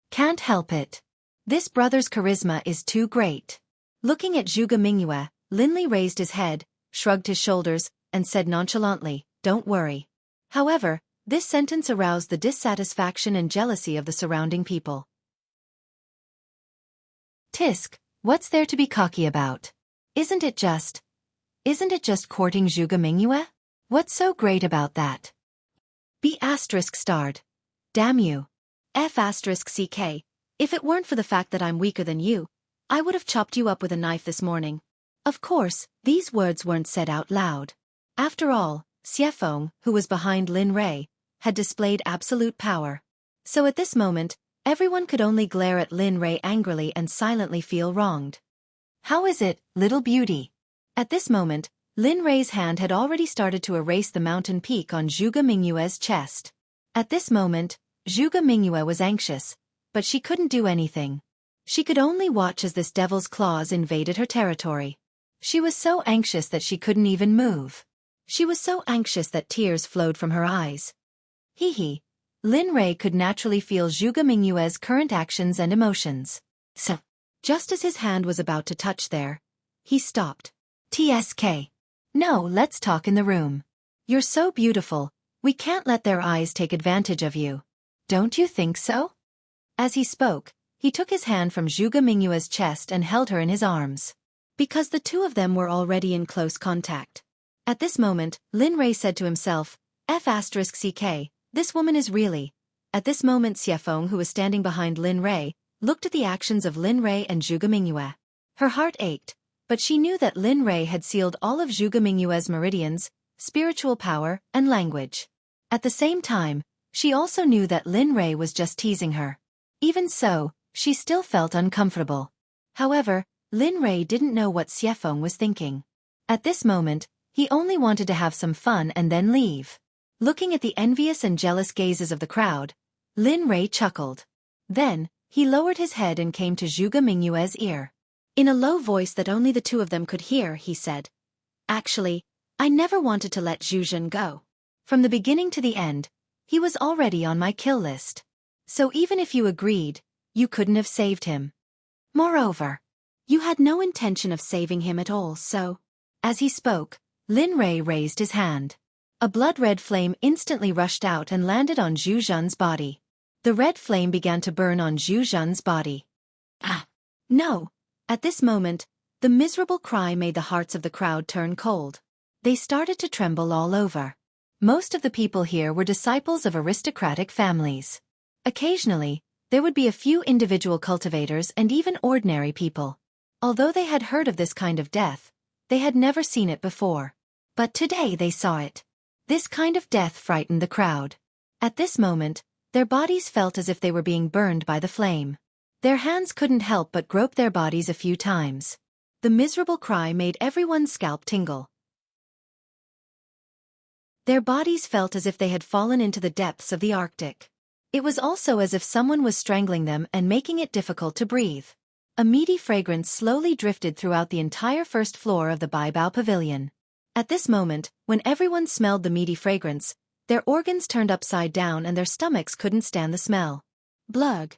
Can't help it. This brother's charisma is too great. Looking at Zhuge Mingyue, Lin Li raised his head, shrugged his shoulders, and said nonchalantly, "Don't worry." However, this sentence aroused the dissatisfaction and jealousy of the surrounding people. Tisk, what's there to be cocky about? Isn't it just courting Zhuge Mingyue? What's so great about that? B*****. Damn you. F***ck. If it weren't for the fact that I'm weaker than you, I would have chopped you up with a knife this morning. Of course, these words weren't said out loud. After all, Xueqi, who was behind Lin Rei, had displayed absolute power. So at this moment, everyone could only glare at Lin Rei angrily and silently feel wronged. How is it, little beauty? At this moment, Lin Rei's hand had already started to erase the mountain peak on Zhuge Mingyue's chest. At this moment, Zhuge Mingyue was anxious, but she couldn't do anything. She could only watch as this devil's claws invaded her territory. She was so anxious that she couldn't even move. She was so anxious that tears flowed from her eyes. Hee. Lin Rei could naturally feel Zhuge Mingyue's current actions and emotions. So, just as his hand was about to touch there, he stopped. TSK. No, let's talk in the room. You're so beautiful, we can't let their eyes take advantage of you. Don't you think so? As he spoke, he took his hand from Zhuge Mingyue's chest and held her in his arms. Because the two of them were already in close contact. At this moment, Lin Rei said to himself, F***ck, this woman is really. At this moment Xueqi, who was standing behind Lin Rei, looked at the actions of Lin Rei and Zhuge Mingyue. Her heart ached, but she knew that Lin Rei had sealed all of Zhuge Mingyue's meridians, spiritual power, and language. At the same time, she also knew that Lin Rei was just teasing her. Even so, she still felt uncomfortable. However, Lin Rei didn't know what Xueqi was thinking. At this moment, he only wanted to have some fun and then leave. Looking at the envious and jealous gazes of the crowd, Lin Rei chuckled. Then, he lowered his head and came to Zhuge Mingyue's ear. In a low voice that only the two of them could hear, he said, Actually, I never wanted to let Zhu Zhen go. From the beginning to the end, he was already on my kill list. So even if you agreed, you couldn't have saved him. Moreover, you had no intention of saving him at all, so... As he spoke, Lin Rei raised his hand. A blood-red flame instantly rushed out and landed on Zhu Zhen's body. The red flame began to burn on Zhu Zhen's body. Ah! No! At this moment, the miserable cry made the hearts of the crowd turn cold. They started to tremble all over. Most of the people here were disciples of aristocratic families. Occasionally, there would be a few individual cultivators and even ordinary people. Although they had heard of this kind of death, they had never seen it before. But today they saw it. This kind of death frightened the crowd. At this moment, their bodies felt as if they were being burned by the flame. Their hands couldn't help but grope their bodies a few times. The miserable cry made everyone's scalp tingle. Their bodies felt as if they had fallen into the depths of the Arctic. It was also as if someone was strangling them and making it difficult to breathe. A meaty fragrance slowly drifted throughout the entire first floor of the Baibao Pavilion. At this moment, when everyone smelled the meaty fragrance, their organs turned upside down and their stomachs couldn't stand the smell. Blurg.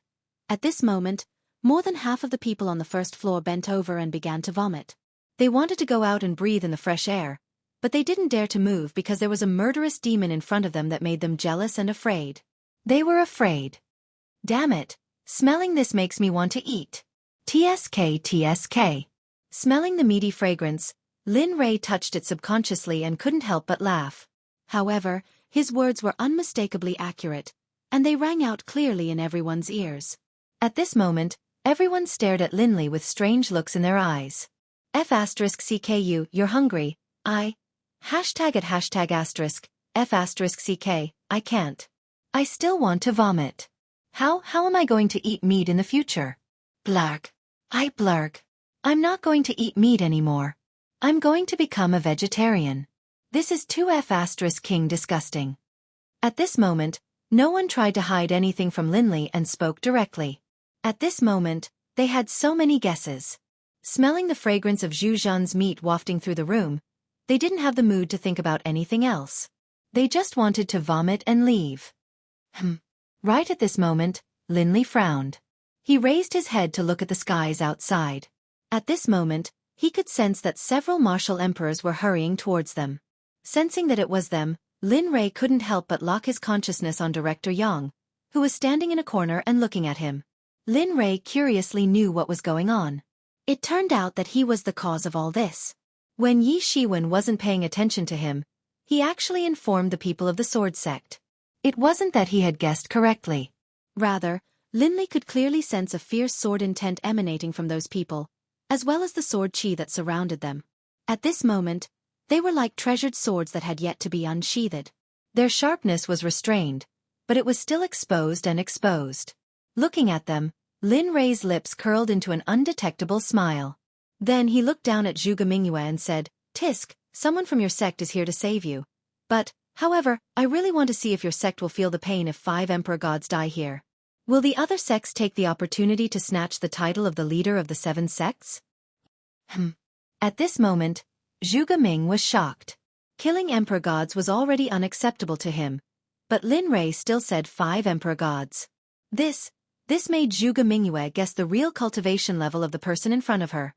At this moment, more than half of the people on the first floor bent over and began to vomit. They wanted to go out and breathe in the fresh air, but they didn't dare to move because there was a murderous demon in front of them that made them jealous and afraid. They were afraid. Damn it, smelling this makes me want to eat. TSK. Smelling the meaty fragrance, Lin Rei touched it subconsciously and couldn't help but laugh. However, his words were unmistakably accurate, and they rang out clearly in everyone's ears. At this moment, everyone stared at Linley with strange looks in their eyes. F*CKU, you're hungry. Hashtag at hashtag asterisk, F*CK, I can't. I still want to vomit. How am I going to eat meat in the future? Blarg. Blarg. I'm not going to eat meat anymore. I'm going to become a vegetarian. This is too F*King disgusting. At this moment, no one tried to hide anything from Linley and spoke directly. At this moment, they had so many guesses. Smelling the fragrance of Zhu Zhan's meat wafting through the room, they didn't have the mood to think about anything else. They just wanted to vomit and leave. Right at this moment, Linley frowned. He raised his head to look at the skies outside. At this moment, he could sense that several martial emperors were hurrying towards them. Sensing that it was them, Lin Rei couldn't help but lock his consciousness on Director Yang, who was standing in a corner and looking at him. Lin Rei curiously knew what was going on. It turned out that he was the cause of all this. When Yi Shiwen wasn't paying attention to him, he actually informed the people of the Sword Sect. It wasn't that he had guessed correctly. Rather, Linley could clearly sense a fierce sword intent emanating from those people, as well as the sword qi that surrounded them. At this moment, they were like treasured swords that had yet to be unsheathed. Their sharpness was restrained, but it was still exposed and exposed. Looking at them, Lin Rei's lips curled into an undetectable smile. Then he looked down at Zhuge Mingyue and said, "Tisk, someone from your sect is here to save you. But, however, I really want to see if your sect will feel the pain if 5 emperor gods die here. Will the other sects take the opportunity to snatch the title of the leader of the 7 sects?" At this moment, Zhuge Ming was shocked. Killing emperor gods was already unacceptable to him, but Lin Rei still said 5 emperor gods. This made Zhuge Mingyue guess the real cultivation level of the person in front of her.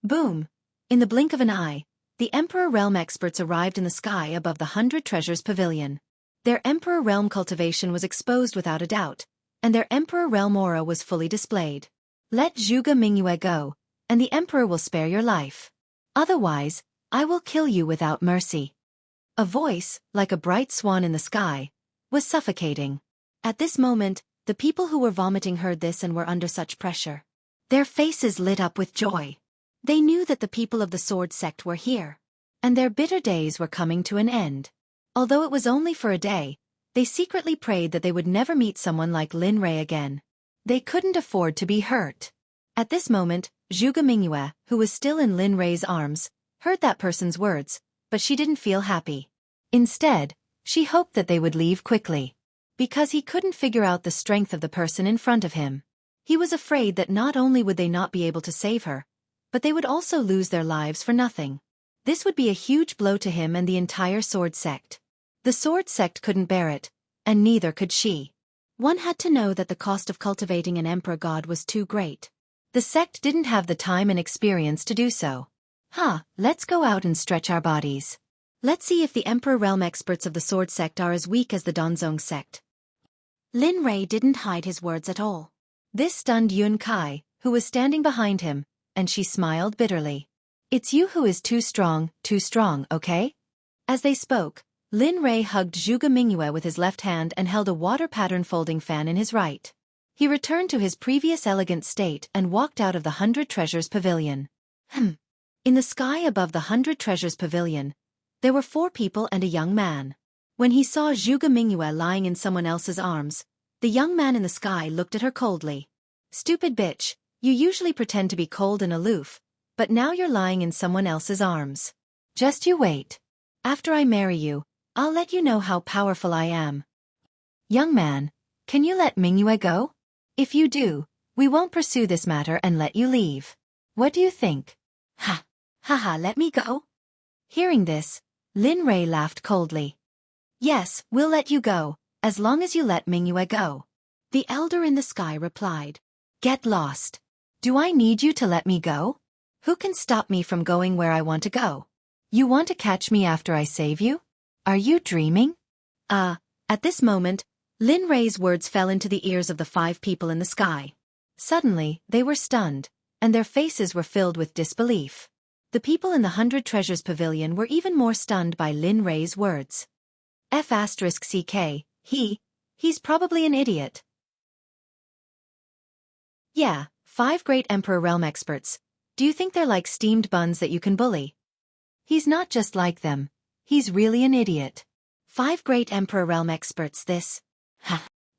Boom! In the blink of an eye, the Emperor Realm experts arrived in the sky above the 100 Treasures Pavilion. Their Emperor Realm cultivation was exposed without a doubt, and their Emperor Realm aura was fully displayed. Let Zhuge Mingyue go, and the Emperor will spare your life. Otherwise, I will kill you without mercy. A voice, like a bright swan in the sky, was suffocating. At this moment, the people who were vomiting heard this and were under such pressure. Their faces lit up with joy. They knew that the people of the Sword Sect were here, and their bitter days were coming to an end. Although it was only for a day, they secretly prayed that they would never meet someone like Lin Rei again. They couldn't afford to be hurt. At this moment, Zhuge Mingyue, who was still in Lin Rei's arms, heard that person's words, but she didn't feel happy. Instead, she hoped that they would leave quickly. Because he couldn't figure out the strength of the person in front of him. He was afraid that not only would they not be able to save her, but they would also lose their lives for nothing. This would be a huge blow to him and the entire Sword Sect. The Sword Sect couldn't bear it, and neither could she. One had to know that the cost of cultivating an emperor god was too great. The sect didn't have the time and experience to do so. Let's go out and stretch our bodies. Let's see if the Emperor Realm experts of the Sword Sect are as weak as the Donzong Sect. Lin Rei didn't hide his words at all. This stunned Yun Kai, who was standing behind him, and she smiled bitterly. It's you who is too strong, okay? As they spoke, Lin Rei hugged Zhuge Mingyue with his left hand and held a water pattern folding fan in his right. He returned to his previous elegant state and walked out of the 100 Treasures Pavilion. In the sky above the 100 Treasures Pavilion, there were 4 people and a young man. When he saw Zhuge Mingyue lying in someone else's arms, the young man in the sky looked at her coldly. "Stupid bitch, you usually pretend to be cold and aloof, but now you're lying in someone else's arms. Just you wait." After I marry you, I'll let you know how powerful I am. Young man, can you let Mingyue go? If you do, we won't pursue this matter and let you leave. What do you think? Haha, let me go? Hearing this, Lin Rei laughed coldly. Yes, we'll let you go, as long as you let Mingyue go. The elder in the sky replied. Get lost. Do I need you to let me go? Who can stop me from going where I want to go? You want to catch me after I save you? Are you dreaming? At this moment, Lin Rei's words fell into the ears of the 5 people in the sky. Suddenly, they were stunned, and their faces were filled with disbelief. The people in the 100 Treasures Pavilion were even more stunned by Lin Rei's words. F***CK, he's probably an idiot. Yeah, 5 great Emperor Realm experts. Do you think they're like steamed buns that you can bully? He's not just like them. He's really an idiot. 5 great Emperor Realm experts this.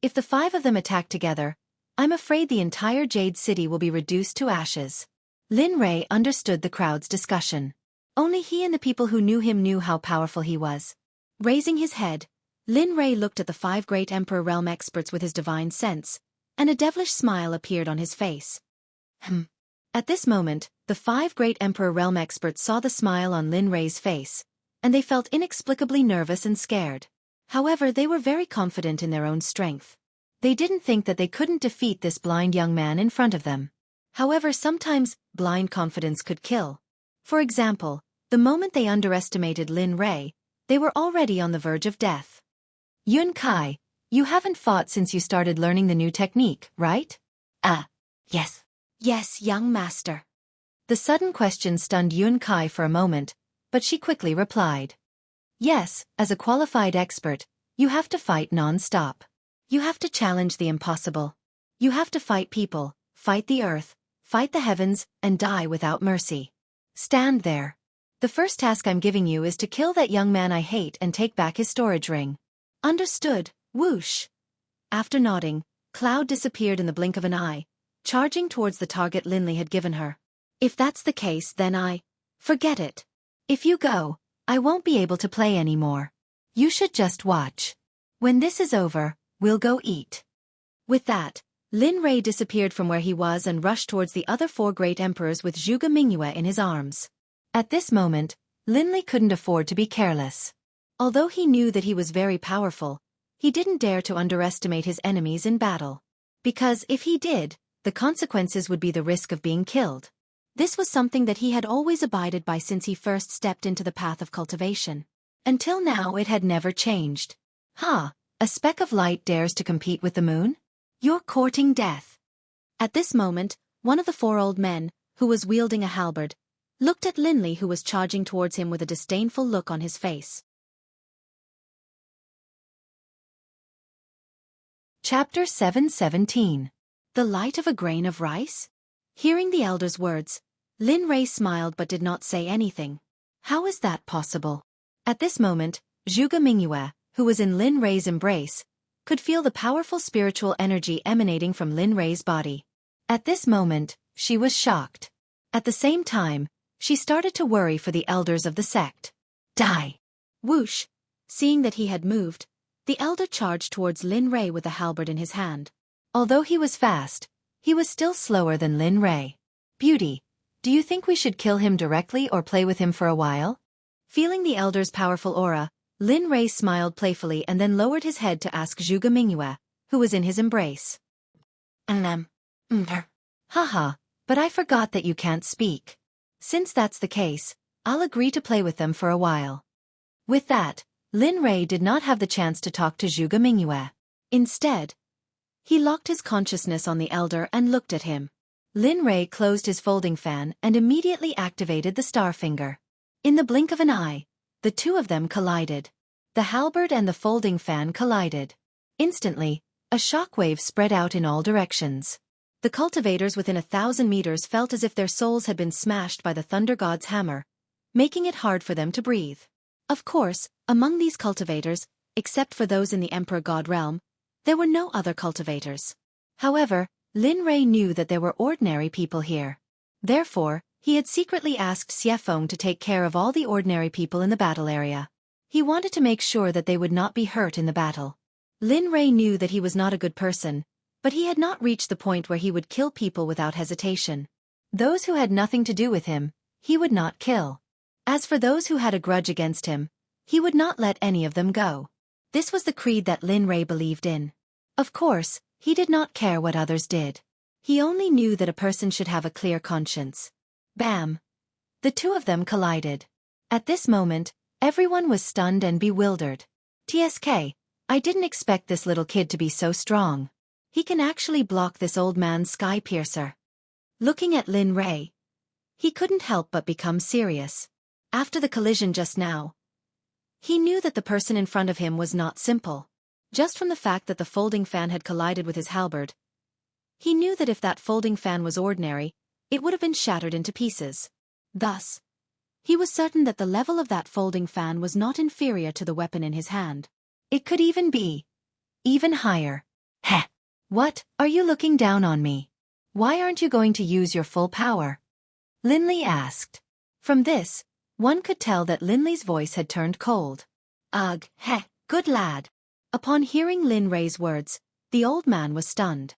If the 5 of them attack together, I'm afraid the entire Jade City will be reduced to ashes. Lin Rei understood the crowd's discussion. Only he and the people who knew him knew how powerful he was. Raising his head, Lin Rei looked at the 5 great Emperor Realm experts with his divine sense, and a devilish smile appeared on his face. At this moment, the 5 great Emperor Realm experts saw the smile on Lin Rei's face, and they felt inexplicably nervous and scared. However, they were very confident in their own strength. They didn't think that they couldn't defeat this blind young man in front of them. However, sometimes, blind confidence could kill. For example, the moment they underestimated Lin Rei, they were already on the verge of death. Yun Kai, you haven't fought since you started learning the new technique, right? Yes. Yes, young master. The sudden question stunned Yun Kai for a moment, but she quickly replied. Yes, as a qualified expert, you have to fight non-stop. You have to challenge the impossible. You have to fight people, fight the earth, fight the heavens, and die without mercy. Stand there. The first task I'm giving you is to kill that young man I hate and take back his storage ring. Understood, whoosh. After nodding, Cloud disappeared in the blink of an eye, charging towards the target Linley had given her. If that's the case, then forget it. If you go, I won't be able to play anymore. You should just watch. When this is over, we'll go eat. With that, Lin Rei disappeared from where he was and rushed towards the other 4 great emperors with Zhuge Mingyue in his arms. At this moment, Linley couldn't afford to be careless. Although he knew that he was very powerful, he didn't dare to underestimate his enemies in battle. Because if he did, the consequences would be the risk of being killed. This was something that he had always abided by since he first stepped into the path of cultivation. Until now it had never changed. A speck of light dares to compete with the moon? You're courting death. At this moment, one of the 4 old men, who was wielding a halberd, looked at Linley, who was charging towards him with a disdainful look on his face. Chapter 717. The Light of a Grain of Rice? Hearing the elder's words, Lin Rei smiled but did not say anything. How is that possible? At this moment, Zhuge Mingyue, who was in Lin Rei's embrace, could feel the powerful spiritual energy emanating from Lin Rei's body. At this moment, she was shocked. At the same time, she started to worry for the elders of the sect. Die! Whoosh! Seeing that he had moved, the elder charged towards Lin Rei with a halberd in his hand. Although he was fast, he was still slower than Lin Rei. Beauty, do you think we should kill him directly or play with him for a while? Feeling the elder's powerful aura, Lin Rei smiled playfully and then lowered his head to ask Zhuge Mingyue, who was in his embrace. Haha, but I forgot that you can't speak. Since that's the case, I'll agree to play with them for a while. With that, Lin Rei did not have the chance to talk to Zhuge Mingyue. Instead, he locked his consciousness on the elder and looked at him. Lin Rei closed his folding fan and immediately activated the star finger. In the blink of an eye, the 2 of them collided. The halberd and the folding fan collided. Instantly, a shockwave spread out in all directions. The cultivators within 1,000 meters felt as if their souls had been smashed by the thunder god's hammer, making it hard for them to breathe. Of course, among these cultivators, except for those in the Emperor God realm, there were no other cultivators. However, Lin Rei knew that there were ordinary people here. Therefore, he had secretly asked Xuefeng to take care of all the ordinary people in the battle area. He wanted to make sure that they would not be hurt in the battle. Lin Rei knew that he was not a good person, but he had not reached the point where he would kill people without hesitation. Those who had nothing to do with him, he would not kill. As for those who had a grudge against him, he would not let any of them go. This was the creed that Lin Rei believed in. Of course, he did not care what others did. He only knew that a person should have a clear conscience. Bam! The two of them collided. At this moment, everyone was stunned and bewildered. TSK, I didn't expect this little kid to be so strong. He can actually block this old man's sky piercer. Looking at Lin Rei, he couldn't help but become serious. After the collision just now, he knew that the person in front of him was not simple. Just from the fact that the folding fan had collided with his halberd, he knew that if that folding fan was ordinary, it would have been shattered into pieces. Thus, he was certain that the level of that folding fan was not inferior to the weapon in his hand. It could even be higher. Heh! What, are you looking down on me? Why aren't you going to use your full power? Lin Li asked. From this, one could tell that Lin Li's voice had turned cold. Ugh, heh, good lad. Upon hearing Lin Rei's words, the old man was stunned.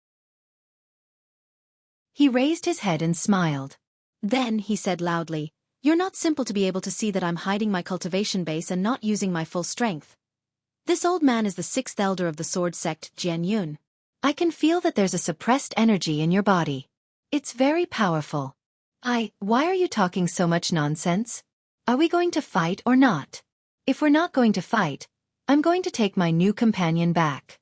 He raised his head and smiled. Then he said loudly, "You're not simple to be able to see that I'm hiding my cultivation base and not using my full strength. This old man is the 6th elder of the sword sect, Jian Yun. I can feel that there's a suppressed energy in your body. It's very powerful. Why are you talking so much nonsense? Are we going to fight or not? If we're not going to fight, I'm going to take my new companion back."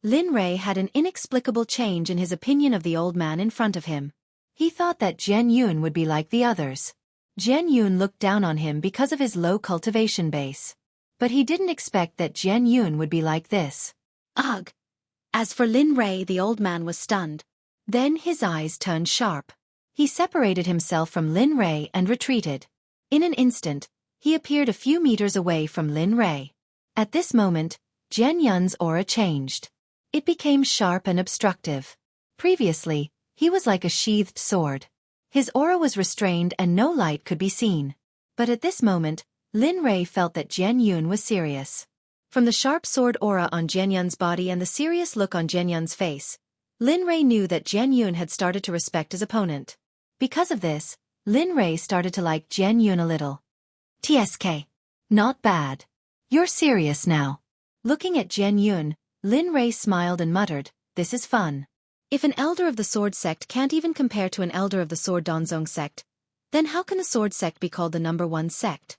Lin Rei had an inexplicable change in his opinion of the old man in front of him. He thought that Jian Yun would be like the others. Jian Yun looked down on him because of his low cultivation base. But he didn't expect that Jian Yun would be like this. Ugh! As for Lin Rei, the old man was stunned. Then his eyes turned sharp. He separated himself from Lin Rei and retreated. In an instant, he appeared a few meters away from Lin Rei. At this moment, Jian Yun's aura changed. It became sharp and obstructive. Previously, he was like a sheathed sword. His aura was restrained and no light could be seen. But at this moment, Lin Rei felt that Jian Yun was serious. From the sharp sword aura on Jian Yun's body and the serious look on Jian Yun's face, Lin Rei knew that Jian Yun had started to respect his opponent. Because of this, Lin Rei started to like Jian Yun a little. TSK. Not bad. You're serious now. Looking at Jian Yun, Lin Rei smiled and muttered, "This is fun. If an elder of the sword sect can't even compare to an elder of the sword Danzong sect, then how can the sword sect be called the #1 sect?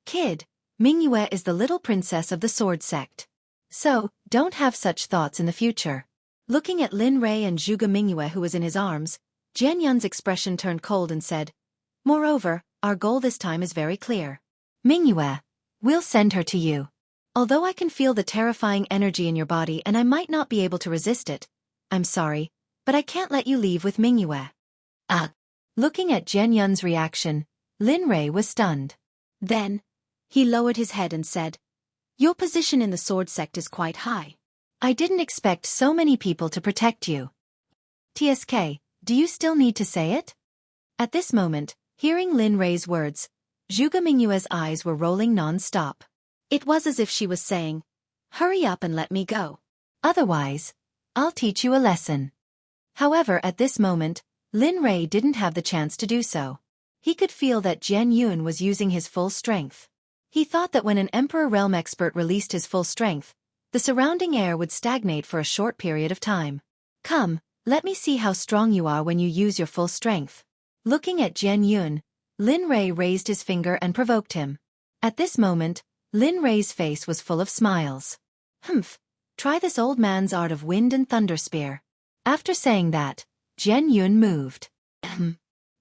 Kid, Mingyue is the little princess of the sword sect. So, don't have such thoughts in the future." Looking at Lin Rei and Zhuge Mingyue who was in his arms, Jian Yun's expression turned cold and said, "Moreover, our goal this time is very clear. Mingyue, we'll send her to you. Although I can feel the terrifying energy in your body and I might not be able to resist it, I'm sorry, but I can't let you leave with Mingyue." Looking at Jian Yun's reaction, Lin Rei was stunned. Then, he lowered his head and said, "Your position in the sword sect is quite high. I didn't expect so many people to protect you. TSK, do you still need to say it?" At this moment, hearing Lin Rei's words, Zhuge Mingyue's eyes were rolling non-stop. It was as if she was saying, "Hurry up and let me go. Otherwise, I'll teach you a lesson." However, at this moment, Lin Rei didn't have the chance to do so. He could feel that Jian Yun was using his full strength. He thought that when an Emperor Realm expert released his full strength, the surrounding air would stagnate for a short period of time. "Come, let me see how strong you are when you use your full strength." Looking at Jian Yun, Lin Rei raised his finger and provoked him. At this moment, Lin Rei's face was full of smiles. "Humph, try this old man's art of wind and thunder spear." After saying that, Jian Yun moved.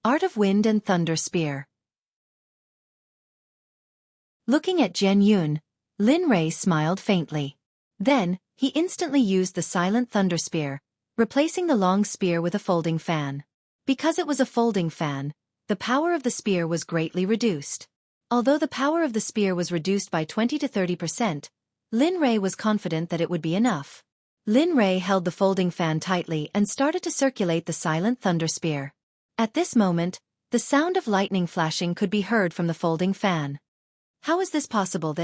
Art of wind and thunder spear. Looking at Jian Yun, Lin Rei smiled faintly. Then, he instantly used the silent thunder spear, replacing the long spear with a folding fan. Because it was a folding fan, the power of the spear was greatly reduced. Although the power of the spear was reduced by 20 to 30%, Lin Rei was confident that it would be enough. Lin Rei held the folding fan tightly and started to circulate the silent thunder spear. At this moment, the sound of lightning flashing could be heard from the folding fan. How is this possible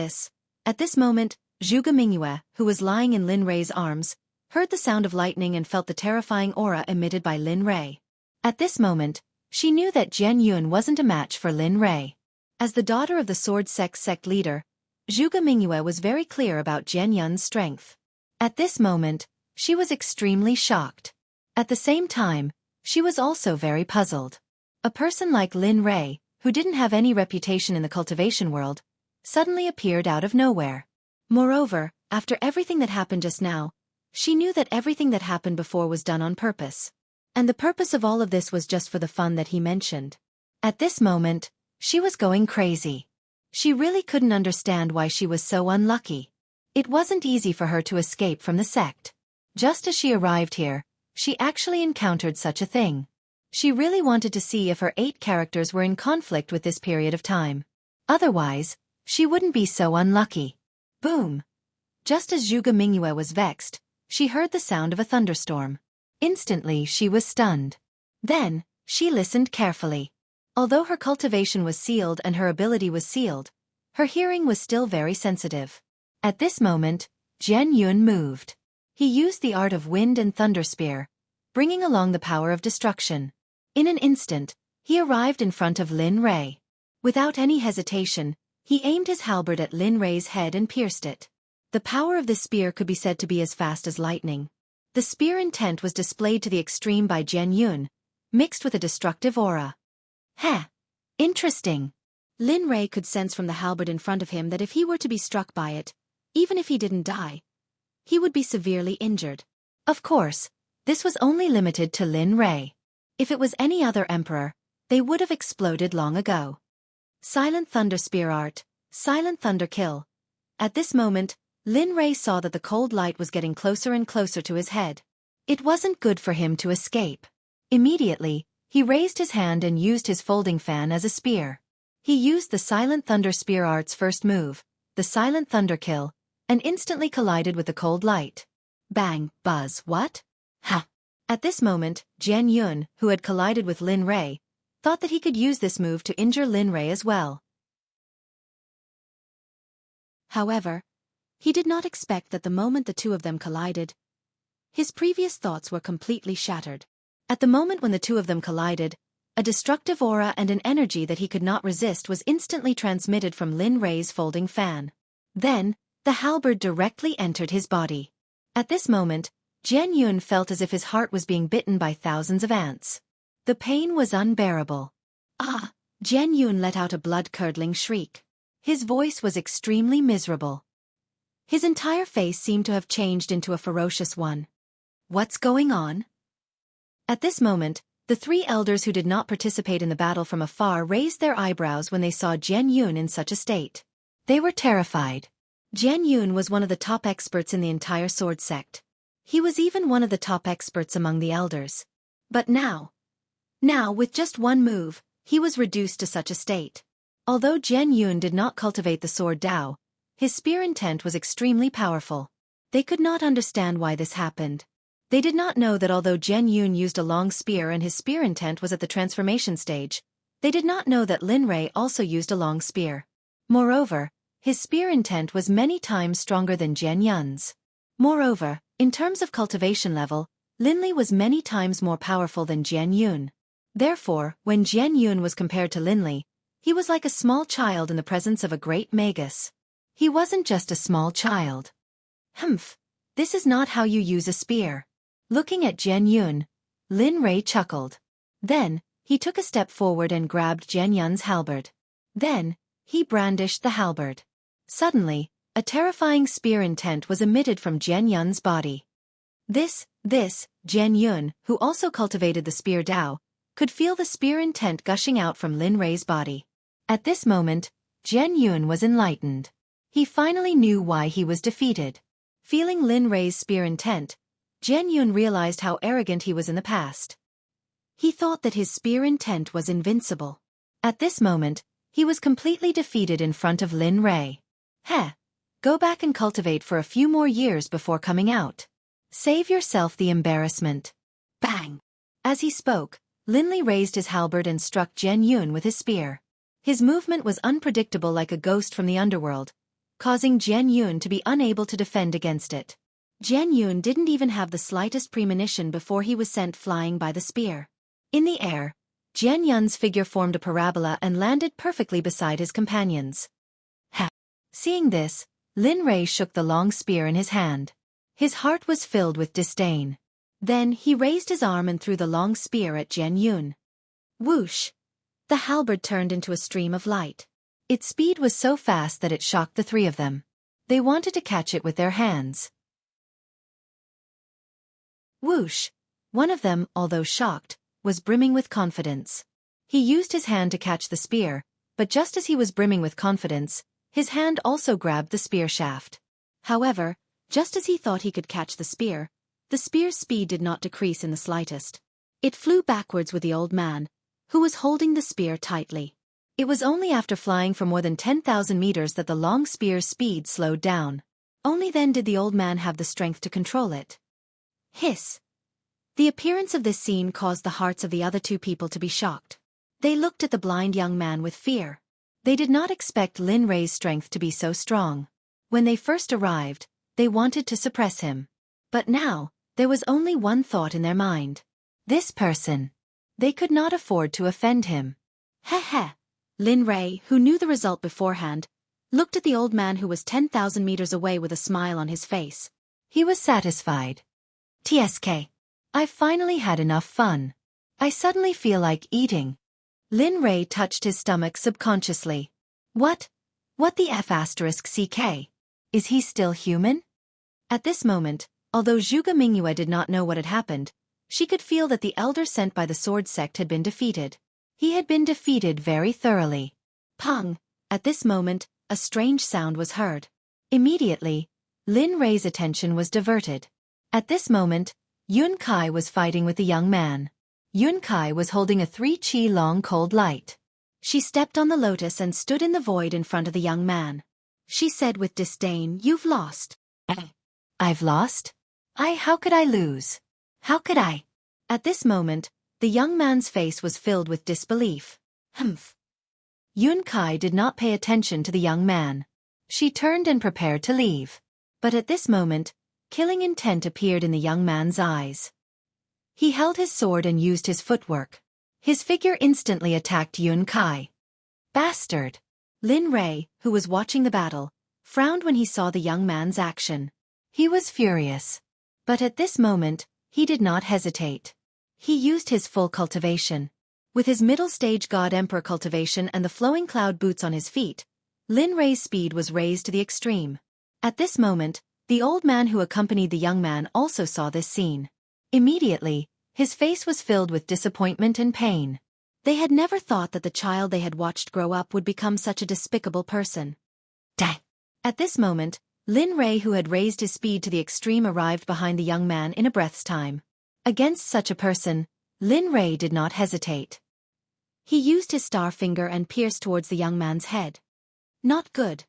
At this moment, Zhuge Mingyue, who was lying in Lin Rei's arms, heard the sound of lightning and felt the terrifying aura emitted by Lin Rei. At this moment, she knew that Jian Yun wasn't a match for Lin Rei. As the daughter of the Sword Sect leader, Zhuge Mingyue was very clear about Jian Yun's strength. At this moment, she was extremely shocked. At the same time, she was also very puzzled. A person like Lin Rei, who didn't have any reputation in the cultivation world, suddenly appeared out of nowhere. Moreover, after everything that happened just now, she knew that everything that happened before was done on purpose. And the purpose of all of this was just for the fun that he mentioned. At this moment, she was going crazy. She really couldn't understand why she was so unlucky. It wasn't easy for her to escape from the sect. Just as she arrived here, she actually encountered such a thing. She really wanted to see if her 8 characters were in conflict with this period of time. Otherwise, she wouldn't be so unlucky. Boom! Just as Zhuge Mingyue was vexed, she heard the sound of a thunderstorm. Instantly she was stunned. Then, she listened carefully. Although her cultivation was sealed and her ability was sealed, her hearing was still very sensitive. At this moment, Jian Yun moved. He used the art of wind and thunder spear, bringing along the power of destruction. In an instant, he arrived in front of Lin Rei. Without any hesitation, he aimed his halberd at Lin Rei's head and pierced it. The power of this spear could be said to be as fast as lightning. The spear intent was displayed to the extreme by Jian Yun, mixed with a destructive aura. Heh! Interesting. Lin Rei could sense from the halberd in front of him that if he were to be struck by it, even if he didn't die, he would be severely injured. Of course, this was only limited to Lin Rei. If it was any other emperor, they would have exploded long ago. Silent Thunder Spear Art, Silent Thunder Kill. At this moment, Lin Rei saw that the cold light was getting closer and closer to his head. It wasn't good for him to escape. Immediately, he raised his hand and used his folding fan as a spear. He used the Silent Thunder Spear Art's first move, the Silent Thunder Kill, and instantly collided with the cold light. Bang, buzz, what? Ha! At this moment, Jian Yun, who had collided with Lin Rei, thought that he could use this move to injure Lin Rei as well. However, he did not expect that the moment the two of them collided, his previous thoughts were completely shattered. At the moment when the two of them collided, a destructive aura and an energy that he could not resist was instantly transmitted from Lin Rei's folding fan. Then, the halberd directly entered his body. At this moment, Jian Yun felt as if his heart was being bitten by thousands of ants. The pain was unbearable. Ah! Jian Yun let out a blood-curdling shriek. His voice was extremely miserable. His entire face seemed to have changed into a ferocious one. What's going on? At this moment, the 3 elders who did not participate in the battle from afar raised their eyebrows when they saw Jian Yun in such a state. They were terrified. Jian Yun was one of the top experts in the entire sword sect. He was even one of the top experts among the elders. But now, with just one move, he was reduced to such a state. Although Jian Yun did not cultivate the sword Dao, his spear intent was extremely powerful. They could not understand why this happened. They did not know that although Jian Yun used a long spear and his spear intent was at the transformation stage, they did not know that Lin Rei also used a long spear. Moreover, his spear intent was many times stronger than Jian Yun's. Moreover, in terms of cultivation level, Lin Li was many times more powerful than Jian Yun. Therefore, when Jian Yun was compared to Lin Li, he was like a small child in the presence of a great magus. He wasn't just a small child. Humph, this is not how you use a spear. Looking at Jian Yun, Lin Rei chuckled. Then, he took a step forward and grabbed Jian Yun's halberd. Then, he brandished the halberd. Suddenly, a terrifying spear intent was emitted from Jian Yun's body. This, Jian Yun, who also cultivated the spear Dao, could feel the spear intent gushing out from Lin Rei's body. At this moment, Jian Yun was enlightened. He finally knew why he was defeated. Feeling Lin Rei's spear intent, Jian Yun realized how arrogant he was in the past. He thought that his spear intent was invincible. At this moment, he was completely defeated in front of Lin Rei. Heh! Go back and cultivate for a few more years before coming out. Save yourself the embarrassment. Bang! As he spoke, Lin Li raised his halberd and struck Jian Yun with his spear. His movement was unpredictable like a ghost from the underworld, causing Jian Yun to be unable to defend against it. Jian Yun didn't even have the slightest premonition before he was sent flying by the spear. In the air, Jian Yun's figure formed a parabola and landed perfectly beside his companions. Ha! Seeing this, Lin Rei shook the long spear in his hand. His heart was filled with disdain. Then he raised his arm and threw the long spear at Jian Yun. Whoosh! The halberd turned into a stream of light. Its speed was so fast that it shocked the three of them. They wanted to catch it with their hands. Whoosh! One of them, although shocked, was brimming with confidence. He used his hand to catch the spear, but just as he was brimming with confidence, his hand also grabbed the spear shaft. However, just as he thought he could catch the spear's speed did not decrease in the slightest. It flew backwards with the old man, who was holding the spear tightly. It was only after flying for more than 10,000 meters that the long spear's speed slowed down. Only then did the old man have the strength to control it. Hiss! The appearance of this scene caused the hearts of the other two people to be shocked. They looked at the blind young man with fear. They did not expect Lin Rei's strength to be so strong. When they first arrived, they wanted to suppress him. But now, there was only one thought in their mind. This person. They could not afford to offend him. Heh heh. Lin Rei, who knew the result beforehand, looked at the old man who was 10,000 meters away with a smile on his face. He was satisfied. TSK. I finally had enough fun. I suddenly feel like eating. Lin Rei touched his stomach subconsciously. What the F***CK? Is he still human? At this moment, although Zhuge Mingyue did not know what had happened, she could feel that the elder sent by the sword sect had been defeated. He had been defeated very thoroughly. Pong! At this moment, a strange sound was heard. Immediately, Lin Rei's attention was diverted. At this moment, Yun Kai was fighting with the young man. Yun Kai was holding a 3-chi long cold light. She stepped on the lotus and stood in the void in front of the young man. She said with disdain, "You've lost." I've lost? How could I lose? How could I? At this moment, the young man's face was filled with disbelief. Humph. Yun Kai did not pay attention to the young man. She turned and prepared to leave. But at this moment, killing intent appeared in the young man's eyes. He held his sword and used his footwork. His figure instantly attacked Yun Kai. Bastard! Lin Rei, who was watching the battle, frowned when he saw the young man's action. He was furious. But at this moment, he did not hesitate. He used his full cultivation. With his middle-stage God-Emperor cultivation and the flowing cloud boots on his feet, Lin Rei's speed was raised to the extreme. At this moment, the old man who accompanied the young man also saw this scene. Immediately, his face was filled with disappointment and pain. They had never thought that the child they had watched grow up would become such a despicable person. At this moment, Lin Rei, who had raised his speed to the extreme, arrived behind the young man in a breath's time. Against such a person, Lin Rei did not hesitate. He used his star finger and pierced towards the young man's head. Not good.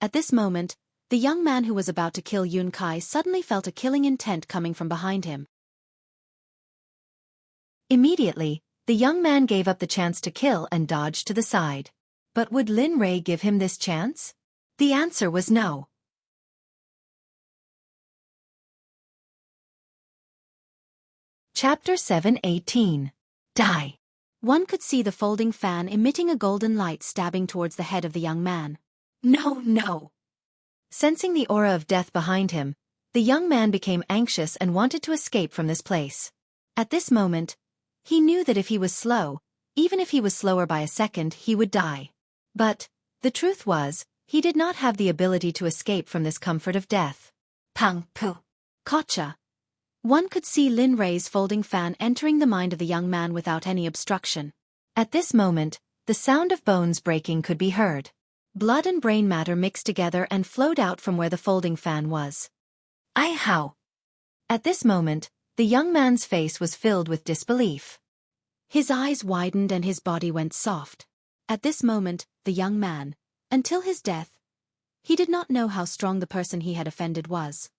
At this moment, the young man who was about to kill Yun Kai suddenly felt a killing intent coming from behind him. Immediately, the young man gave up the chance to kill and dodged to the side. But would Lin Rei give him this chance? The answer was no. Chapter 7:18. Die. One could see the folding fan emitting a golden light stabbing towards the head of the young man. No. Sensing the aura of death behind him, the young man became anxious and wanted to escape from this place. At this moment, he knew that if he was slow, even if he was slower by a second, he would die. But, the truth was, he did not have the ability to escape from this comfort of death. Pang pu. Gotcha. One could see Lin Rei's folding fan entering the mind of the young man without any obstruction. At this moment, the sound of bones breaking could be heard. Blood and brain matter mixed together and flowed out from where the folding fan was. How? At this moment, the young man's face was filled with disbelief. His eyes widened and his body went soft. At this moment, the young man, until his death, he did not know how strong the person he had offended was.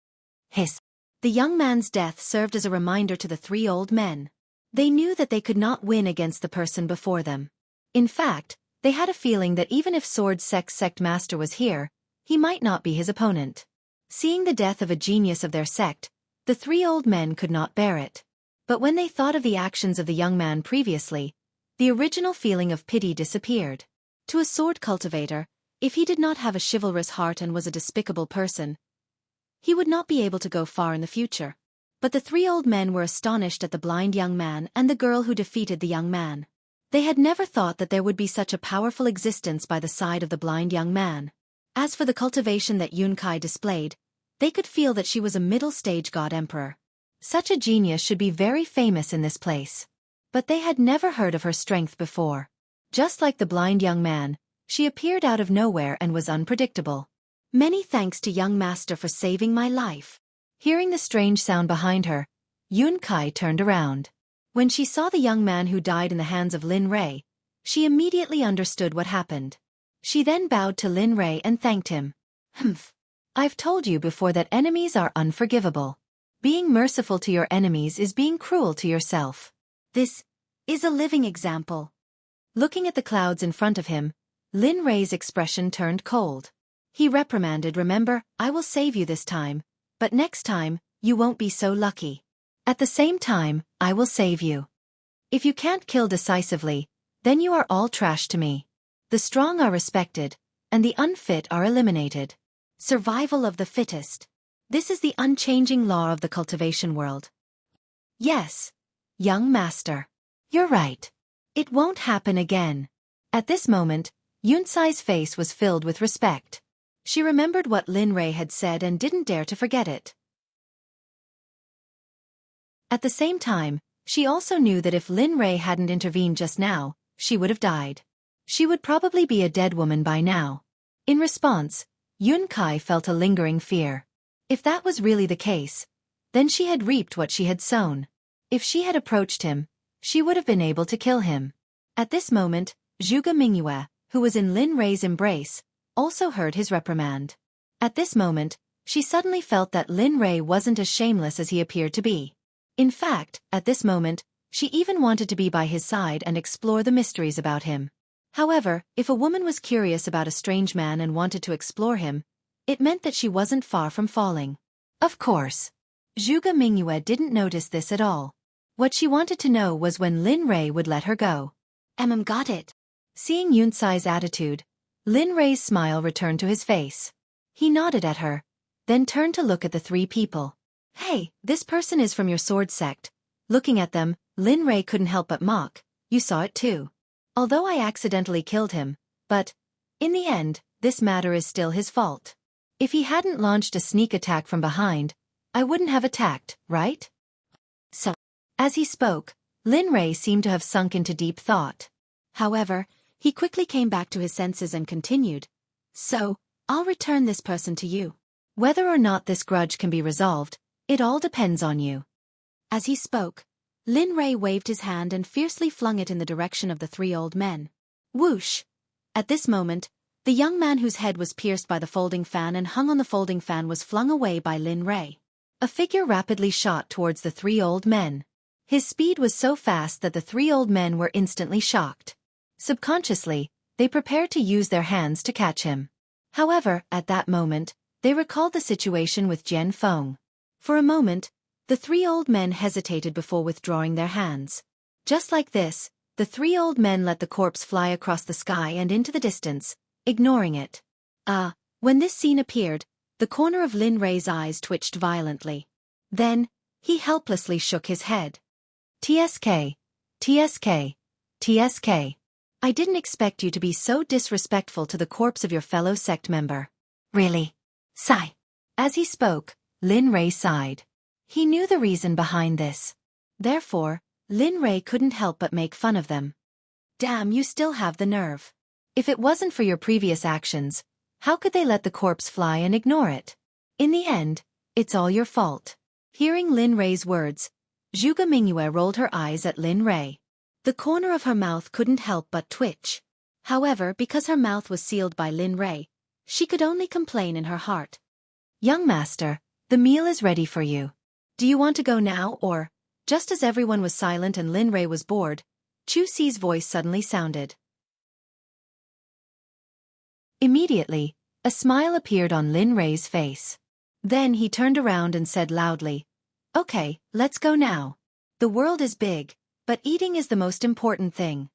The young man's death served as a reminder to the three old men. They knew that they could not win against the person before them. In fact, They had a feeling that even if Sword Sect's sect master was here, he might not be his opponent. Seeing the death of a genius of their sect, the three old men could not bear it. But when they thought of the actions of the young man previously, the original feeling of pity disappeared. To a sword cultivator, if he did not have a chivalrous heart and was a despicable person, he would not be able to go far in the future. But the three old men were astonished at the blind young man and the girl who defeated the young man. They had never thought that there would be such a powerful existence by the side of the blind young man. As for the cultivation that Xueqi displayed, they could feel that she was a middle-stage god-emperor. Such a genius should be very famous in this place. But they had never heard of her strength before. Just like the blind young man, she appeared out of nowhere and was unpredictable. Many thanks to young master for saving my life. Hearing the strange sound behind her, Xueqi turned around. When she saw the young man who died in the hands of Lin Rei, she immediately understood what happened. She then bowed to Lin Rei and thanked him. Humph. I've told you before that enemies are unforgivable. Being merciful to your enemies is being cruel to yourself. This is a living example. Looking at the clouds in front of him, Lin Rei's expression turned cold. He reprimanded, "Remember, I will save you this time, but next time, you won't be so lucky. At the same time, I will save you. If you can't kill decisively, then you are all trash to me. The strong are respected, and the unfit are eliminated. Survival of the fittest. This is the unchanging law of the cultivation world." Yes, young master. You're right. It won't happen again. At this moment, Xueqi's face was filled with respect. She remembered what Lin Rei had said and didn't dare to forget it. At the same time, she also knew that if Lin Rei hadn't intervened just now, she would have died. She would probably be a dead woman by now. In response, Xueqi felt a lingering fear. If that was really the case, then she had reaped what she had sown. If she had approached him, she would have been able to kill him. At this moment, Xueqi, who was in Lin Rei's embrace, also heard his reprimand. At this moment, she suddenly felt that Lin Rei wasn't as shameless as he appeared to be. In fact, at this moment, she even wanted to be by his side and explore the mysteries about him. However, if a woman was curious about a strange man and wanted to explore him, it meant that she wasn't far from falling. Of course, Xueqi didn't notice this at all. What she wanted to know was when Lin Rei would let her go. Got it. Seeing Xueqi's attitude, Lin Rei's smile returned to his face. He nodded at her, then turned to look at the three people. Hey, this person is from your sword sect. Looking at them, Lin Rei couldn't help but mock. You saw it too. Although I accidentally killed him, but, in the end, this matter is still his fault. If he hadn't launched a sneak attack from behind, I wouldn't have attacked, right? So, as he spoke, Lin Rei seemed to have sunk into deep thought. However, he quickly came back to his senses and continued. So, I'll return this person to you. Whether or not this grudge can be resolved, it all depends on you. As he spoke, Lin Rei waved his hand and fiercely flung it in the direction of the three old men. Whoosh! At this moment, the young man whose head was pierced by the folding fan and hung on the folding fan was flung away by Lin Rei. A figure rapidly shot towards the three old men. His speed was so fast that the three old men were instantly shocked. Subconsciously, they prepared to use their hands to catch him. However, at that moment, they recalled the situation with Jian Feng. For a moment, the three old men hesitated before withdrawing their hands. Just like this, the three old men let the corpse fly across the sky and into the distance, ignoring it. When this scene appeared, the corner of Lin Rei's eyes twitched violently. Then, he helplessly shook his head. TSK, TSK, TSK. I didn't expect you to be so disrespectful to the corpse of your fellow sect member. Really? Sigh. As he spoke, Lin Rei sighed. He knew the reason behind this. Therefore, Lin Rei couldn't help but make fun of them. Damn, you still have the nerve. If it wasn't for your previous actions, how could they let the corpse fly and ignore it? In the end, it's all your fault. Hearing Lin Rei's words, Xueqi rolled her eyes at Lin Rei. The corner of her mouth couldn't help but twitch. However, because her mouth was sealed by Lin Rei, she could only complain in her heart. Young master, the meal is ready for you. Do you want to go now or? Just as everyone was silent and Lin Rei was bored, Xueqi's voice suddenly sounded. Immediately, a smile appeared on Lin Rei's face. Then he turned around and said loudly, "Okay, let's go now. The world is big, but eating is the most important thing."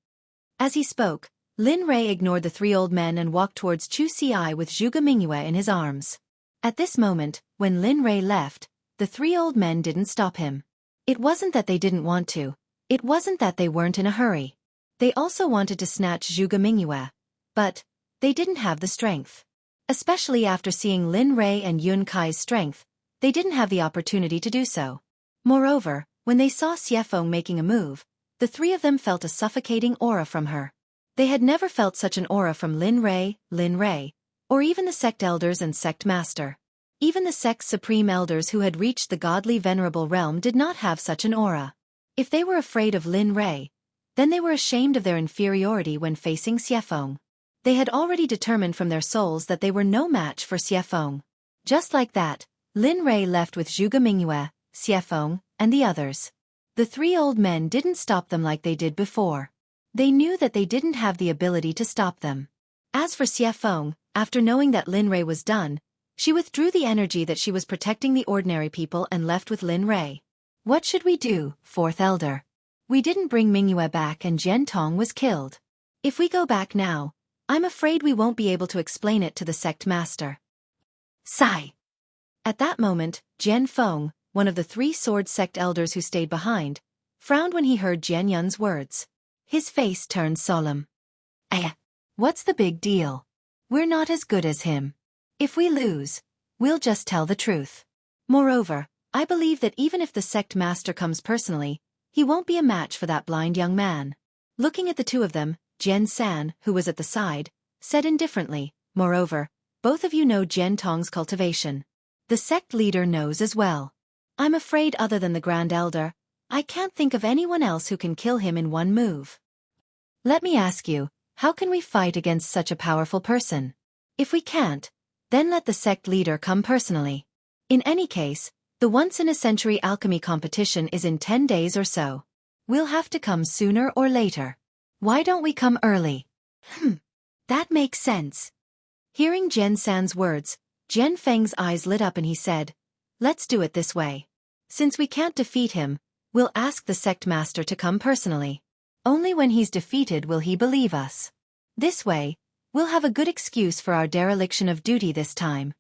As he spoke, Lin Rei ignored the three old men and walked towards Xueqi with Zhuge Mingyue in his arms. At this moment, when Lin Rei left, the three old men didn't stop him. It wasn't that they didn't want to. It wasn't that they weren't in a hurry. They also wanted to snatch Zhuge Mingyue, but they didn't have the strength. Especially after seeing Lin Rei and Yun Kai's strength, they didn't have the opportunity to do so. Moreover, when they saw Xiefeng making a move, the three of them felt a suffocating aura from her. They had never felt such an aura from Lin Rei, or even the sect elders and sect master. Even the sect's supreme elders who had reached the godly venerable realm did not have such an aura. If they were afraid of Lin Rei, then they were ashamed of their inferiority when facing Xiefeng. They had already determined from their souls that they were no match for Xiefeng. Just like that, Lin Rei left with Zhuge Mingyue, Xiefeng, and the others. The three old men didn't stop them like they did before. They knew that they didn't have the ability to stop them. As for Xiefeng, after knowing that Lin Rei was done, she withdrew the energy that she was protecting the ordinary people and left with Lin Rei. "What should we do, fourth elder? We didn't bring Mingyue back and Jian Tong was killed. If we go back now, I'm afraid we won't be able to explain it to the sect master." Sigh. At that moment, Jian Feng, one of the three sword sect elders who stayed behind, frowned when he heard Jian Yun's words. His face turned solemn. What's the big deal? We're not as good as him. If we lose, we'll just tell the truth. Moreover, I believe that even if the sect master comes personally, he won't be a match for that blind young man." Looking at the two of them, Jian San, who was at the side, said indifferently, "Moreover, both of you know Jian Tong's cultivation. The sect leader knows as well. I'm afraid other than the Grand Elder, I can't think of anyone else who can kill him in one move. Let me ask you, how can we fight against such a powerful person? If we can't, then let the sect leader come personally. In any case, the once-in-a-century alchemy competition is in 10 days or so. We'll have to come sooner or later. Why don't we come early?" That makes sense. Hearing Jian San's words, Jian Feng's eyes lit up and he said, "Let's do it this way. Since we can't defeat him, we'll ask the sect master to come personally. Only when he's defeated will he believe us. This way, we'll have a good excuse for our dereliction of duty this time."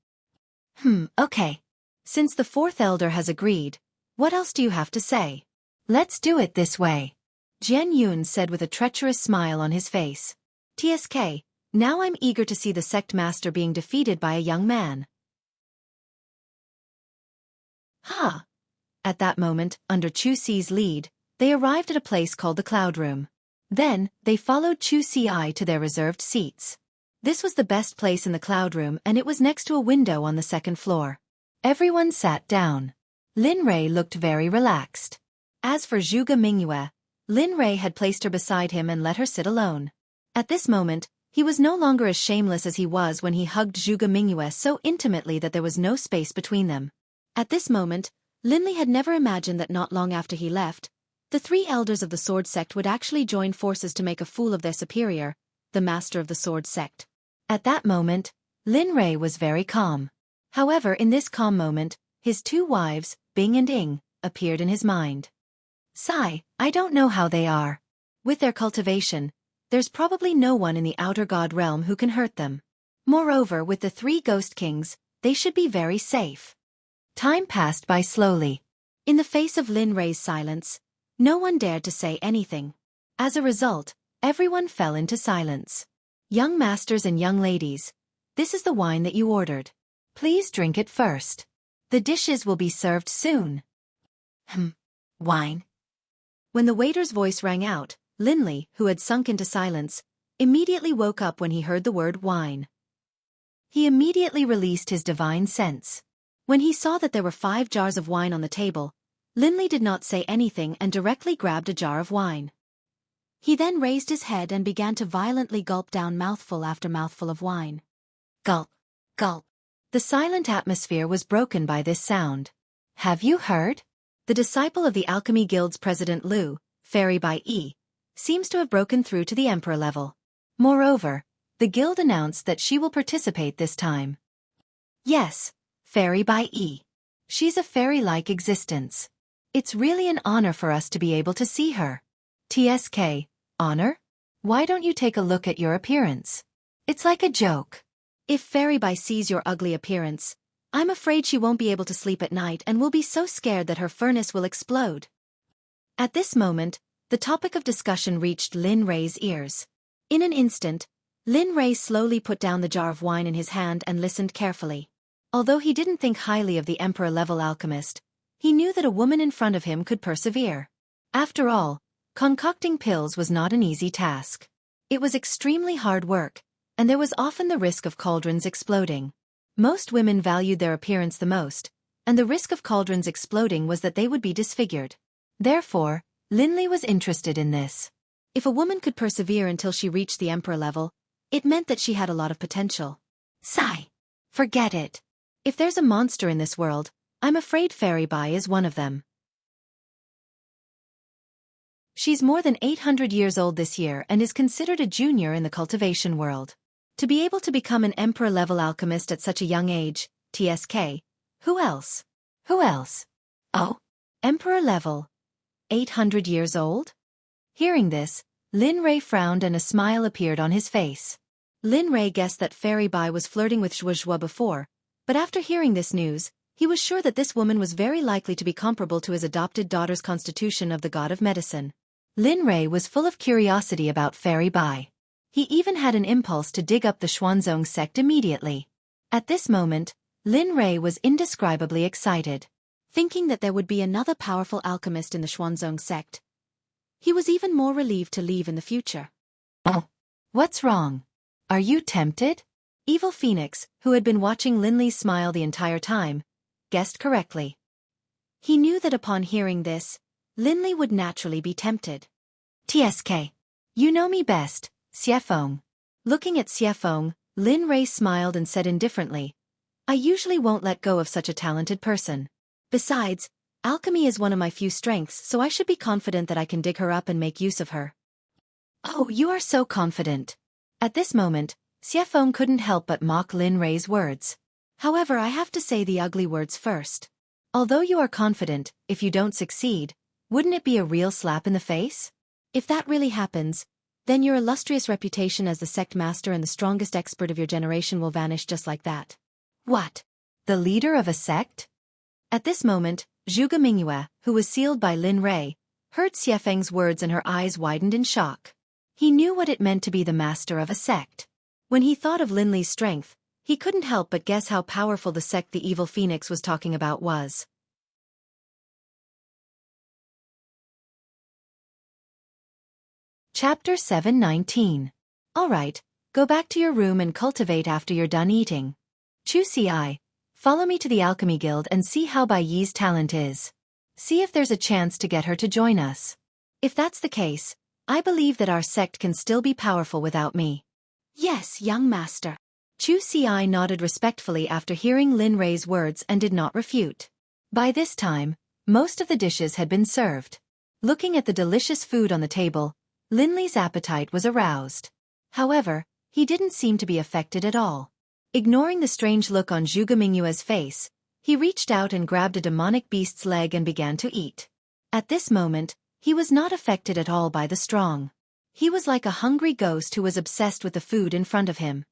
Okay. Since the fourth elder has agreed, what else do you have to say? Let's do it this way. Jian Yun said with a treacherous smile on his face. "TSK, now I'm eager to see the sect master being defeated by a young man." At that moment, under Chu Si's lead, they arrived at a place called the Cloud Room. Then, they followed Chu Si to their reserved seats. This was the best place in the Cloud Room and it was next to a window on the second floor. Everyone sat down. Lin Rei looked very relaxed. As for Zhuge Mingyue, Lin Rei had placed her beside him and let her sit alone. At this moment, he was no longer as shameless as he was when he hugged Zhuge Mingyue so intimately that there was no space between them. At this moment, Linli had never imagined that not long after he left, the three elders of the Sword Sect would actually join forces to make a fool of their superior, the master of the Sword Sect. At that moment, Lin Rei was very calm. However, in this calm moment, his two wives, Bing and Ing, appeared in his mind. "Sigh, I don't know how they are. With their cultivation, there's probably no one in the outer god realm who can hurt them. Moreover, with the three ghost kings, they should be very safe." Time passed by slowly. In the face of Lin Rei's silence, no one dared to say anything. As a result, everyone fell into silence. "Young masters and young ladies, this is the wine that you ordered. Please drink it first. The dishes will be served soon." Wine. When the waiter's voice rang out, Linli, who had sunk into silence, immediately woke up when he heard the word wine. He immediately released his divine sense. When he saw that there were 5 jars of wine on the table, Linli did not say anything and directly grabbed a jar of wine. He then raised his head and began to violently gulp down mouthful after mouthful of wine. Gulp, gulp. The silent atmosphere was broken by this sound. "Have you heard? The disciple of the Alchemy Guild's President Liu, Fairy by E, seems to have broken through to the Emperor level. Moreover, the guild announced that she will participate this time. Yes, Fairy by E. She's a fairy-like existence. It's really an honor for us to be able to see her. TSK, honor? Why don't you take a look at your appearance? It's like a joke. If Fairy by sees your ugly appearance, I'm afraid she won't be able to sleep at night and will be so scared that her furnace will explode. At this moment, the topic of discussion reached Lin Rei's ears. In an instant, Lin Rei slowly put down the jar of wine in his hand and listened carefully. Although he didn't think highly of the emperor-level alchemist, he knew that a woman in front of him could persevere. After all, concocting pills was not an easy task. It was extremely hard work, and there was often the risk of cauldrons exploding. Most women valued their appearance the most, and the risk of cauldrons exploding was that they would be disfigured. Therefore, Linley was interested in this. If a woman could persevere until she reached the emperor level, it meant that she had a lot of potential. Sigh. Forget it. If there's a monster in this world, I'm afraid Fairy Bai is one of them. She's more than 800 years old this year and is considered a junior in the cultivation world. To be able to become an emperor-level alchemist at such a young age, TSK. Who else? Who else? Oh, emperor level. 800 years old? Hearing this, Lin Rei frowned and a smile appeared on his face. Lin Rei guessed that Fairy Bai was flirting with Xueqi before, but after hearing this news, he was sure that this woman was very likely to be comparable to his adopted daughter's constitution of the god of medicine. Lin Rei was full of curiosity about Fairy Bai. He even had an impulse to dig up the Xuanzong sect immediately. At this moment, Lin Rei was indescribably excited. Thinking that there would be another powerful alchemist in the Xuanzong sect, he was even more relieved to leave in the future. Oh, what's wrong? Are you tempted? Evil Phoenix, who had been watching Linley's smile the entire time, guessed correctly. He knew that upon hearing this, Linley would naturally be tempted. TSK. You know me best, Xiefeng. Looking at Xiefeng, Lin Rei smiled and said indifferently, I usually won't let go of such a talented person. Besides, alchemy is one of my few strengths, so I should be confident that I can dig her up and make use of her. Oh, you are so confident. At this moment, Xiefeng couldn't help but mock Lin Rei's words. However, I have to say the ugly words first. Although you are confident, if you don't succeed, wouldn't it be a real slap in the face? If that really happens, then your illustrious reputation as the sect master and the strongest expert of your generation will vanish just like that. What? The leader of a sect? At this moment, Zhuge Mingyue, who was sealed by Lin Rei, heard Xiefeng's words and her eyes widened in shock. He knew what it meant to be the master of a sect. When he thought of Linley's strength, he couldn't help but guess how powerful the sect the Evil Phoenix was talking about was. Chapter 719. Alright, go back to your room and cultivate after you're done eating. Xueqi, follow me to the Alchemy Guild and see how Bai Yi's talent is. See if there's a chance to get her to join us. If that's the case, I believe that our sect can still be powerful without me. Yes, young master. Xueqi nodded respectfully after hearing Lin Rei's words and did not refute. By this time, most of the dishes had been served. Looking at the delicious food on the table, Linley's appetite was aroused. However, he didn't seem to be affected at all. Ignoring the strange look on Zhuge Mingyue's face, he reached out and grabbed a demonic beast's leg and began to eat. At this moment, he was not affected at all by the strong. He was like a hungry ghost who was obsessed with the food in front of him.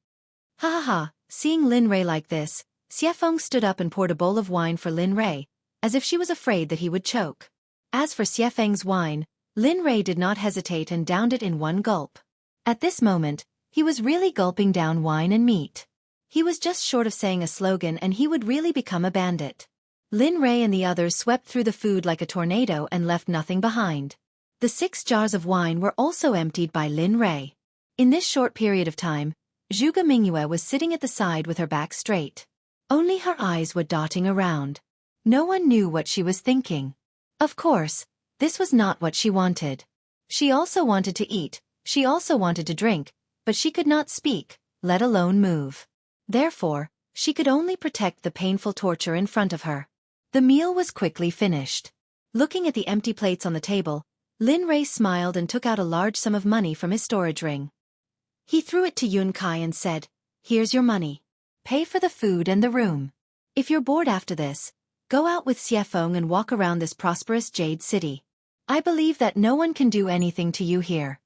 Ha ha ha, seeing Lin Rei like this, Xiefeng stood up and poured a bowl of wine for Lin Rei, as if she was afraid that he would choke. As for Xiefeng's wine, Lin Rei did not hesitate and downed it in one gulp. At this moment, he was really gulping down wine and meat. He was just short of saying a slogan and he would really become a bandit. Lin Rei and the others swept through the food like a tornado and left nothing behind. The 6 jars of wine were also emptied by Lin Rei. In this short period of time, Zhuge Mingyue was sitting at the side with her back straight. Only her eyes were dotting around. No one knew what she was thinking. Of course, this was not what she wanted. She also wanted to eat, she also wanted to drink, but she could not speak, let alone move. Therefore, she could only protect the painful torture in front of her. The meal was quickly finished. Looking at the empty plates on the table, Lin Rei smiled and took out a large sum of money from his storage ring. He threw it to Yun Kai and said, "Here's your money. Pay for the food and the room. If you're bored after this, go out with Xiefeng and walk around this prosperous jade city. I believe that no one can do anything to you here."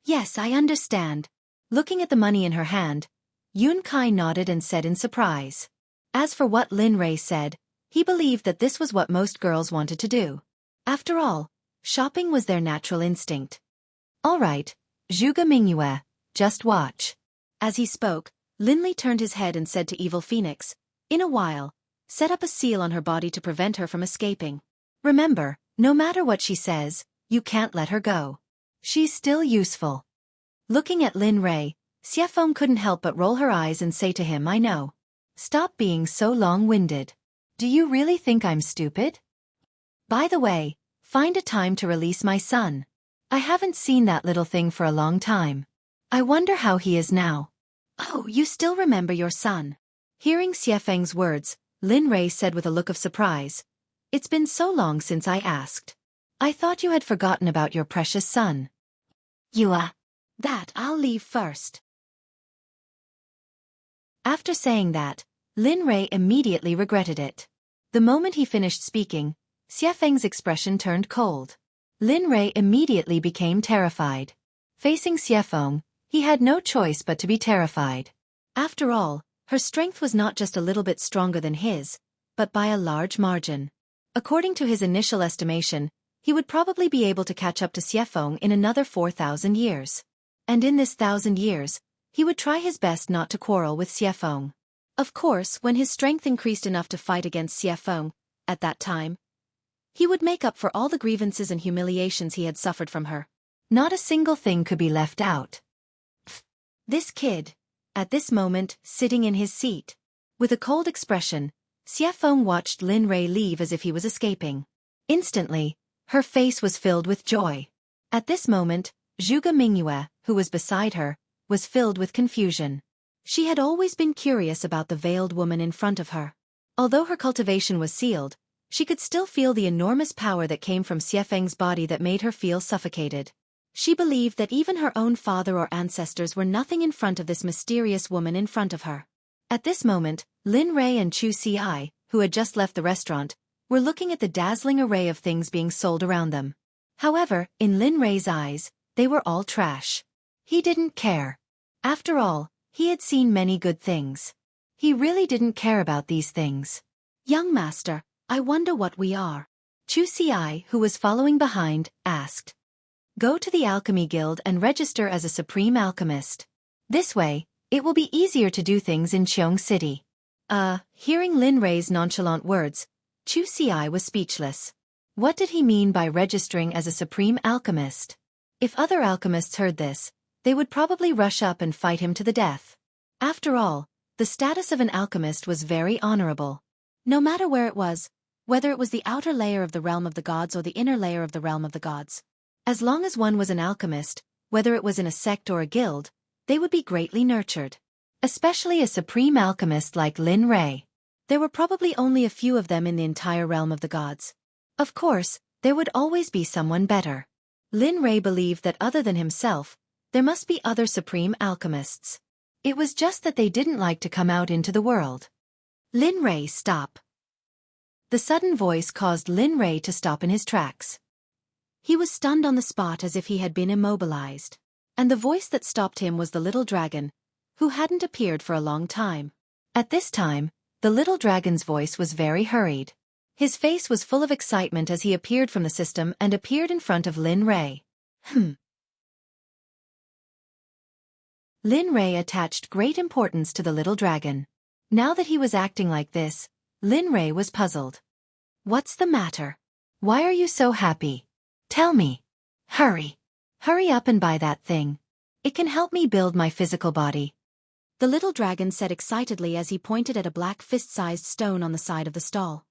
"Yes, I understand." Looking at the money in her hand, Yun Kai nodded and said in surprise. As for what Lin Rei said, he believed that this was what most girls wanted to do. After all, shopping was their natural instinct. "All right, Zhuge Mingyue, just watch." As he spoke, Lin Li turned his head and said to Evil Phoenix, "In a while, set up a seal on her body to prevent her from escaping. Remember, no matter what she says, you can't let her go. She's still useful." Looking at Lin Rei, Xiefeng couldn't help but roll her eyes and say to him, "I know. Stop being so long-winded. Do you really think I'm stupid? By the way, find a time to release my son. I haven't seen that little thing for a long time. I wonder how he is now." "Oh, you still remember your son?" Hearing Xiefeng's words, Lin Rei said with a look of surprise, "It's been so long since I asked. I thought you had forgotten about your precious son." That I'll leave first." After saying that, Lin Rei immediately regretted it. The moment he finished speaking, Xiefeng's expression turned cold. Lin Rei immediately became terrified. Facing Xiefeng, he had no choice but to be terrified. After all, her strength was not just a little bit stronger than his, but by a large margin. According to his initial estimation, he would probably be able to catch up to Xiefeng in another 4,000 years. And in this 1,000 years, he would try his best not to quarrel with Xiefeng. Of course, when his strength increased enough to fight against Xiefeng, at that time, he would make up for all the grievances and humiliations he had suffered from her. Not a single thing could be left out. This kid, at this moment, sitting in his seat. With a cold expression, Xiefeng watched Lin Rei leave as if he was escaping. Instantly, her face was filled with joy. At this moment, Zhuge Mingyue, who was beside her, was filled with confusion. She had always been curious about the veiled woman in front of her. Although her cultivation was sealed, she could still feel the enormous power that came from Xiefeng's body that made her feel suffocated. She believed that even her own father or ancestors were nothing in front of this mysterious woman in front of her. At this moment, Lin Rei and Xueqi, who had just left the restaurant, were looking at the dazzling array of things being sold around them. However, in Lin Rei's eyes, they were all trash. He didn't care. After all, he had seen many good things. He really didn't care about these things. "Young master, I wonder what we are?" Xueqi, who was following behind, asked. "Go to the Alchemy Guild and register as a Supreme Alchemist. This way, it will be easier to do things in Qiong City." Hearing Lin Rei's nonchalant words, Xueqi was speechless. What did he mean by registering as a Supreme Alchemist? If other alchemists heard this, they would probably rush up and fight him to the death. After all, the status of an alchemist was very honorable. No matter where it was, whether it was the outer layer of the realm of the gods or the inner layer of the realm of the gods. As long as one was an alchemist, whether it was in a sect or a guild, they would be greatly nurtured. Especially a supreme alchemist like Lin Rei. There were probably only a few of them in the entire realm of the gods. Of course, there would always be someone better. Lin Rei believed that other than himself, there must be other supreme alchemists. It was just that they didn't like to come out into the world. "Lin Rei, stop." The sudden voice caused Lin Rei to stop in his tracks. He was stunned on the spot as if he had been immobilized. And the voice that stopped him was the little dragon, who hadn't appeared for a long time. At this time, the little dragon's voice was very hurried. His face was full of excitement as he appeared from the system and appeared in front of Lin Rei. Lin Rei attached great importance to the little dragon. Now that he was acting like this, Lin Rei was puzzled. "What's the matter? Why are you so happy? Tell me. Hurry. Hurry up and buy that thing. It can help me build my physical body." The little dragon said excitedly as he pointed at a black fist-sized stone on the side of the stall.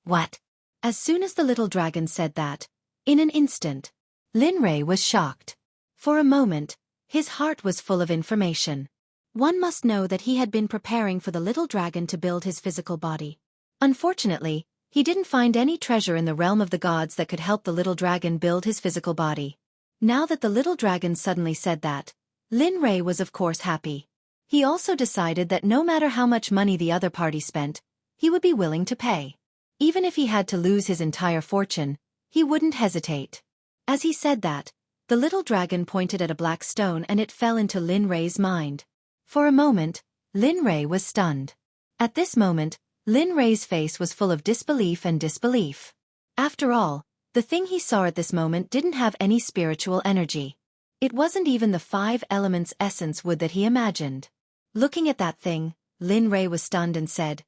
"What?" As soon as the little dragon said that, in an instant, Lin Rei was shocked. For a moment, his heart was full of information. One must know that he had been preparing for the little dragon to build his physical body. Unfortunately, he didn't find any treasure in the realm of the gods that could help the little dragon build his physical body. Now that the little dragon suddenly said that, Lin Rei was of course happy. He also decided that no matter how much money the other party spent, he would be willing to pay. Even if he had to lose his entire fortune, he wouldn't hesitate. As he said that, the little dragon pointed at a black stone and it fell into Lin Rei's mind. For a moment, Lin Rei was stunned. At this moment, Lin Rei's face was full of disbelief and disbelief. After all, the thing he saw at this moment didn't have any spiritual energy. It wasn't even the 5 elements essence wood that he imagined. Looking at that thing, Lin Rei was stunned and said,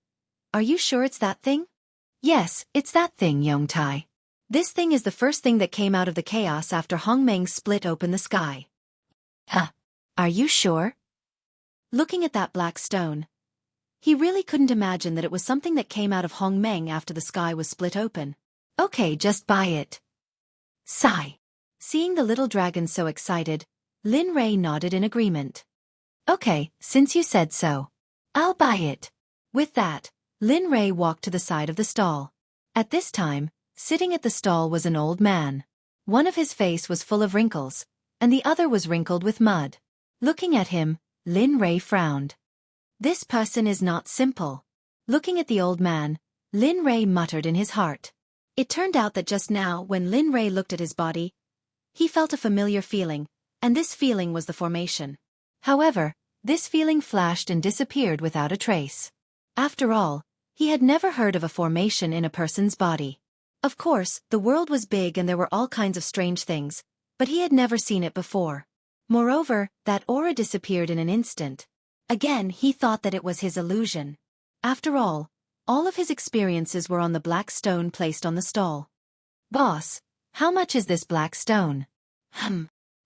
"Are you sure it's that thing?" "Yes, it's that thing, Yongtai. This thing is the first thing that came out of the chaos after Hongmeng split open the sky." "Huh? Are you sure?" Looking at that black stone, he really couldn't imagine that it was something that came out of Hongmeng after the sky was split open. "Okay, just buy it." Sigh. Seeing the little dragon so excited, Lin Rei nodded in agreement. "Okay, since you said so, I'll buy it." With that, Lin Rei walked to the side of the stall. At this time, sitting at the stall was an old man. One of his face was full of wrinkles, and the other was wrinkled with mud. Looking at him, Lin Rei frowned. This person is not simple. Looking at the old man, Lin Rei muttered in his heart. It turned out that just now when Lin Rei looked at his body, he felt a familiar feeling, and this feeling was the formation. However, this feeling flashed and disappeared without a trace. After all, he had never heard of a formation in a person's body. Of course, the world was big and there were all kinds of strange things, but he had never seen it before. Moreover, that aura disappeared in an instant. Again, he thought that it was his illusion. After all of his experiences were on the black stone placed on the stall. "Boss, how much is this black stone?"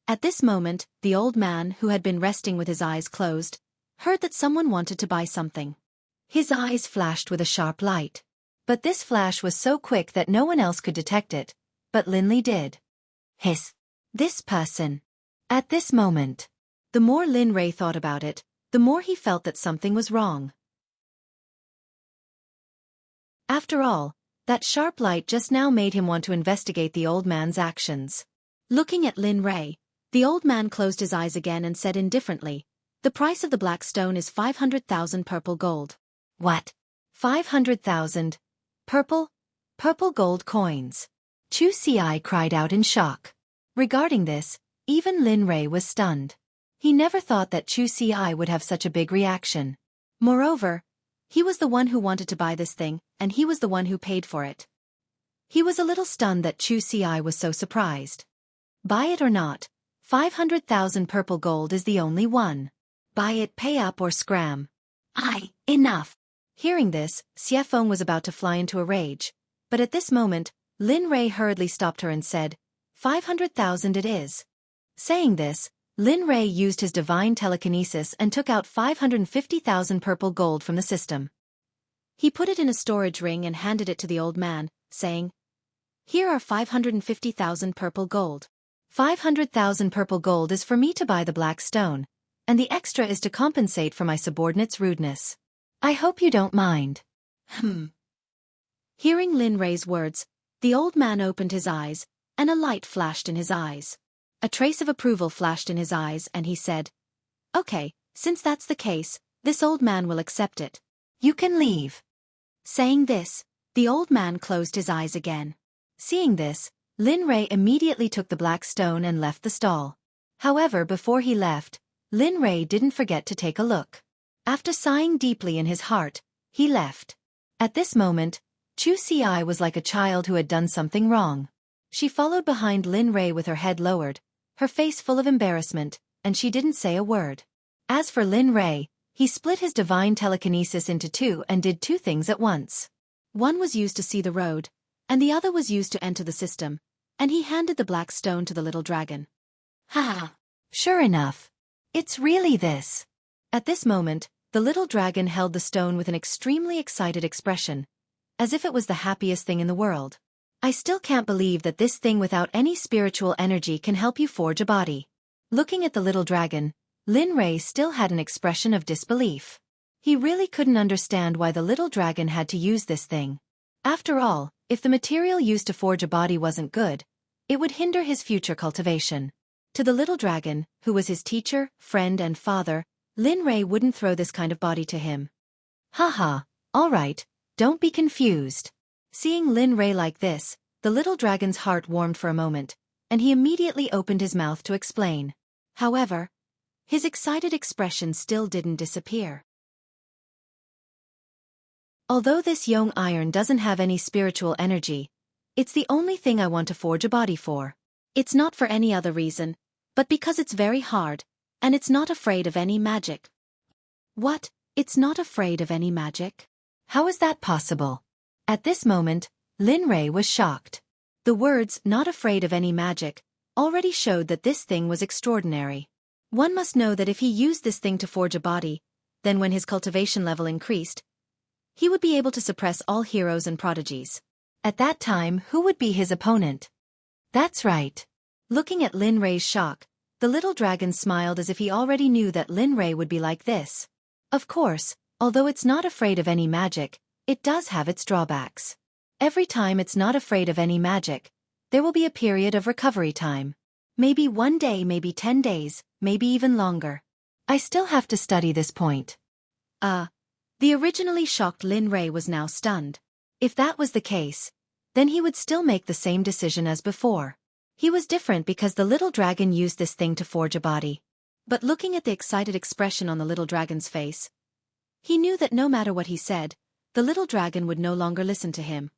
At this moment, the old man, who had been resting with his eyes closed, heard that someone wanted to buy something. His eyes flashed with a sharp light. But this flash was so quick that no one else could detect it, but Linley did. Hiss. This person. At this moment. The more Lin Rei thought about it, the more he felt that something was wrong. After all, that sharp light just now made him want to investigate the old man's actions. Looking at Lin Rei, the old man closed his eyes again and said indifferently, "The price of the black stone is 500,000 purple gold." "What? 500,000? Purple gold coins?" Xueqi cried out in shock. Regarding this, even Lin Rei was stunned. He never thought that Xueqi would have such a big reaction. Moreover, he was the one who wanted to buy this thing, and he was the one who paid for it. He was a little stunned that Xueqi was so surprised. Buy it or not, 500,000 purple gold is the only one. Buy it, pay up or scram. Enough. Hearing this, Xueqi was about to fly into a rage, but at this moment, Lin Rei hurriedly stopped her and said, 500,000 it is. Saying this, Lin Rei used his divine telekinesis and took out 550,000 purple gold from the system. He put it in a storage ring and handed it to the old man, saying, "Here are 550,000 purple gold. 500,000 purple gold is for me to buy the black stone, and the extra is to compensate for my subordinate's rudeness. I hope you don't mind." Hearing Lin Rei's words, the old man opened his eyes, and a light flashed in his eyes. A trace of approval flashed in his eyes and he said, "Okay, since that's the case, this old man will accept it. You can leave." Saying this, the old man closed his eyes again. Seeing this, Lin Rei immediately took the black stone and left the stall. However, before he left, Lin Rei didn't forget to take a look. After sighing deeply in his heart, he left. At this moment, Xueqi was like a child who had done something wrong. She followed behind Lin Rei with her head lowered, her face full of embarrassment, and she didn't say a word. As for Lin Rei, he split his divine telekinesis into two and did two things at once. One was used to see the road, and the other was used to enter the system, and he handed the black stone to the little dragon. "Ha! Sure enough. It's really this." At this moment, the little dragon held the stone with an extremely excited expression, as if it was the happiest thing in the world. "I still can't believe that this thing without any spiritual energy can help you forge a body." Looking at the little dragon, Lin Rei still had an expression of disbelief. He really couldn't understand why the little dragon had to use this thing. After all, if the material used to forge a body wasn't good, it would hinder his future cultivation. To the little dragon, who was his teacher, friend and father, Lin Rei wouldn't throw this kind of body to him. Haha, alright, don't be confused. Seeing Lin Rei like this, the little dragon's heart warmed for a moment, and he immediately opened his mouth to explain. However, his excited expression still didn't disappear. Although this young iron doesn't have any spiritual energy, it's the only thing I want to forge a body for. It's not for any other reason, but because it's very hard, and it's not afraid of any magic. What? It's not afraid of any magic? How is that possible? At this moment, Lin Rei was shocked. The words, not afraid of any magic, already showed that this thing was extraordinary. One must know that if he used this thing to forge a body, then when his cultivation level increased, he would be able to suppress all heroes and prodigies. At that time, who would be his opponent? That's right. Looking at Lin Rei's shock, the little dragon smiled as if he already knew that Lin Rei would be like this. Of course, although it's not afraid of any magic, it does have its drawbacks. Every time it's not afraid of any magic, there will be a period of recovery time. Maybe 1 day, maybe 10 days, maybe even longer. I still have to study this point. The originally shocked Lin Rei was now stunned. If that was the case, then he would still make the same decision as before. He was different because the little dragon used this thing to forge a body. But looking at the excited expression on the little dragon's face, he knew that no matter what he said, the little dragon would no longer listen to him.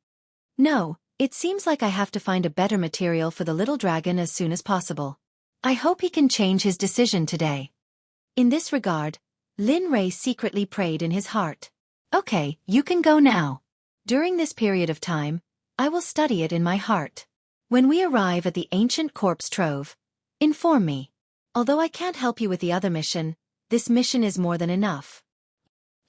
No, it seems like I have to find a better material for the little dragon as soon as possible. I hope he can change his decision today. In this regard, Lin Rei secretly prayed in his heart. Okay, you can go now. During this period of time, I will study it in my heart. When we arrive at the ancient corpse trove, inform me. Although I can't help you with the other mission, this mission is more than enough.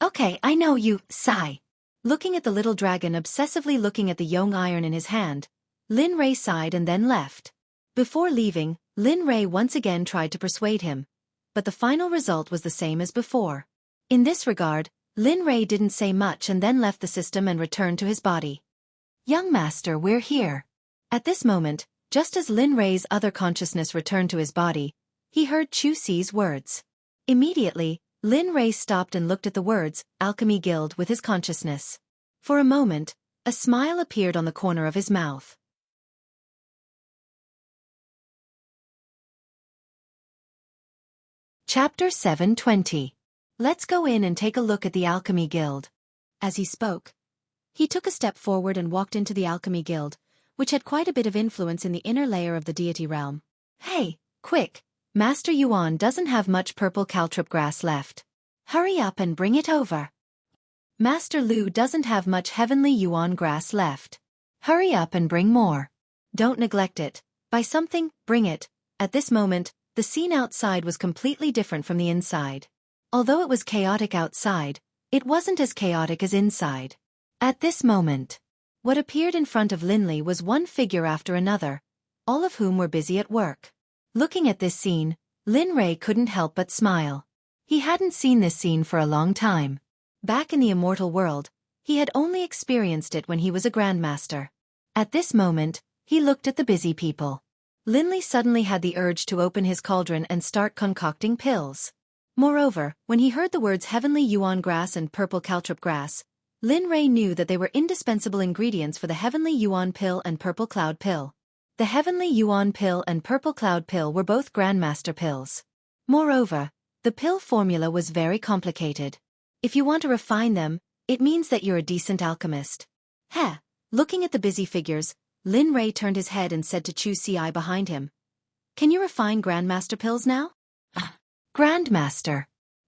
Okay, I know you, sigh. Looking at the little dragon obsessively looking at the young iron in his hand, Lin Rei sighed and then left. Before leaving, Lin Rei once again tried to persuade him, but the final result was the same as before. In this regard, Lin Rei didn't say much and then left the system and returned to his body. Young master, we're here. At this moment, just as Lin Rei's other consciousness returned to his body, he heard Xueqi's words. Immediately, Lin Rei stopped and looked at the words, Alchemy Guild, with his consciousness. For a moment, a smile appeared on the corner of his mouth. Chapter 720. Let's go in and take a look at the Alchemy Guild. As he spoke, he took a step forward and walked into the Alchemy Guild, which had quite a bit of influence in the inner layer of the deity realm. Hey, quick! Master Yuan doesn't have much purple caltrip grass left. Hurry up and bring it over. Master Lu doesn't have much heavenly Yuan grass left. Hurry up and bring more. Don't neglect it. Buy something, bring it. At this moment, the scene outside was completely different from the inside. Although it was chaotic outside, it wasn't as chaotic as inside. At this moment, what appeared in front of Linley was one figure after another, all of whom were busy at work. Looking at this scene, Lin Rei couldn't help but smile. He hadn't seen this scene for a long time. Back in the immortal world, he had only experienced it when he was a grandmaster. At this moment, he looked at the busy people. Linley suddenly had the urge to open his cauldron and start concocting pills. Moreover, when he heard the words heavenly Yuan grass and purple caltrip grass, Lin Rei knew that they were indispensable ingredients for the heavenly Yuan pill and purple cloud pill. The heavenly Yuan pill and purple cloud pill were both grandmaster pills. Moreover, the pill formula was very complicated. If you want to refine them, it means that you're a decent alchemist. Heh! Looking at the busy figures, Lin Rei turned his head and said to Xueqi behind him, "Can you refine grandmaster pills now?" Grandmaster?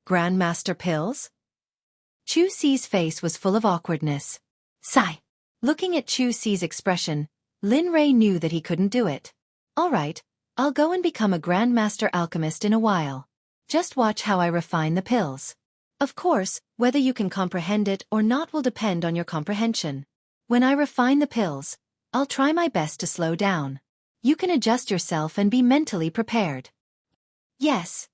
Grandmaster pills? Xueqi's face was full of awkwardness. Sigh. Looking at Xueqi's expression, Lin Rei knew that he couldn't do it. Alright, I'll go and become a grandmaster alchemist in a while. Just watch how I refine the pills. Of course, whether you can comprehend it or not will depend on your comprehension. When I refine the pills, I'll try my best to slow down. You can adjust yourself and be mentally prepared. Yes,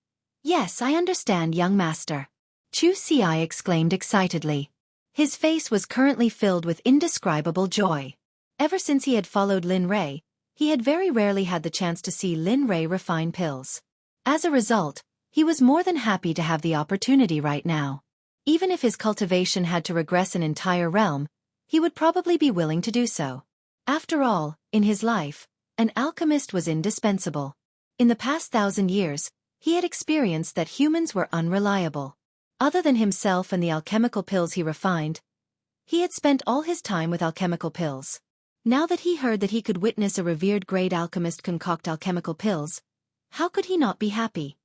I understand, young master. Xueqi exclaimed excitedly. His face was currently filled with indescribable joy. Ever since he had followed Lin Rei, He had very rarely had the chance to see Lin Rei refine pills. As a result, he was more than happy to have the opportunity right now. Even if his cultivation had to regress an entire realm, he would probably be willing to do so. After all, in his life, an alchemist was indispensable. In the past 1,000 years, he had experienced that humans were unreliable. Other than himself and the alchemical pills he refined, he had spent all his time with alchemical pills. Now that he heard that he could witness a revered great alchemist concoct alchemical pills, how could he not be happy?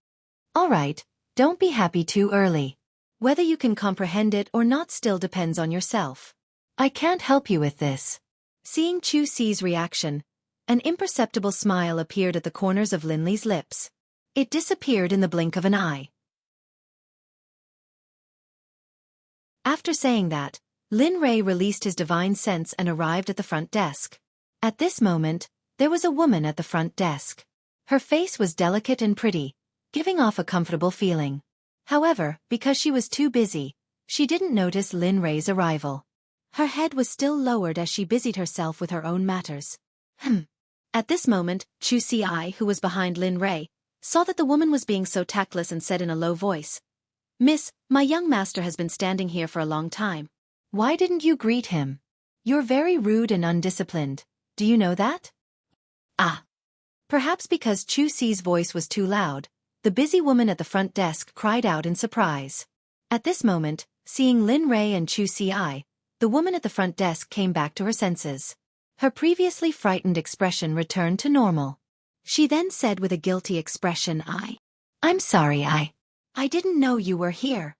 All right, don't be happy too early. Whether you can comprehend it or not still depends on yourself. I can't help you with this. Seeing Xueqi's reaction, an imperceptible smile appeared at the corners of Lin Li's lips. It disappeared in the blink of an eye. After saying that, Lin Rei released his divine sense and arrived at the front desk. At this moment, there was a woman at the front desk. Her face was delicate and pretty, giving off a comfortable feeling. However, because she was too busy, she didn't notice Lin Rei's arrival. Her head was still lowered as she busied herself with her own matters. At this moment, Xueqi, who was behind Lin Rei, saw that the woman was being so tactless and said in a low voice, "Miss, my young master has been standing here for a long time. Why didn't you greet him? You're very rude and undisciplined. Do you know that?" Perhaps because Xueqi's voice was too loud, the busy woman at the front desk cried out in surprise. At this moment, seeing Lin Rei and Xueqi, the woman at the front desk came back to her senses. Her previously frightened expression returned to normal. She then said with a guilty expression, I'm sorry, I didn't know you were here."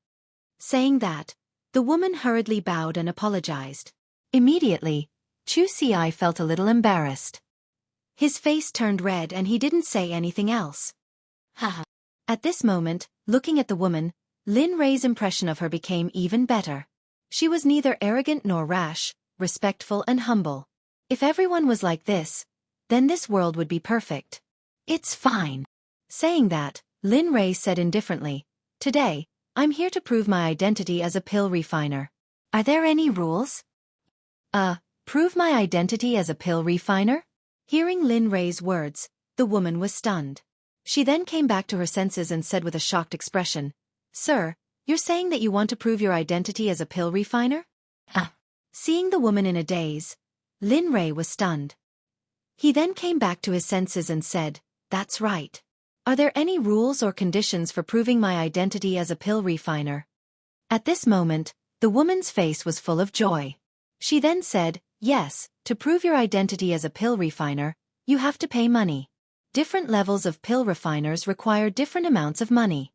Saying that, the woman hurriedly bowed and apologized. Immediately, Xueqi felt a little embarrassed. His face turned red and he didn't say anything else. At this moment, looking at the woman, Lin Rei's impression of her became even better. She was neither arrogant nor rash, respectful and humble. If everyone was like this, then this world would be perfect. It's fine. Saying that, Lin Rei said indifferently, "Today, I'm here to prove my identity as a pill refiner. Are there any rules?" Prove my identity as a pill refiner? Hearing Lin Rei's words, the woman was stunned. She then came back to her senses and said with a shocked expression, "Sir, you're saying that you want to prove your identity as a pill refiner?" Seeing the woman in a daze, Lin Rei was stunned. He then came back to his senses and said, "That's right. Are there any rules or conditions for proving my identity as a pill refiner?" At this moment, the woman's face was full of joy. She then said, "Yes, to prove your identity as a pill refiner, you have to pay money. Different levels of pill refiners require different amounts of money."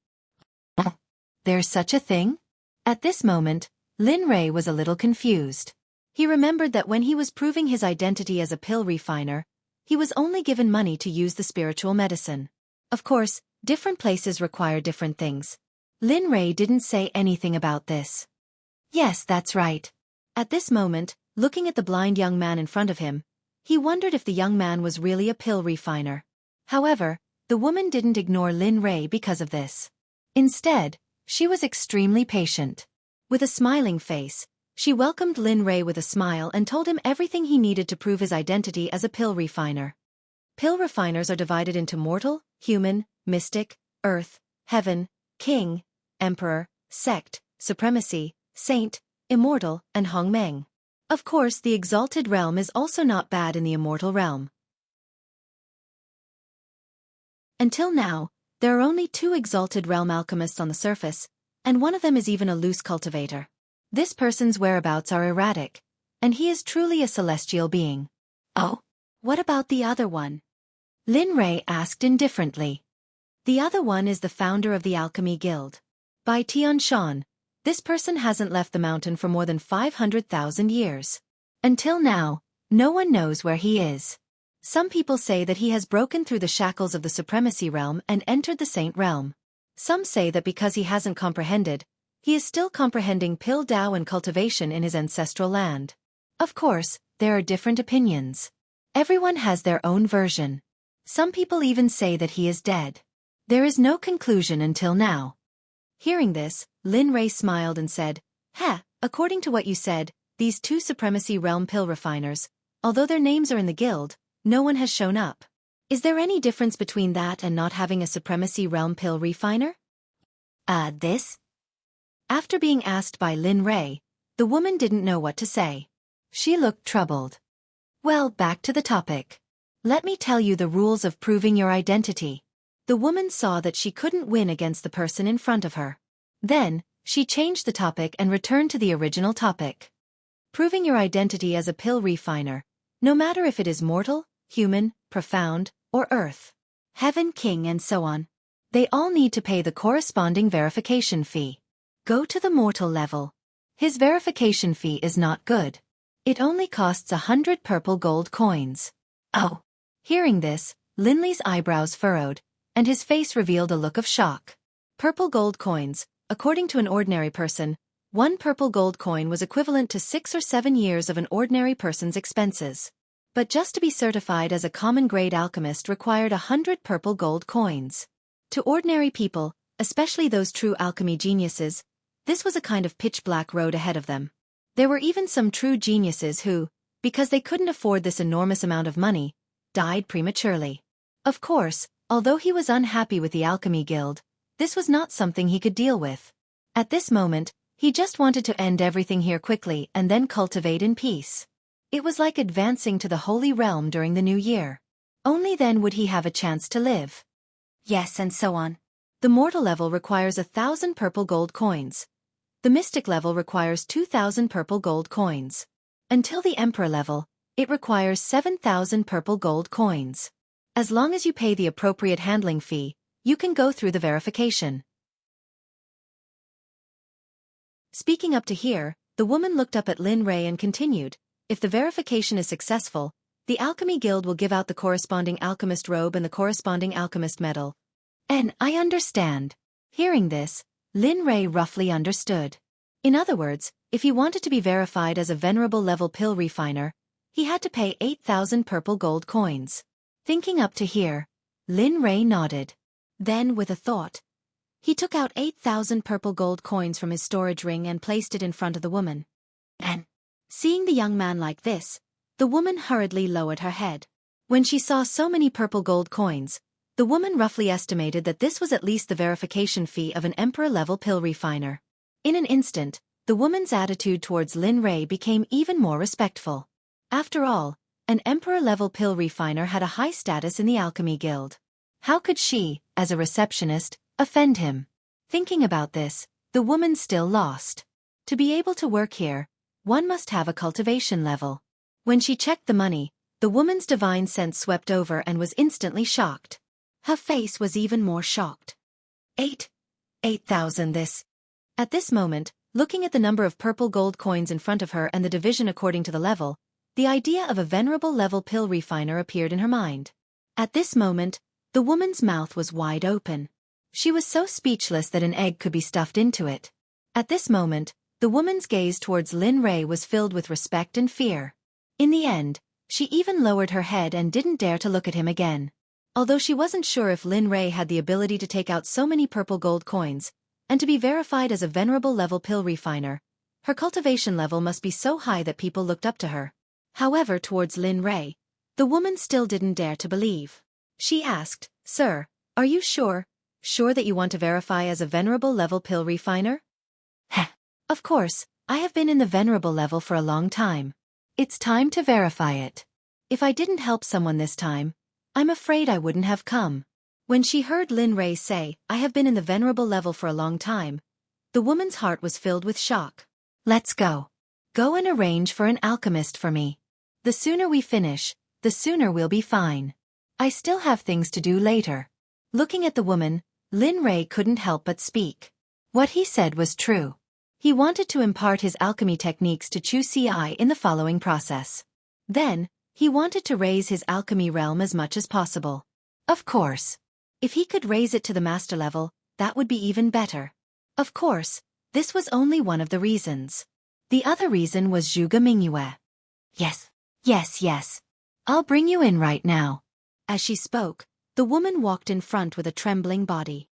There's such a thing? At this moment, Lin Rei was a little confused. He remembered that when he was proving his identity as a pill refiner, he was only given money to use the spiritual medicine. Of course, different places require different things. Lin Rei didn't say anything about this. Yes, that's right. At this moment, looking at the blind young man in front of him, he wondered if the young man was really a pill refiner. However, the woman didn't ignore Lin Rei because of this. Instead, she was extremely patient. With a smiling face, she welcomed Lin Rei with a smile and told him everything he needed to prove his identity as a pill refiner. Pill refiners are divided into mortal, human, mystic, earth, heaven, king, emperor, sect, supremacy, saint, immortal, and hongmeng. Of course, the exalted realm is also not bad in the immortal realm. Until now, there are only 2 exalted realm alchemists on the surface, and one of them is even a loose cultivator. This person's whereabouts are erratic, and he is truly a celestial being. Oh, what about the other one? Lin Rei asked indifferently. The other one is the founder of the Alchemy Guild. By Tian Shan, this person hasn't left the mountain for more than 500,000 years. Until now, no one knows where he is. Some people say that he has broken through the shackles of the supremacy realm and entered the saint realm. Some say that because he hasn't comprehended, he is still comprehending pill Dao and cultivation in his ancestral land. Of course, there are different opinions. Everyone has their own version. Some people even say that he is dead. There is no conclusion until now. Hearing this, Lin Rei smiled and said, according to what you said, these 2 supremacy realm pill refiners, although their names are in the guild, No one has shown up. Is there any difference between that and not having a supremacy realm pill refiner? This? After being asked by Lin Ray, the woman didn't know what to say. She looked troubled. Well, back to the topic. Let me tell you the rules of proving your identity. The woman saw that she couldn't win against the person in front of her. Then, she changed the topic and returned to the original topic. Proving your identity as a pill refiner, no matter if it is mortal, human, profound, or earth, heaven, king, and so on. They all need to pay the corresponding verification fee. Go to the mortal level. His verification fee is not good. It only costs 100 purple gold coins. Oh. Hearing this, Linley's eyebrows furrowed, and his face revealed a look of shock. Purple gold coins, according to an ordinary person, 1 purple gold coin was equivalent to 6 or 7 years of an ordinary person's expenses. But just to be certified as a common-grade alchemist required 100 purple gold coins. To ordinary people, especially those true alchemy geniuses, this was a kind of pitch-black road ahead of them. There were even some true geniuses who, because they couldn't afford this enormous amount of money, died prematurely. Of course, although he was unhappy with the Alchemy Guild, this was not something he could deal with. At this moment, he just wanted to end everything here quickly and then cultivate in peace. It was like advancing to the Holy Realm during the new year. Only then would he have a chance to live. Yes, and so on. The mortal level requires 1,000 purple gold coins. The mystic level requires 2,000 purple gold coins. Until the emperor level, it requires 7,000 purple gold coins. As long as you pay the appropriate handling fee, you can go through the verification. Speaking up to here, the woman looked up at Lin Ray and continued, if the verification is successful, the Alchemy Guild will give out the corresponding alchemist robe and the corresponding alchemist medal. And I understand. Hearing this, Lin Ray roughly understood. In other words, if he wanted to be verified as a venerable level pill refiner, he had to pay 8,000 purple gold coins. Thinking up to here, Lin Ray nodded. Then, with a thought, he took out 8,000 purple gold coins from his storage ring and placed it in front of the woman. And, seeing the young man like this, the woman hurriedly lowered her head. When she saw so many purple gold coins, the woman roughly estimated that this was at least the verification fee of an emperor-level pill refiner. In an instant, the woman's attitude towards Lin Ray became even more respectful. After all, an emperor-level pill refiner had a high status in the Alchemy Guild. How could she, as a receptionist, offend him? Thinking about this, the woman still lost. To be able to work here, one must have a cultivation level. When she checked the money, the woman's divine sense swept over and was instantly shocked. Her face was even more shocked. 8,000 this. At this moment, looking at the number of purple gold coins in front of her and the division according to the level, the idea of a venerable level pill refiner appeared in her mind. At this moment, the woman's mouth was wide open. She was so speechless that an egg could be stuffed into it. At this moment, the woman's gaze towards Lin Ray was filled with respect and fear. In the end, she even lowered her head and didn't dare to look at him again. Although she wasn't sure if Lin Ray had the ability to take out so many purple gold coins, and to be verified as a venerable level pill refiner, her cultivation level must be so high that people looked up to her. However, towards Lin Ray, the woman still didn't dare to believe. She asked, Sir, are you sure that you want to verify as a venerable level pill refiner? Heh. Of course, I have been in the venerable level for a long time. It's time to verify it. If I didn't help someone this time, I'm afraid I wouldn't have come. When she heard Lin Ray say, I have been in the venerable level for a long time, the woman's heart was filled with shock. Let's go. Go and arrange for an alchemist for me. The sooner we finish, the sooner we'll be fine. I still have things to do later. Looking at the woman, Lin Ray couldn't help but speak. What he said was true. He wanted to impart his alchemy techniques to Xueqi in the following process. Then, he wanted to raise his alchemy realm as much as possible. Of course. If he could raise it to the master level, that would be even better. Of course, this was only one of the reasons. The other reason was Zhuge Mingyue. Yes. I'll bring you in right now. As she spoke, the woman walked in front with a trembling body.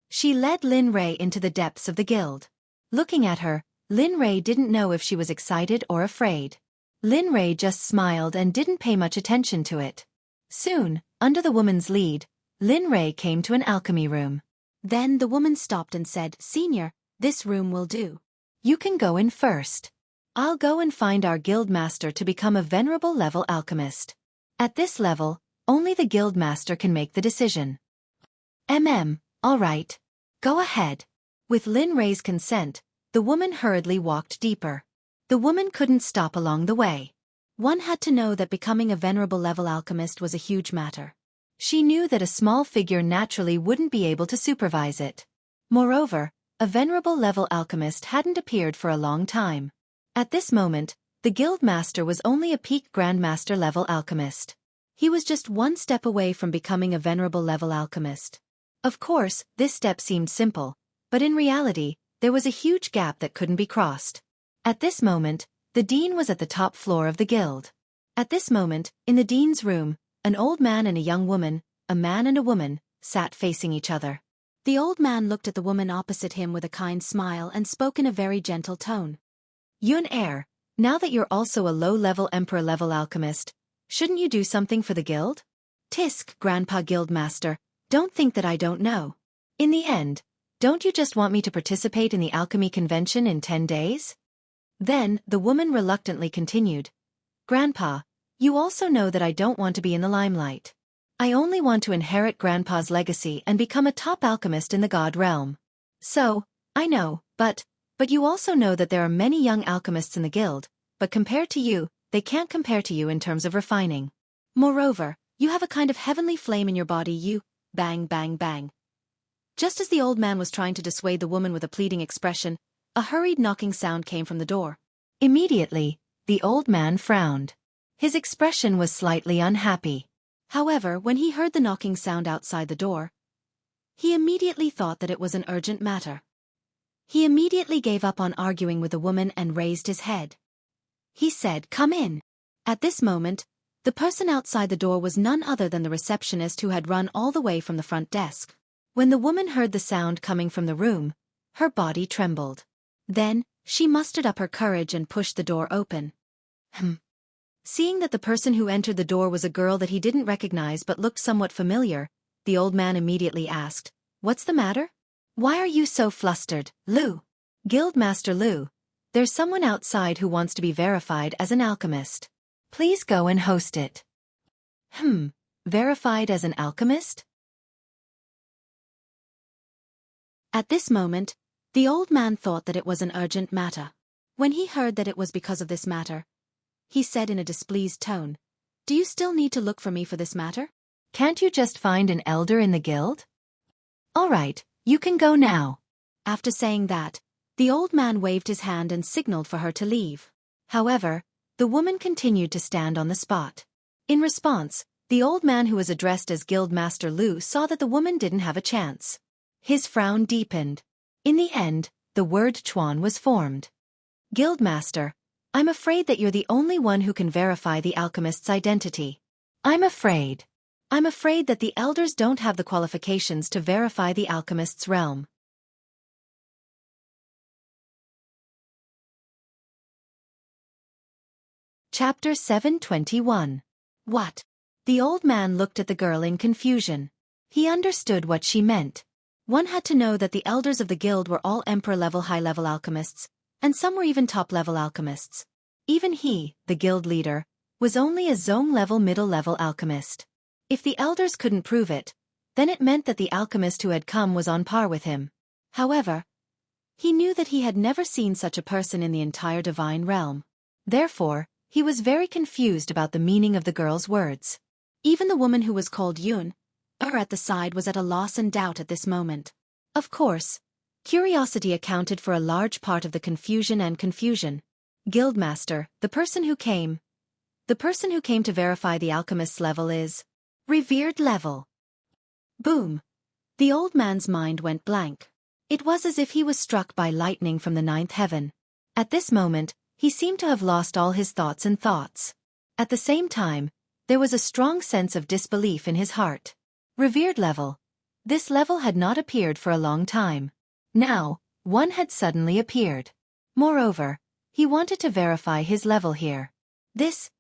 She led Lin Ray into the depths of the guild. Looking at her, Lin Ray didn't know if she was excited or afraid. Lin Rei just smiled and didn't pay much attention to it. Soon, under the woman's lead, Lin Rei came to an alchemy room. Then the woman stopped and said, "Senior, this room will do. You can go in first. I'll go and find our guild master to become a venerable level alchemist. At this level, only the guild master can make the decision." All right. Go ahead. With Lin Rei's consent, the woman hurriedly walked deeper. The woman couldn't stop along the way. One had to know that becoming a venerable level alchemist was a huge matter. She knew that a small figure naturally wouldn't be able to supervise it. Moreover, a venerable level alchemist hadn't appeared for a long time. At this moment, the guild master was only a peak grandmaster level alchemist. He was just one step away from becoming a venerable level alchemist. Of course, this step seemed simple, but in reality, there was a huge gap that couldn't be crossed. At this moment, the dean was at the top floor of the guild. At this moment, in the dean's room, an old man and a young woman, a man and a woman, sat facing each other. The old man looked at the woman opposite him with a kind smile and spoke in a very gentle tone. "Yun heir, now that you're also a low-level emperor-level alchemist, shouldn't you do something for the guild?" "Tisk, Grandpa Guildmaster, don't think that I don't know. In the end, don't you just want me to participate in the alchemy convention in 10 days? Then, the woman reluctantly continued, "Grandpa, you also know that I don't want to be in the limelight. I only want to inherit Grandpa's legacy and become a top alchemist in the god realm. So, I know, but you also know that there are many young alchemists in the guild, but compared to you, they can't compare to you in terms of refining. Moreover, you have a kind of heavenly flame in your body, you, bang bang bang." Just as the old man was trying to dissuade the woman with a pleading expression, a hurried knocking sound came from the door. Immediately, the old man frowned. His expression was slightly unhappy. However, when he heard the knocking sound outside the door, he immediately thought that it was an urgent matter. He immediately gave up on arguing with the woman and raised his head. He said, "Come in." At this moment, the person outside the door was none other than the receptionist who had run all the way from the front desk. When the woman heard the sound coming from the room, her body trembled. Then, she mustered up her courage and pushed the door open. Seeing that the person who entered the door was a girl that he didn't recognize but looked somewhat familiar, the old man immediately asked, "What's the matter? Why are you so flustered, Lu?" "Guildmaster Lu, there's someone outside who wants to be verified as an alchemist. Please go and host it." Verified as an alchemist? At this moment, the old man thought that it was an urgent matter. When he heard that it was because of this matter, he said in a displeased tone, "Do you still need to look for me for this matter? Can't you just find an elder in the guild? All right, you can go now." After saying that, the old man waved his hand and signaled for her to leave. However, the woman continued to stand on the spot. In response, the old man who was addressed as Guildmaster Lu saw that the woman didn't have a chance. His frown deepened. In the end, the word Chuan was formed. "Guildmaster, I'm afraid that you're the only one who can verify the alchemist's identity. I'm afraid that the elders don't have the qualifications to verify the alchemist's realm." Chapter 721. What? The old man looked at the girl in confusion. He understood what she meant. One had to know that the elders of the guild were all emperor-level high-level alchemists, and some were even top-level alchemists. Even he, the guild leader, was only a zone-level middle-level alchemist. If the elders couldn't prove it, then it meant that the alchemist who had come was on par with him. However, he knew that he had never seen such a person in the entire divine realm. Therefore, he was very confused about the meaning of the girl's words. Even the woman who was called Yun at the side was at a loss and doubt at this moment. Of course, curiosity accounted for a large part of the confusion. "Guildmaster, the person who came to verify the alchemist's level is revered level." Boom! The old man's mind went blank. It was as if he was struck by lightning from the ninth heaven. At this moment, he seemed to have lost all his thoughts. At the same time, there was a strong sense of disbelief in his heart. Revered level. This level had not appeared for a long time. Now, one had suddenly appeared. Moreover, he wanted to verify his level here. This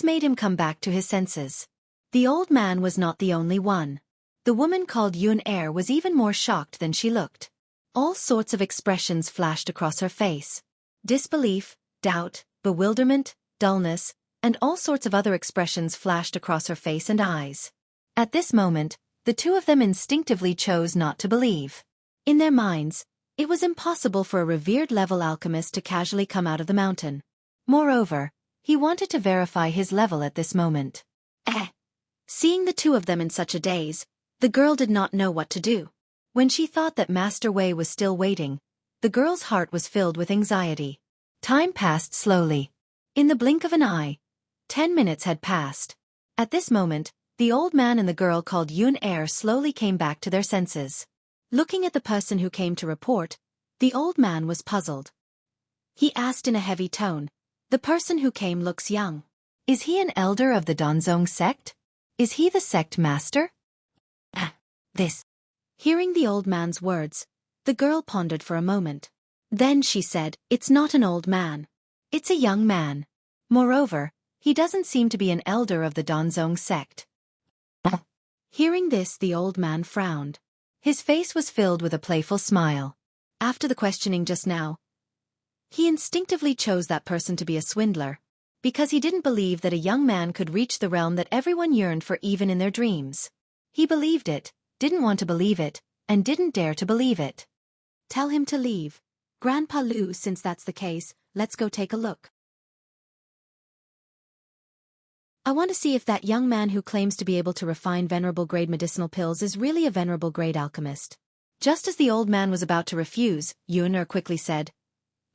made him come back to his senses. The old man was not the only one. The woman called Yun Er was even more shocked than she looked. All sorts of expressions flashed across her face. Disbelief, doubt, bewilderment, dullness, and all sorts of other expressions flashed across her face and eyes. At this moment, the two of them instinctively chose not to believe. In their minds, it was impossible for a revered level alchemist to casually come out of the mountain. Moreover, he wanted to verify his level at this moment. Seeing the two of them in such a daze, the girl did not know what to do. When she thought that Master Wei was still waiting, the girl's heart was filled with anxiety. Time passed slowly. In the blink of an eye, 10 minutes had passed. At this moment, the old man and the girl called Yun Er slowly came back to their senses. Looking at the person who came to report, the old man was puzzled. He asked in a heavy tone, "The person who came looks young. Is he an elder of the Danzong sect? Is he the sect master?" This. Hearing the old man's words, the girl pondered for a moment. Then she said, "It's not an old man. It's a young man. Moreover, he doesn't seem to be an elder of the Danzong sect." Hearing this, the old man frowned. His face was filled with a playful smile. After the questioning just now, he instinctively chose that person to be a swindler, because he didn't believe that a young man could reach the realm that everyone yearned for even in their dreams. He believed it, didn't want to believe it, and didn't dare to believe it. "Tell him to leave. Grandpa Lu, since that's the case, let's go take a look. I want to see if that young man who claims to be able to refine venerable-grade medicinal pills is really a venerable-grade alchemist." Just as the old man was about to refuse, Yun Er quickly said,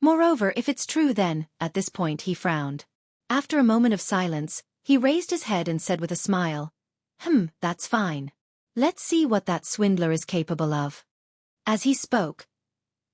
"Moreover, if it's true then," at this point he frowned. After a moment of silence, he raised his head and said with a smile, "That's fine. Let's see what that swindler is capable of." As he spoke,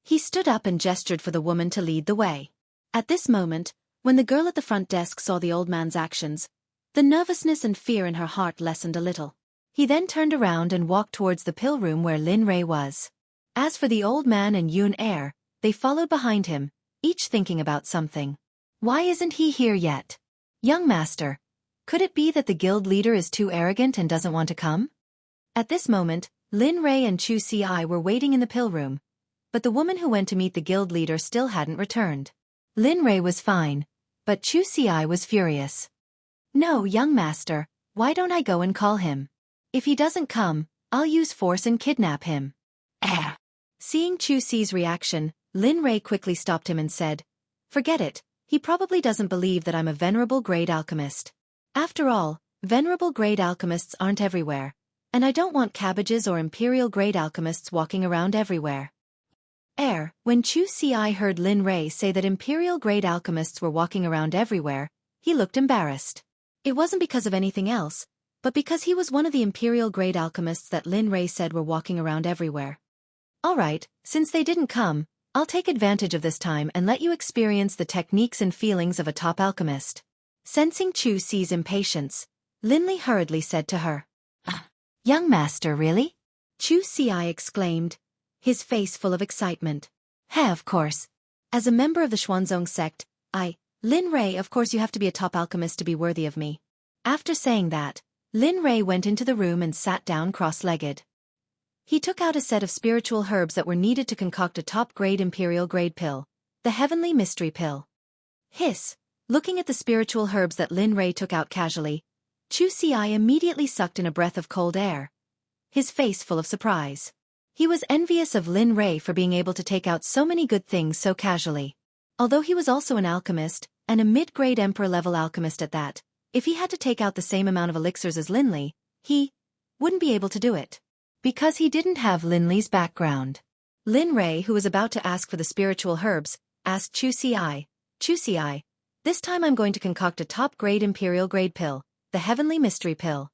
he stood up and gestured for the woman to lead the way. At this moment, when the girl at the front desk saw the old man's actions, the nervousness and fear in her heart lessened a little. He then turned around and walked towards the pill room where Lin Rei was. As for the old man and Yun Er, they followed behind him, each thinking about something. Why isn't he here yet? Young master, could it be that the guild leader is too arrogant and doesn't want to come? At this moment, Lin Rei and Xueqi were waiting in the pill room, but the woman who went to meet the guild leader still hadn't returned. Lin Rei was fine, but Xueqi was furious. "No, young master, why don't I go and call him? If he doesn't come, I'll use force and kidnap him." Seeing Xueqi's reaction, Lin Rei quickly stopped him and said, "Forget it, he probably doesn't believe that I'm a venerable-grade alchemist. After all, venerable-grade alchemists aren't everywhere, and I don't want cabbages or imperial-grade alchemists walking around everywhere." When Xueqi heard Lin Rei say that imperial-grade alchemists were walking around everywhere, he looked embarrassed. It wasn't because of anything else, but because he was one of the imperial-grade alchemists that Lin Rei said were walking around everywhere. "Alright, since they didn't come, I'll take advantage of this time and let you experience the techniques and feelings of a top alchemist." Sensing Xueqi's impatience, Lin Li hurriedly said to her, "Young master, really?" Xueqi exclaimed, his face full of excitement. Of course. As a member of the Xuanzong sect, Lin Rei, of course you have to be a top alchemist to be worthy of me." After saying that, Lin Rei went into the room and sat down cross-legged. He took out a set of spiritual herbs that were needed to concoct a top-grade imperial-grade pill, the Heavenly Mystery Pill. Looking at the spiritual herbs that Lin Rei took out casually, Xueqi immediately sucked in a breath of cold air, his face full of surprise. He was envious of Lin Rei for being able to take out so many good things so casually. Although he was also an alchemist, and a mid-grade emperor-level alchemist at that, if he had to take out the same amount of elixirs as Lin Li, he wouldn't be able to do it. Because he didn't have Lin Li's background. Lin Rei, who was about to ask for the spiritual herbs, asked Xueqi, "This time I'm going to concoct a top-grade imperial-grade pill, the Heavenly Mystery Pill.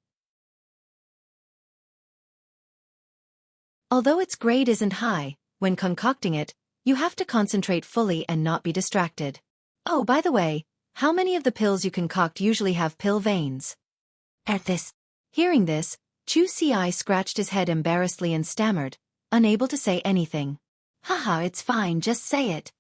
Although its grade isn't high, when concocting it, you have to concentrate fully and not be distracted. Oh, by the way, how many of the pills you concoct usually have pill veins?" Hearing this, Xueqi scratched his head embarrassedly and stammered, unable to say anything. "Haha, it's fine, just say it."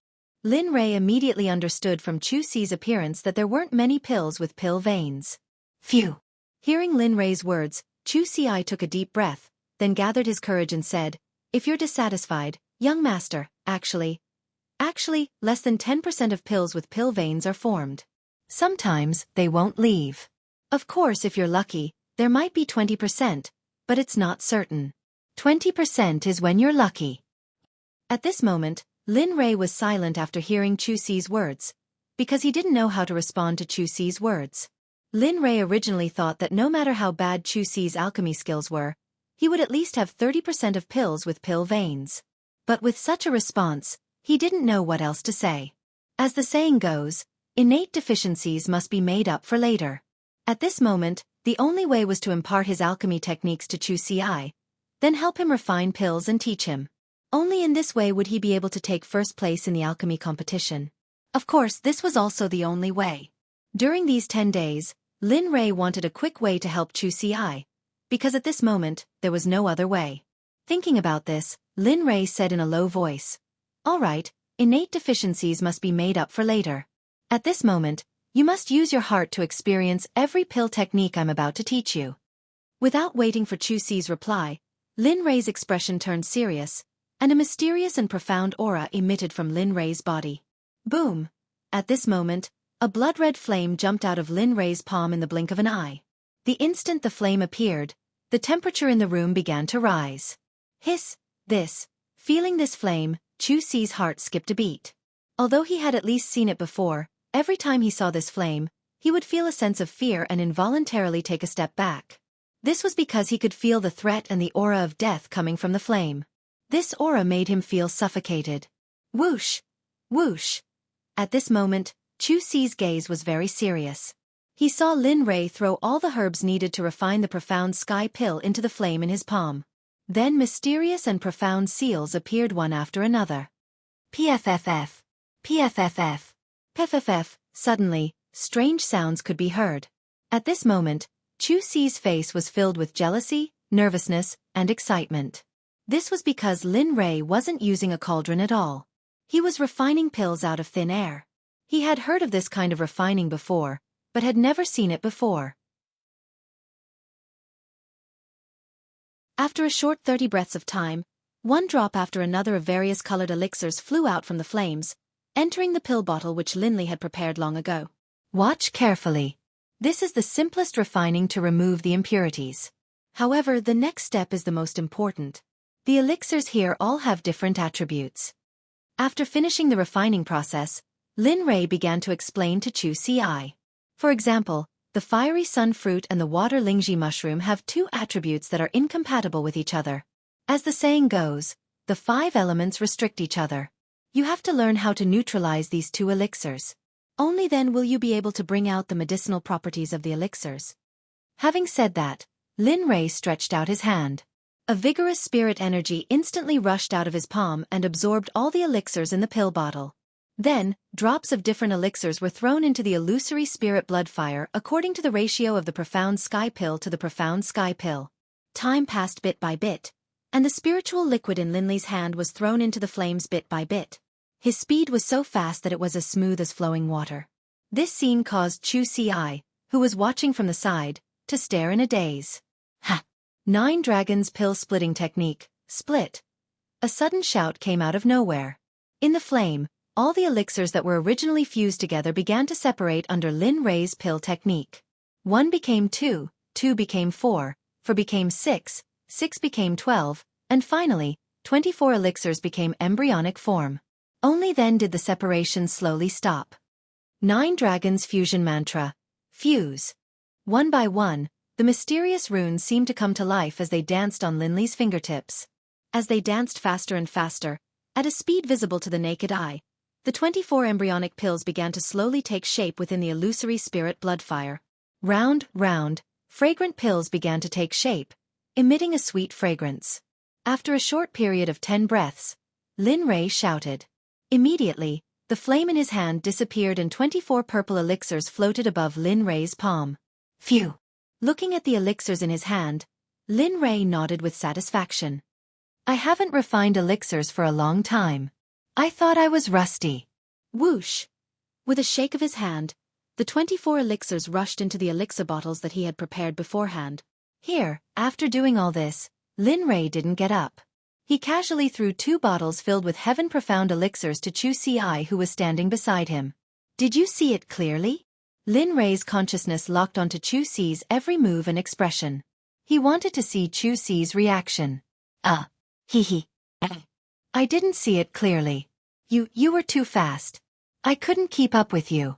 Lin Rei immediately understood from Xueqi's appearance that there weren't many pills with pill veins. Phew! Hearing Lin Rei's words, Xueqi took a deep breath, then gathered his courage and said, "If you're dissatisfied, young master, actually, less than 10% of pills with pill veins are formed. Sometimes, they won't leave. Of course, if you're lucky, there might be 20%, but it's not certain. 20% is when you're lucky." At this moment, Lin Rei was silent after hearing Xueqi's words, because he didn't know how to respond to Xueqi's words. Lin Rei originally thought that no matter how bad Xueqi's alchemy skills were, he would at least have 30% of pills with pill veins. But with such a response, he didn't know what else to say. As the saying goes, innate deficiencies must be made up for later. At this moment, the only way was to impart his alchemy techniques to Xueqi, then help him refine pills and teach him. Only in this way would he be able to take first place in the alchemy competition. Of course, this was also the only way. During these 10 days, Lin Rei wanted a quick way to help Xueqi, because at this moment, there was no other way. Thinking about this, Lin Rei said in a low voice, "All right, innate deficiencies must be made up for later. At this moment, you must use your heart to experience every pill technique I'm about to teach you." Without waiting for Xueqi's reply, Lin Rei's expression turned serious, and a mysterious and profound aura emitted from Lin Rei's body. Boom! At this moment, a blood-red flame jumped out of Lin Rei's palm in the blink of an eye. The instant the flame appeared, the temperature in the room began to rise. Hiss! Feeling this flame, Xueqi's heart skipped a beat. Although he had at least seen it before, every time he saw this flame, he would feel a sense of fear and involuntarily take a step back. This was because he could feel the threat and the aura of death coming from the flame. This aura made him feel suffocated. Whoosh! Whoosh! At this moment, Xueqi's gaze was very serious. He saw Lin Rei throw all the herbs needed to refine the profound sky pill into the flame in his palm. Then mysterious and profound seals appeared one after another. PFFF. PFFF. PFFF. Suddenly, strange sounds could be heard. At this moment, Xueqi's face was filled with jealousy, nervousness, and excitement. This was because Lin Rei wasn't using a cauldron at all. He was refining pills out of thin air. He had heard of this kind of refining before, but had never seen it before. After a short 30 breaths of time, one drop after another of various colored elixirs flew out from the flames, entering the pill bottle which Linley had prepared long ago. Watch carefully. This is the simplest refining to remove the impurities. However, the next step is the most important. The elixirs here all have different attributes. After finishing the refining process, Lin Rei began to explain to Xueqi. For example, the fiery sun fruit and the water lingji mushroom have two attributes that are incompatible with each other. As the saying goes, the 5 elements restrict each other. You have to learn how to neutralize these two elixirs. Only then will you be able to bring out the medicinal properties of the elixirs. Having said that, Lin Rei stretched out his hand. A vigorous spirit energy instantly rushed out of his palm and absorbed all the elixirs in the pill bottle. Then, drops of different elixirs were thrown into the illusory spirit blood fire according to the ratio of the profound sky pill to the profound sky pill. Time passed bit by bit, and the spiritual liquid in Linley's hand was thrown into the flames bit by bit. His speed was so fast that it was as smooth as flowing water. This scene caused Xueqi, who was watching from the side, to stare in a daze. Ha! 9 Dragons Pill Splitting Technique, Split. A sudden shout came out of nowhere. In the flame, all the elixirs that were originally fused together began to separate under Lin Rei's pill technique. 1 became 2, 2 became 4, 4 became 6, 6 became 12, and finally, 24 elixirs became embryonic form. Only then did the separation slowly stop. 9 Dragons Fusion Mantra. Fuse. One by one, the mysterious runes seemed to come to life as they danced on Linley's fingertips. As they danced faster and faster, at a speed visible to the naked eye, the 24 embryonic pills began to slowly take shape within the illusory spirit bloodfire. Round, fragrant pills began to take shape, emitting a sweet fragrance. After a short period of 10 breaths, Lin Rei shouted. Immediately, the flame in his hand disappeared and 24 purple elixirs floated above Lin Rei's palm. Phew! Looking at the elixirs in his hand, Lin Rei nodded with satisfaction. I haven't refined elixirs for a long time. I thought I was rusty. Whoosh! With a shake of his hand, the 24 elixirs rushed into the elixir bottles that he had prepared beforehand. Here, after doing all this, Lin Rei didn't get up. He casually threw 2 bottles filled with heaven-profound elixirs to Xueqi, who was standing beside him. Did you see it clearly? Lin Rei's consciousness locked onto Xueqi's every move and expression. He wanted to see Xueqi's reaction. Hee. I didn't see it clearly. You were too fast. I couldn't keep up with you.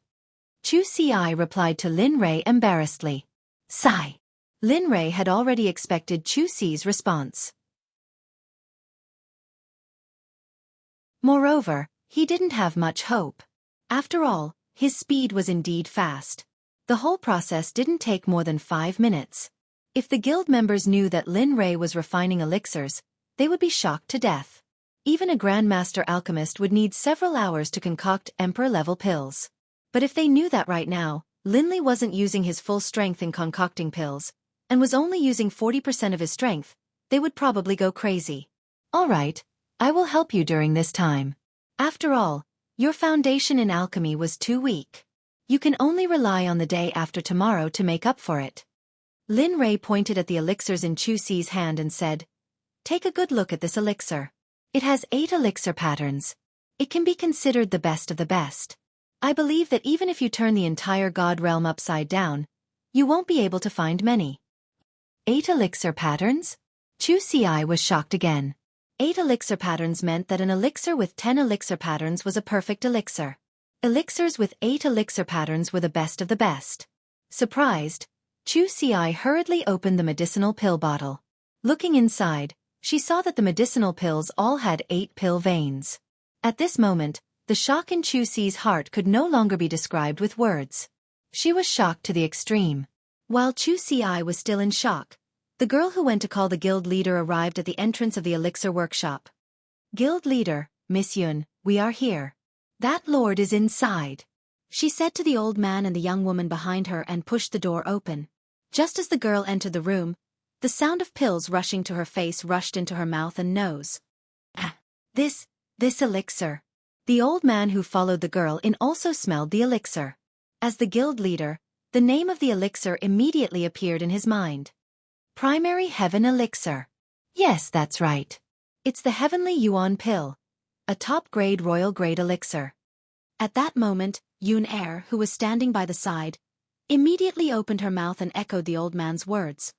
Xueqi replied to Lin Rei embarrassedly. Sigh. Lin Rei had already expected Xueqi's response. Moreover, he didn't have much hope. After all, his speed was indeed fast. The whole process didn't take more than 5 minutes. If the guild members knew that Lin Rei was refining elixirs, they would be shocked to death. Even a grandmaster alchemist would need several hours to concoct emperor-level pills. But if they knew that right now, Lin Li wasn't using his full strength in concocting pills, and was only using 40% of his strength, they would probably go crazy. All right, I will help you during this time. After all, your foundation in alchemy was too weak. You can only rely on the day after tomorrow to make up for it. Lin Rei pointed at the elixirs in Xueqi's hand and said, Take a good look at this elixir. It has 8 elixir patterns. It can be considered the best of the best. I believe that even if you turn the entire god realm upside down, you won't be able to find many. 8 elixir patterns? Xueqi was shocked again. 8 elixir patterns meant that an elixir with 10 elixir patterns was a perfect elixir. Elixirs with 8 elixir patterns were the best of the best. Surprised, Xueqi hurriedly opened the medicinal pill bottle. Looking inside, she saw that the medicinal pills all had 8 pill veins. At this moment, the shock in Xueqi's heart could no longer be described with words. She was shocked to the extreme. While Xueqi was still in shock, the girl who went to call the guild leader arrived at the entrance of the elixir workshop. Guild leader, Miss Yun, we are here. That lord is inside, she said to the old man and the young woman behind her and pushed the door open. Just as the girl entered the room, the sound of pills rushing to her face rushed into her mouth and nose. This elixir. The old man who followed the girl in also smelled the elixir. As the guild leader, the name of the elixir immediately appeared in his mind. Primary Heaven Elixir. Yes, that's right. It's the Heavenly Yuan Pill, a top-grade royal-grade elixir. At that moment, Yun Er, who was standing by the side, immediately opened her mouth and echoed the old man's words.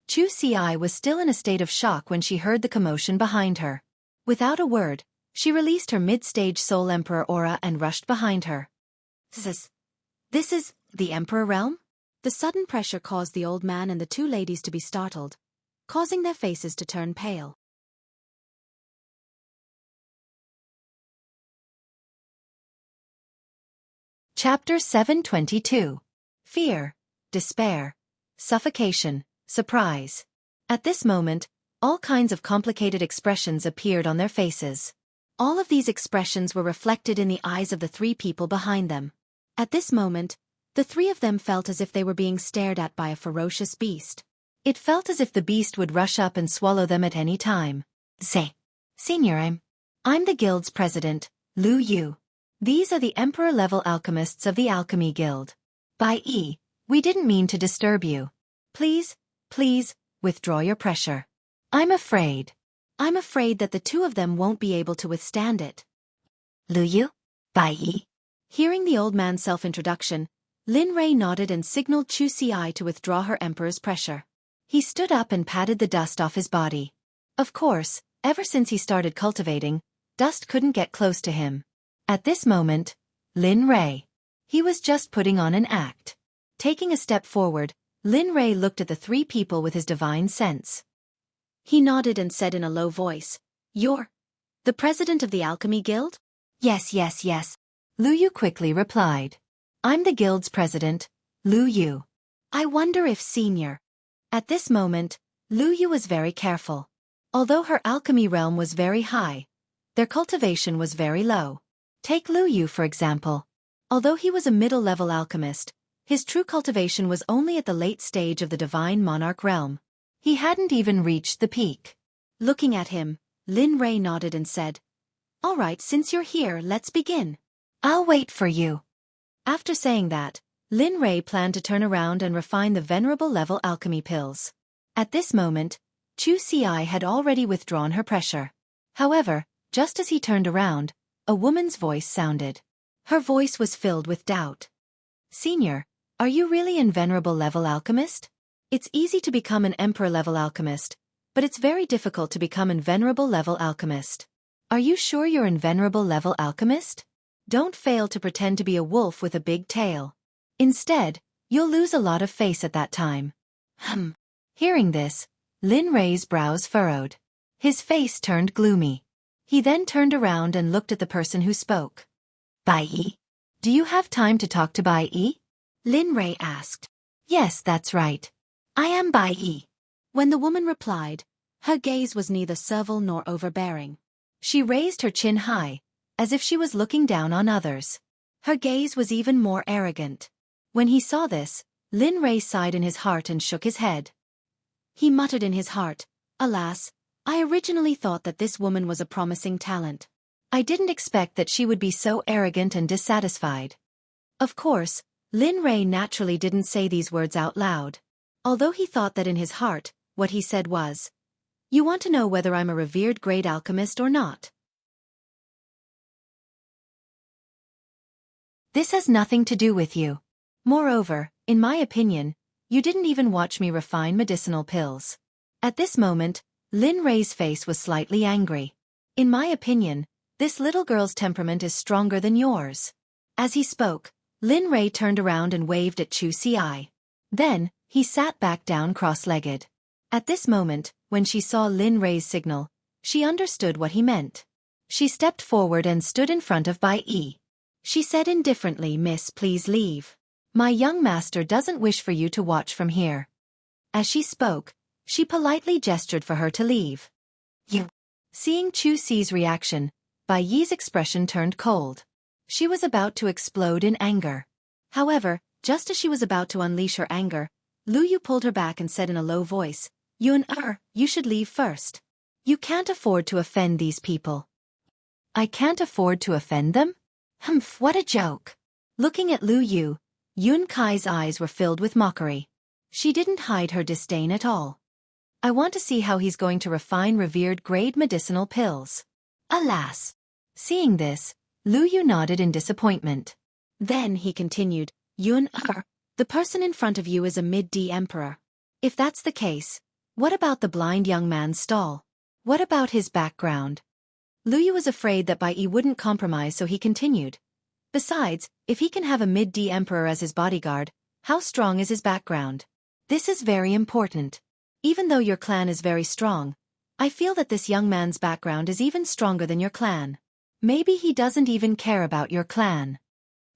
Xueqi was still in a state of shock when she heard the commotion behind her. Without a word, she released her mid-stage Soul Emperor aura and rushed behind her. This is the Emperor realm? The sudden pressure caused the old man and the 2 ladies to be startled, causing their faces to turn pale. Chapter 722. Fear, Despair, Suffocation, Surprise. At this moment, all kinds of complicated expressions appeared on their faces. All of these expressions were reflected in the eyes of the 3 people behind them. At this moment, the 3 of them felt as if they were being stared at by a ferocious beast. It felt as if the beast would rush up and swallow them at any time. Senior, I'm the guild's president, Lu Yu. These are the emperor-level alchemists of the Alchemy Guild. We didn't mean to disturb you. Please, withdraw your pressure. I'm afraid that the 2 of them won't be able to withstand it. Lu Yu? Hearing the old man's self-introduction, Lin Rei nodded and signaled Xueqi to withdraw her emperor's pressure. He stood up and patted the dust off his body. Of course, ever since he started cultivating, dust couldn't get close to him. At this moment, Lin Rei. He was just putting on an act. Taking a step forward, Lin Rei looked at the 3 people with his divine sense. He nodded and said in a low voice, You're the president of the Alchemy Guild? Yes. Lu Yu quickly replied. I'm the guild's president, Lu Yu. I wonder if senior. At this moment, Lu Yu was very careful. Although her alchemy realm was very high, their cultivation was very low. Take Lu Yu for example. Although he was a middle-level alchemist, his true cultivation was only at the late stage of the divine monarch realm. He hadn't even reached the peak. Looking at him, Lin Rei nodded and said, All right, since you're here, let's begin. I'll wait for you. After saying that, Lin Rei planned to turn around and refine the venerable level alchemy pills. At this moment, Xueqi had already withdrawn her pressure. However, just as he turned around, a woman's voice sounded. Her voice was filled with doubt. Senior, are you really an venerable level alchemist? It's easy to become an emperor level alchemist, but it's very difficult to become an venerable level alchemist. Are you sure you're an venerable level alchemist? Don't fail to pretend to be a wolf with a big tail. Instead, you'll lose a lot of face at that time. Hearing this, Lin Rei's brows furrowed. His face turned gloomy. He then turned around and looked at the person who spoke. Bai Yi? Do you have time to talk to Bai Yi? Lin Rei asked. Yes, that's right. I am Bai Yi. When the woman replied, her gaze was neither servile nor overbearing. She raised her chin high, as if she was looking down on others. Her gaze was even more arrogant. When he saw this, Lin Rei sighed in his heart and shook his head. He muttered in his heart, alas, I originally thought that this woman was a promising talent. I didn't expect that she would be so arrogant and dissatisfied. Of course, Lin Rei naturally didn't say these words out loud. Although he thought that in his heart, what he said was, you want to know whether I'm a revered great alchemist or not? This has nothing to do with you. Moreover, in my opinion, you didn't even watch me refine medicinal pills. At this moment, Lin Rei's face was slightly angry. In my opinion, this little girl's temperament is stronger than yours. As he spoke, Lin Rei turned around and waved at Xueqi. Then, he sat back down cross-legged. At this moment, when she saw Lin Rei's signal, she understood what he meant. She stepped forward and stood in front of Bai Yi. She said indifferently, Miss, please leave. My young master doesn't wish for you to watch from here. As she spoke, she politely gestured for her to leave. You. Seeing Xueqi's reaction, Bai Yi's expression turned cold. She was about to explode in anger. However, just as she was about to unleash her anger, Lu Yu pulled her back and said in a low voice, you should leave first. You can't afford to offend these people. I can't afford to offend them? Humph, what a joke. Looking at Lu Yu, Yun Kai's eyes were filled with mockery. She didn't hide her disdain at all. I want to see how he's going to refine revered grade medicinal pills. Alas! Seeing this, Lu Yu nodded in disappointment. Then he continued, the person in front of you is a mid-D emperor. If that's the case, what about the blind young man's stall? What about his background? Lu Yu was afraid that Bai Yi wouldn't compromise, so he continued. Besides, if he can have a mid-D emperor as his bodyguard, how strong is his background? This is very important. Even though your clan is very strong, I feel that this young man's background is even stronger than your clan. Maybe he doesn't even care about your clan.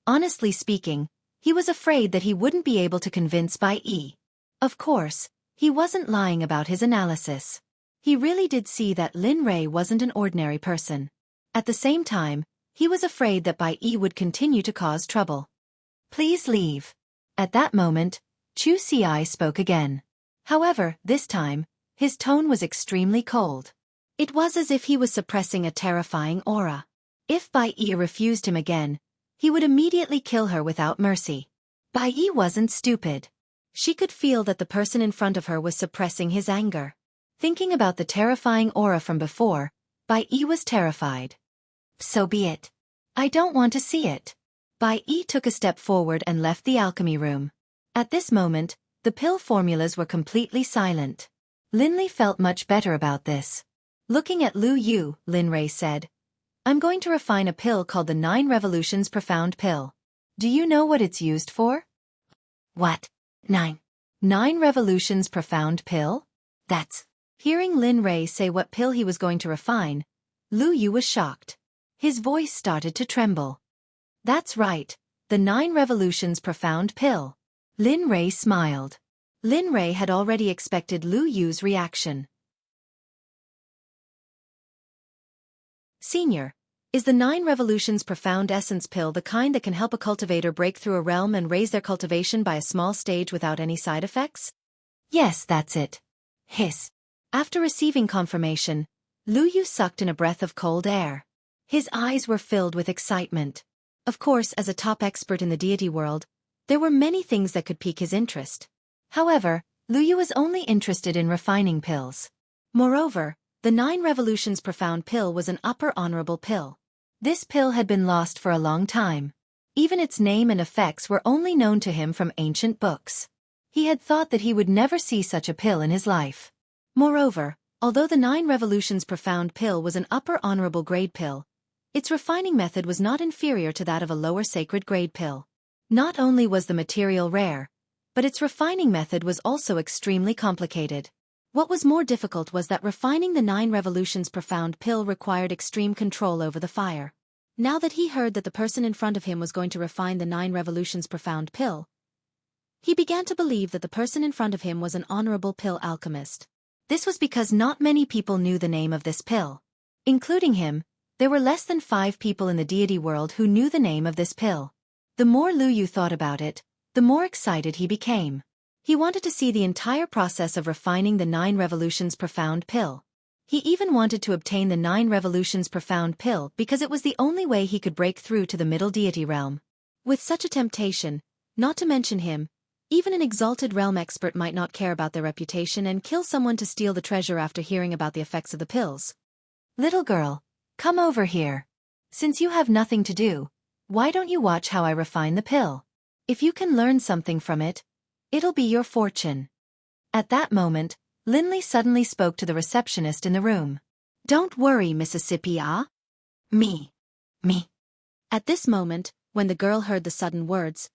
Honestly speaking, he was afraid that he wouldn't be able to convince Bai Yi. Of course, he wasn't lying about his analysis. He really did see that Lin Rei wasn't an ordinary person. At the same time, he was afraid that Bai Yi would continue to cause trouble. Please leave. At that moment, Xueqi spoke again. However, this time, his tone was extremely cold. It was as if he was suppressing a terrifying aura. If Bai Yi refused him again, he would immediately kill her without mercy. Bai Yi wasn't stupid. She could feel that the person in front of her was suppressing his anger. Thinking about the terrifying aura from before, Bai Yi was terrified. So be it. I don't want to see it. Bai Yi took a step forward and left the alchemy room. At this moment, the pill formulas were completely silent. Lin Li felt much better about this. Looking at Lu Yu, Lin Rei said, I'm going to refine a pill called the 9 Revolutions Profound Pill. Do you know what it's used for? What? 9 Revolutions Profound Pill? That's... Hearing Lin Rei say what pill he was going to refine, Lu Yu was shocked. His voice started to tremble. That's right, the 9 Revolutions Profound Pill. Lin Rei smiled. Lin Rei had already expected Lu Yu's reaction. Senior, is the 9 Revolutions Profound Essence Pill the kind that can help a cultivator break through a realm and raise their cultivation by a small stage without any side effects? Yes, that's it. Hiss. After receiving confirmation, Lu Yu sucked in a breath of cold air. His eyes were filled with excitement. Of course, as a top expert in the deity world, there were many things that could pique his interest. However, Lu Yu was only interested in refining pills. Moreover, the 9 Revolutions Profound Pill was an upper honorable pill. This pill had been lost for a long time. Even its name and effects were only known to him from ancient books. He had thought that he would never see such a pill in his life. Moreover, although the 9 Revolutions Profound Pill was an upper honorable grade pill, its refining method was not inferior to that of a lower sacred grade pill. Not only was the material rare, but its refining method was also extremely complicated. What was more difficult was that refining the 9 Revolutions Profound Pill required extreme control over the fire. Now that he heard that the person in front of him was going to refine the 9 Revolutions Profound Pill, he began to believe that the person in front of him was an honorable pill alchemist. This was because not many people knew the name of this pill. Including him, there were less than 5 people in the deity world who knew the name of this pill. The more Lu Yu thought about it, the more excited he became. He wanted to see the entire process of refining the 9 Revolutions Profound Pill. He even wanted to obtain the 9 Revolutions Profound Pill because it was the only way he could break through to the middle deity realm. With such a temptation, not to mention him, even an exalted realm expert might not care about their reputation and kill someone to steal the treasure after hearing about the effects of the pills. Little girl, come over here. Since you have nothing to do, why don't you watch how I refine the pill? If you can learn something from it, it'll be your fortune. At that moment, Linley suddenly spoke to the receptionist in the room. Don't worry, Mississippi, ah? Me. At this moment, when the girl heard the sudden words,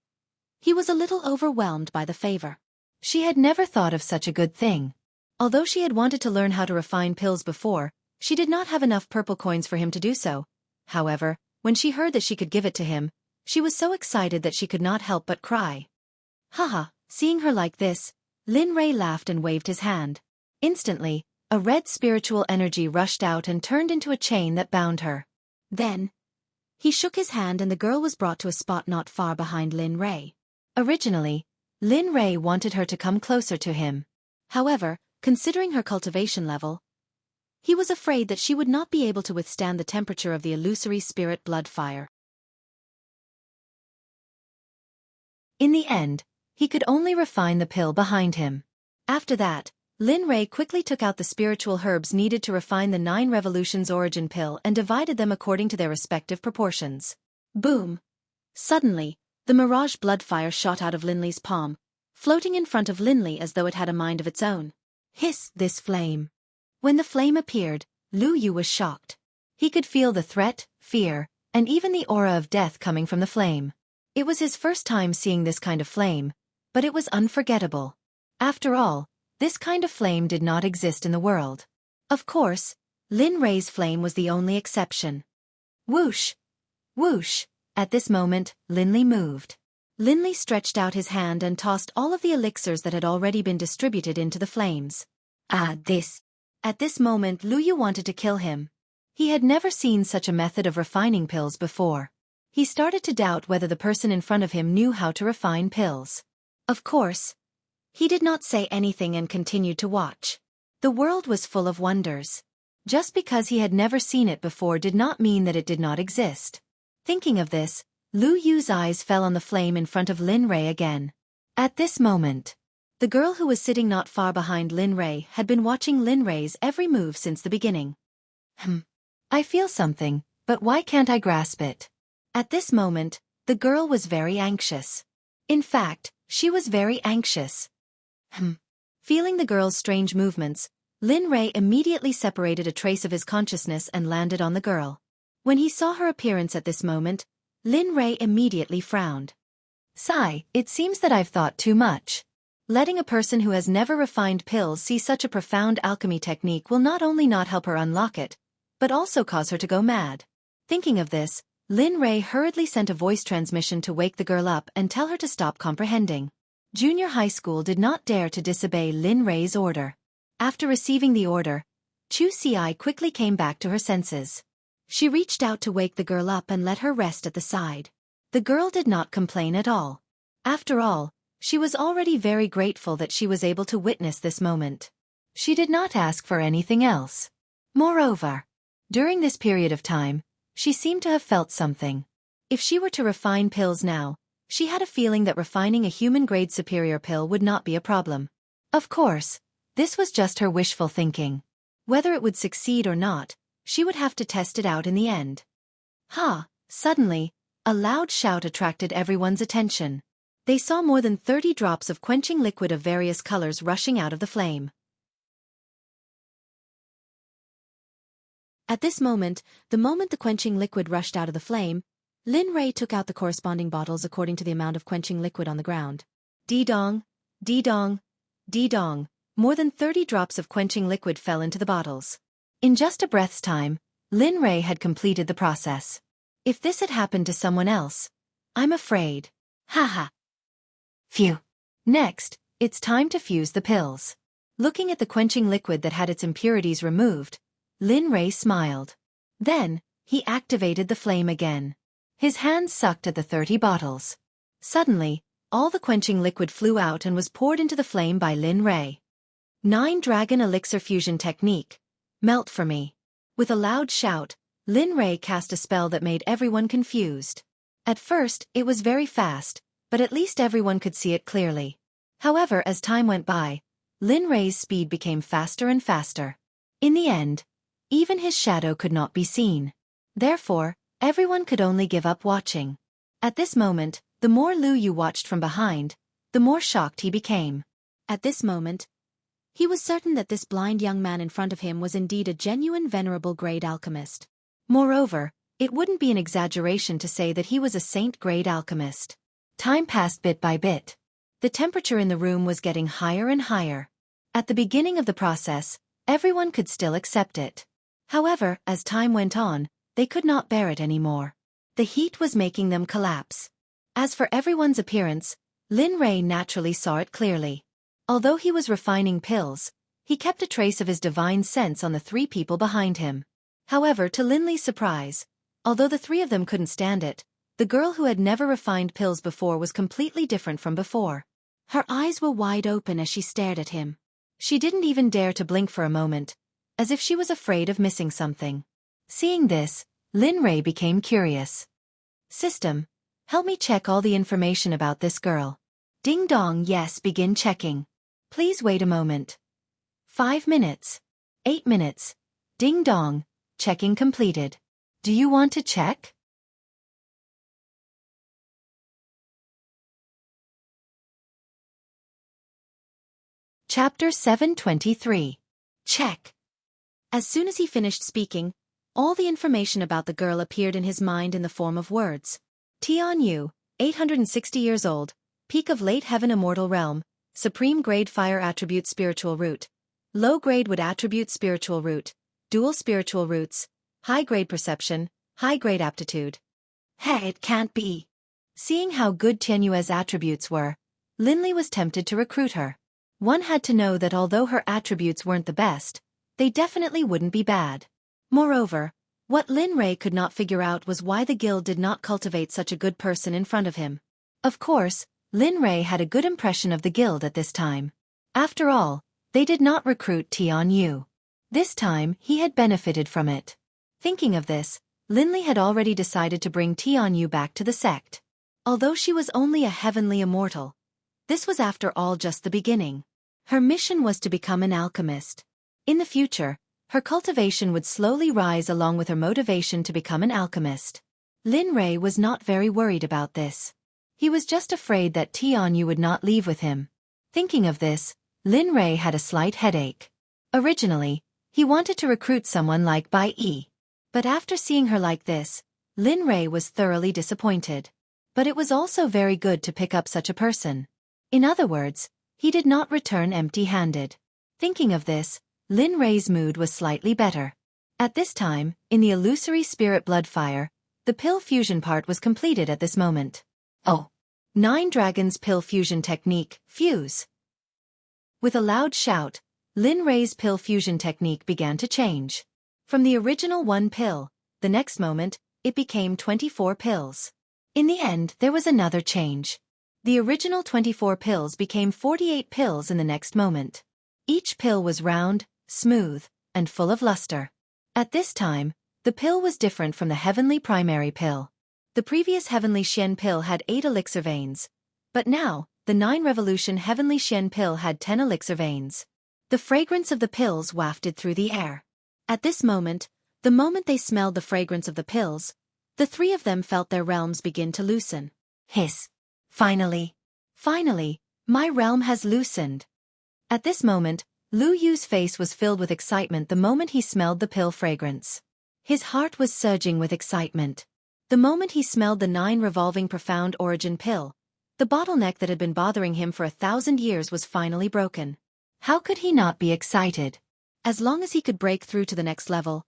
he was a little overwhelmed by the favor. She had never thought of such a good thing. Although she had wanted to learn how to refine pills before, she did not have enough purple coins for him to do so. However, when she heard that she could give it to him, she was so excited that she could not help but cry. Haha, seeing her like this, Lin Rei laughed and waved his hand. Instantly, a red spiritual energy rushed out and turned into a chain that bound her. Then, he shook his hand and the girl was brought to a spot not far behind Lin Rei. Originally, Lin Rei wanted her to come closer to him. However, considering her cultivation level, he was afraid that she would not be able to withstand the temperature of the illusory spirit blood fire. In the end, he could only refine the pill behind him. After that, Lin Rei quickly took out the spiritual herbs needed to refine the 9 Revolutions Origin Pill and divided them according to their respective proportions. Boom! Suddenly, the mirage blood fire shot out of Linley's palm, floating in front of Linley as though it had a mind of its own. Hiss, this flame. When the flame appeared, Lu Yu was shocked. He could feel the threat, fear, and even the aura of death coming from the flame. It was his first time seeing this kind of flame, but it was unforgettable. After all, this kind of flame did not exist in the world. Of course, Lin Rei's flame was the only exception. Whoosh! Whoosh! At this moment, Linley moved. Linley stretched out his hand and tossed all of the elixirs that had already been distributed into the flames. At this moment Lu Yu wanted to kill him. He had never seen such a method of refining pills before. He started to doubt whether the person in front of him knew how to refine pills. Of course, he did not say anything and continued to watch. The world was full of wonders. Just because he had never seen it before did not mean that it did not exist. Thinking of this, Lu Yu's eyes fell on the flame in front of Lin Rei again. At this moment, the girl who was sitting not far behind Lin Rei had been watching Lin Rei's every move since the beginning. I feel something, but why can't I grasp it? At this moment, the girl was very anxious. In fact, she was very anxious. Feeling the girl's strange movements, Lin Rei immediately separated a trace of his consciousness and landed on the girl. When he saw her appearance at this moment, Lin Rei immediately frowned. Sigh, it seems that I've thought too much. Letting a person who has never refined pills see such a profound alchemy technique will not only not help her unlock it, but also cause her to go mad. Thinking of this, Lin Rei hurriedly sent a voice transmission to wake the girl up and tell her to stop comprehending. Junior high school did not dare to disobey Lin Rei's order. After receiving the order, Xueqi quickly came back to her senses. She reached out to wake the girl up and let her rest at the side. The girl did not complain at all. After all, she was already very grateful that she was able to witness this moment. She did not ask for anything else. Moreover, during this period of time, she seemed to have felt something. If she were to refine pills now, she had a feeling that refining a human-grade superior pill would not be a problem. Of course, this was just her wishful thinking. Whether it would succeed or not, she would have to test it out in the end. Ha! Suddenly, a loud shout attracted everyone's attention. They saw more than 30 drops of quenching liquid of various colors rushing out of the flame. At this moment, the moment the quenching liquid rushed out of the flame, Lin Rei took out the corresponding bottles according to the amount of quenching liquid on the ground. Dee-dong, dee-dong, dee-dong, more than 30 drops of quenching liquid fell into the bottles. In just a breath's time, Lin Rei had completed the process. If this had happened to someone else, I'm afraid. Haha. Phew. Next, it's time to fuse the pills. Looking at the quenching liquid that had its impurities removed, Lin Rei smiled. Then, he activated the flame again. His hands sucked at the 30 bottles. Suddenly, all the quenching liquid flew out and was poured into the flame by Lin Rei. 9 Dragon Elixir Fusion Technique. Melt for me. With a loud shout, Lin Rei cast a spell that made everyone confused. At first, it was very fast, but at least everyone could see it clearly. However, as time went by, Lin Rei's speed became faster and faster. In the end, even his shadow could not be seen. Therefore, everyone could only give up watching. At this moment, the more Lu Yu watched from behind, the more shocked he became. At this moment, he was certain that this blind young man in front of him was indeed a genuine venerable grade alchemist. Moreover, it wouldn't be an exaggeration to say that he was a saint-grade alchemist. Time passed bit by bit. The temperature in the room was getting higher and higher. At the beginning of the process, everyone could still accept it. However, as time went on, they could not bear it anymore. The heat was making them collapse. As for everyone's appearance, Lin Rei naturally saw it clearly. Although he was refining pills, he kept a trace of his divine sense on the 3 people behind him. However, to Lin Li's surprise, although the 3 of them couldn't stand it, the girl who had never refined pills before was completely different from before. Her eyes were wide open as she stared at him. She didn't even dare to blink for a moment, as if she was afraid of missing something. Seeing this, Lin Rei became curious. System, help me check all the information about this girl. Ding dong, yes, begin checking. Please wait a moment. 5 minutes. 8 minutes. Ding dong, checking completed. Do you want to check? Chapter 723. Check. As soon as he finished speaking, all the information about the girl appeared in his mind in the form of words. Tian Yu, 860 years old, peak of late heaven immortal realm, supreme grade fire attribute spiritual root, low grade wood attribute spiritual root, dual spiritual roots, high grade perception, high grade aptitude. Hey, it can't be. Seeing how good Tian Yu's attributes were, Lin Li was tempted to recruit her. One had to know that although her attributes weren't the best, they definitely wouldn't be bad. Moreover, what Lin Rei could not figure out was why the guild did not cultivate such a good person in front of him. Of course, Lin Rei had a good impression of the guild at this time. After all, they did not recruit Tian Yu. This time, he had benefited from it. Thinking of this, Lin Li had already decided to bring Tian Yu back to the sect. Although she was only a heavenly immortal, this was after all just the beginning. Her mission was to become an alchemist. In the future, her cultivation would slowly rise along with her motivation to become an alchemist. Lin Rei was not very worried about this. He was just afraid that Tian Yu would not leave with him. Thinking of this, Lin Rei had a slight headache. Originally, he wanted to recruit someone like Bai Yi. But after seeing her like this, Lin Rei was thoroughly disappointed. But it was also very good to pick up such a person. In other words, he did not return empty-handed. Thinking of this, Lin Rei's mood was slightly better. At this time, in the illusory spirit blood fire, the pill fusion part was completed at this moment. Oh! 9 Dragons Pill Fusion Technique, Fuse. With a loud shout, Lin Rei's pill fusion technique began to change. From the original 1 pill, the next moment, it became 24 pills. In the end, there was another change. The original 24 pills became 48 pills in the next moment. Each pill was round, smooth, and full of luster. At this time, the pill was different from the heavenly primary pill. The previous Heavenly Xian pill had 8 elixir veins. But now, the 9 Revolution Heavenly Xian pill had 10 elixir veins. The fragrance of the pills wafted through the air. At this moment, the moment they smelled the fragrance of the pills, the 3 of them felt their realms begin to loosen. Hiss. Finally, my realm has loosened. At this moment, Lu Yu's face was filled with excitement the moment he smelled the pill fragrance. His heart was surging with excitement. The moment he smelled the 9 revolving profound origin pill, the bottleneck that had been bothering him for 1,000 years was finally broken. How could he not be excited? As long as he could break through to the next level,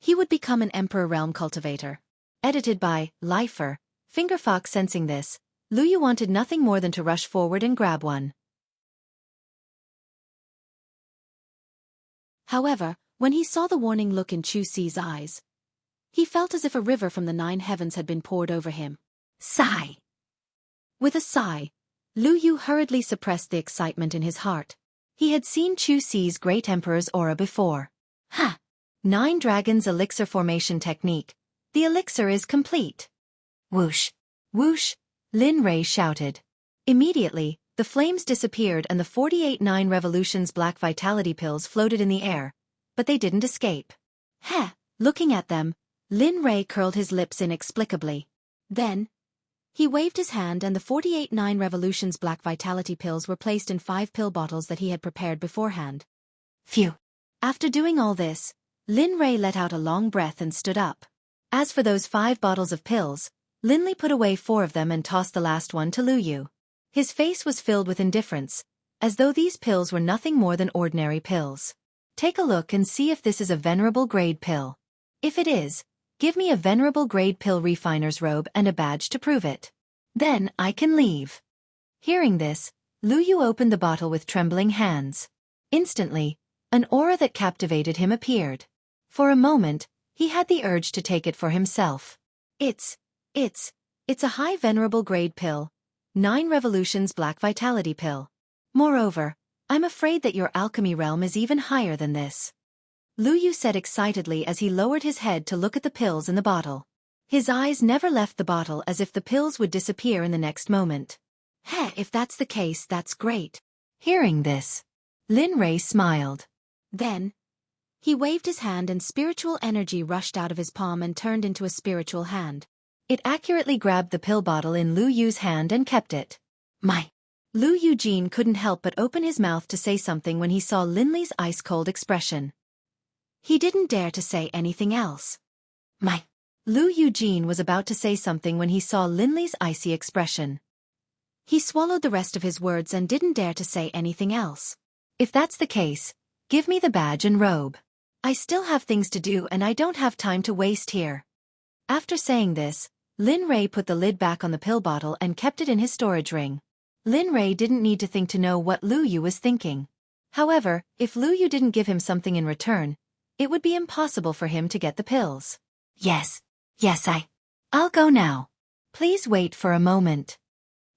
he would become an Emperor Realm Cultivator. Edited by Lifer. Fingerfox. Sensing this, Lu Yu wanted nothing more than to rush forward and grab one. However, when he saw the warning look in Xueqi's eyes, he felt as if a river from the 9 heavens had been poured over him. Sigh. With a sigh, Lu Yu hurriedly suppressed the excitement in his heart. He had seen Xueqi's Great Emperor's aura before. Ha! 9 Dragons Elixir Formation Technique. The elixir is complete. Whoosh! Whoosh! Lin Rei shouted. Immediately, the flames disappeared and the 48 9 Revolutions Black Vitality pills floated in the air, but they didn't escape. Heh! Looking at them, Lin Rei curled his lips inexplicably. Then, he waved his hand and the 48 9 Revolutions Black Vitality pills were placed in 5 pill bottles that he had prepared beforehand. Phew! After doing all this, Lin Rei let out a long breath and stood up. As for those 5 bottles of pills, Lin Li put away 4 of them and tossed the last one to Lu Yu. His face was filled with indifference, as though these pills were nothing more than ordinary pills. Take a look and see if this is a venerable grade pill. If it is, give me a venerable grade pill refiner's robe and a badge to prove it. Then I can leave. Hearing this, Lu Yu opened the bottle with trembling hands. Instantly, an aura that captivated him appeared. For a moment, he had the urge to take it for himself. It's a high venerable grade pill. 9 Revolutions Black Vitality pill. Moreover, I'm afraid that your alchemy realm is even higher than this. Lu Yu said excitedly as he lowered his head to look at the pills in the bottle. His eyes never left the bottle as if the pills would disappear in the next moment. Heh, if that's the case, that's great. Hearing this, Lin Rei smiled. Then, he waved his hand and spiritual energy rushed out of his palm and turned into a spiritual hand. It accurately grabbed the pill bottle in Lu Yu's hand and kept it. My! Lu Eugene couldn't help but open his mouth to say something when he saw Lin Li's ice-cold expression. He didn't dare to say anything else. My! Lu Eugene was about to say something when he saw Lin Li's icy expression. He swallowed the rest of his words and didn't dare to say anything else. If that's the case, give me the badge and robe. I still have things to do and I don't have time to waste here. After saying this, Lin Rei put the lid back on the pill bottle and kept it in his storage ring. Lin Rei didn't need to think to know what Lu Yu was thinking. However, if Lu Yu didn't give him something in return, it would be impossible for him to get the pills. Yes, I'll go now. Please wait for a moment.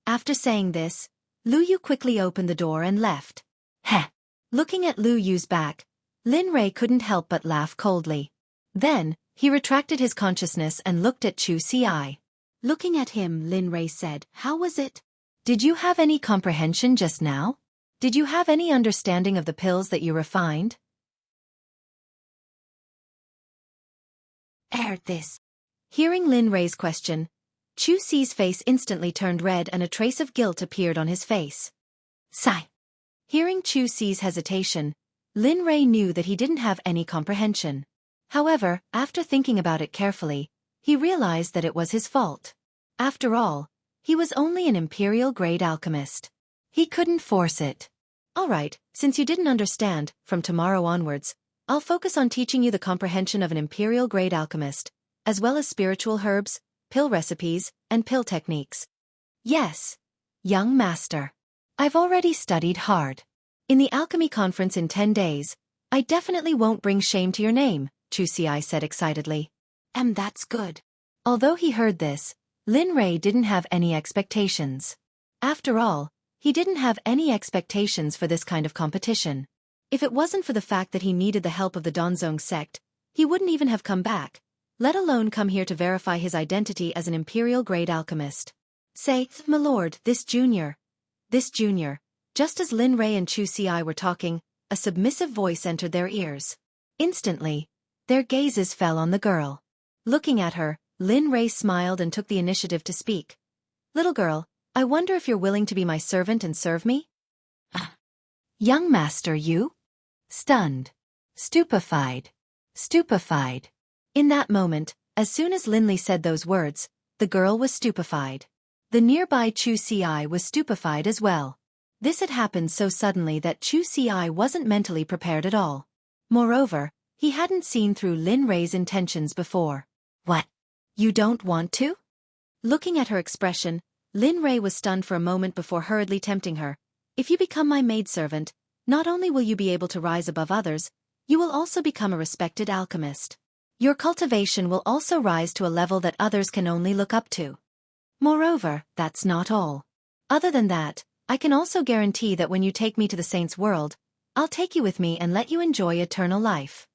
After saying this, Lu Yu quickly opened the door and left. Heh! Looking at Lu Yu's back, Lin Rei couldn't help but laugh coldly. Then, he retracted his consciousness and looked at Xueqi. Looking at him, Lin Rei said, "How was it? Did you have any comprehension just now? Did you have any understanding of the pills that you refined?" This. Hearing Lin Rei's question, Xueqi's face instantly turned red and a trace of guilt appeared on his face. Sigh. Hearing Xueqi's hesitation, Lin Rei knew that he didn't have any comprehension. However, after thinking about it carefully, he realized that it was his fault. After all, he was only an imperial-grade alchemist. He couldn't force it. Alright, since you didn't understand, from tomorrow onwards, I'll focus on teaching you the comprehension of an imperial-grade alchemist, as well as spiritual herbs, pill recipes, and pill techniques. Yes, young master. I've already studied hard. In the alchemy conference in 10 days, I definitely won't bring shame to your name, Xueqi said excitedly. That's good. Although he heard this, Lin Rei didn't have any expectations. After all, he didn't have any expectations for this kind of competition. If it wasn't for the fact that he needed the help of the Donzong sect, he wouldn't even have come back, let alone come here to verify his identity as an imperial-grade alchemist. Say, my lord, this junior. Just as Lin Rei and Xueqi were talking, a submissive voice entered their ears. Instantly, their gazes fell on the girl. Looking at her, Lin Rei smiled and took the initiative to speak. Little girl, I wonder if you're willing to be my servant and serve me? Young master, you? Stunned. Stupefied. In that moment, as soon as Lin Li said those words, the girl was stupefied. The nearby Xueqi was stupefied as well. This had happened so suddenly that Xueqi wasn't mentally prepared at all. Moreover, he hadn't seen through Lin Rei's intentions before. What? You don't want to? Looking at her expression, Lin Rei was stunned for a moment before hurriedly tempting her. If you become my maidservant, not only will you be able to rise above others, you will also become a respected alchemist. Your cultivation will also rise to a level that others can only look up to. Moreover, that's not all. Other than that, I can also guarantee that when you take me to the saint's world, I'll take you with me and let you enjoy eternal life.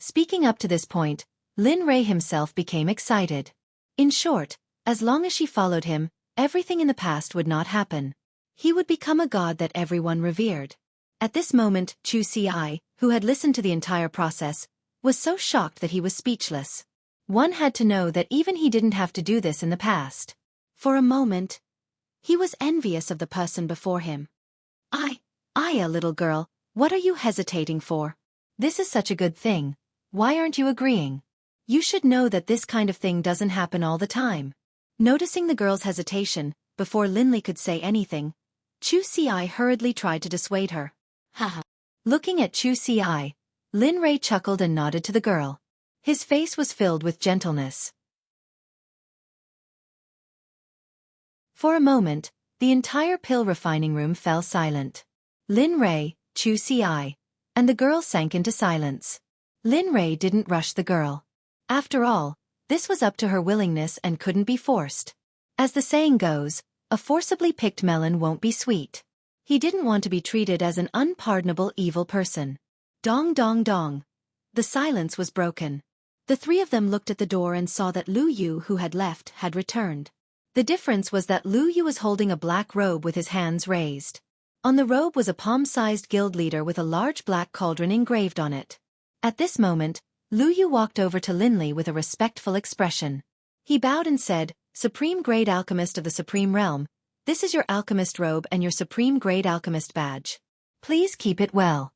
Speaking up to this point, Lin Rei himself became excited. In short, as long as she followed him, everything in the past would not happen. He would become a god that everyone revered. At this moment, Xueqi, who had listened to the entire process, was so shocked that he was speechless. One had to know that even he didn't have to do this in the past. For a moment, he was envious of the person before him. A little girl, what are you hesitating for? This is such a good thing. Why aren't you agreeing? You should know that this kind of thing doesn't happen all the time. Noticing the girl's hesitation, before Lin Li could say anything, Xueqi hurriedly tried to dissuade her. Haha. Looking at Xueqi, Lin Rei chuckled and nodded to the girl. His face was filled with gentleness. For a moment, the entire pill refining room fell silent. Lin Rei, Xueqi, and the girl sank into silence. Lin Rei didn't rush the girl. After all, this was up to her willingness and couldn't be forced. As the saying goes, a forcibly picked melon won't be sweet. He didn't want to be treated as an unpardonable evil person. Dong dong dong. The silence was broken. The three of them looked at the door and saw that Lu Yu, who had left, had returned. The difference was that Lu Yu was holding a black robe with his hands raised. On the robe was a palm-sized guild leader with a large black cauldron engraved on it. At this moment, Lu Yu walked over to Lin Li with a respectful expression. He bowed and said, Supreme Grade Alchemist of the Supreme Realm, this is your alchemist robe and your Supreme Grade Alchemist badge. Please keep it well.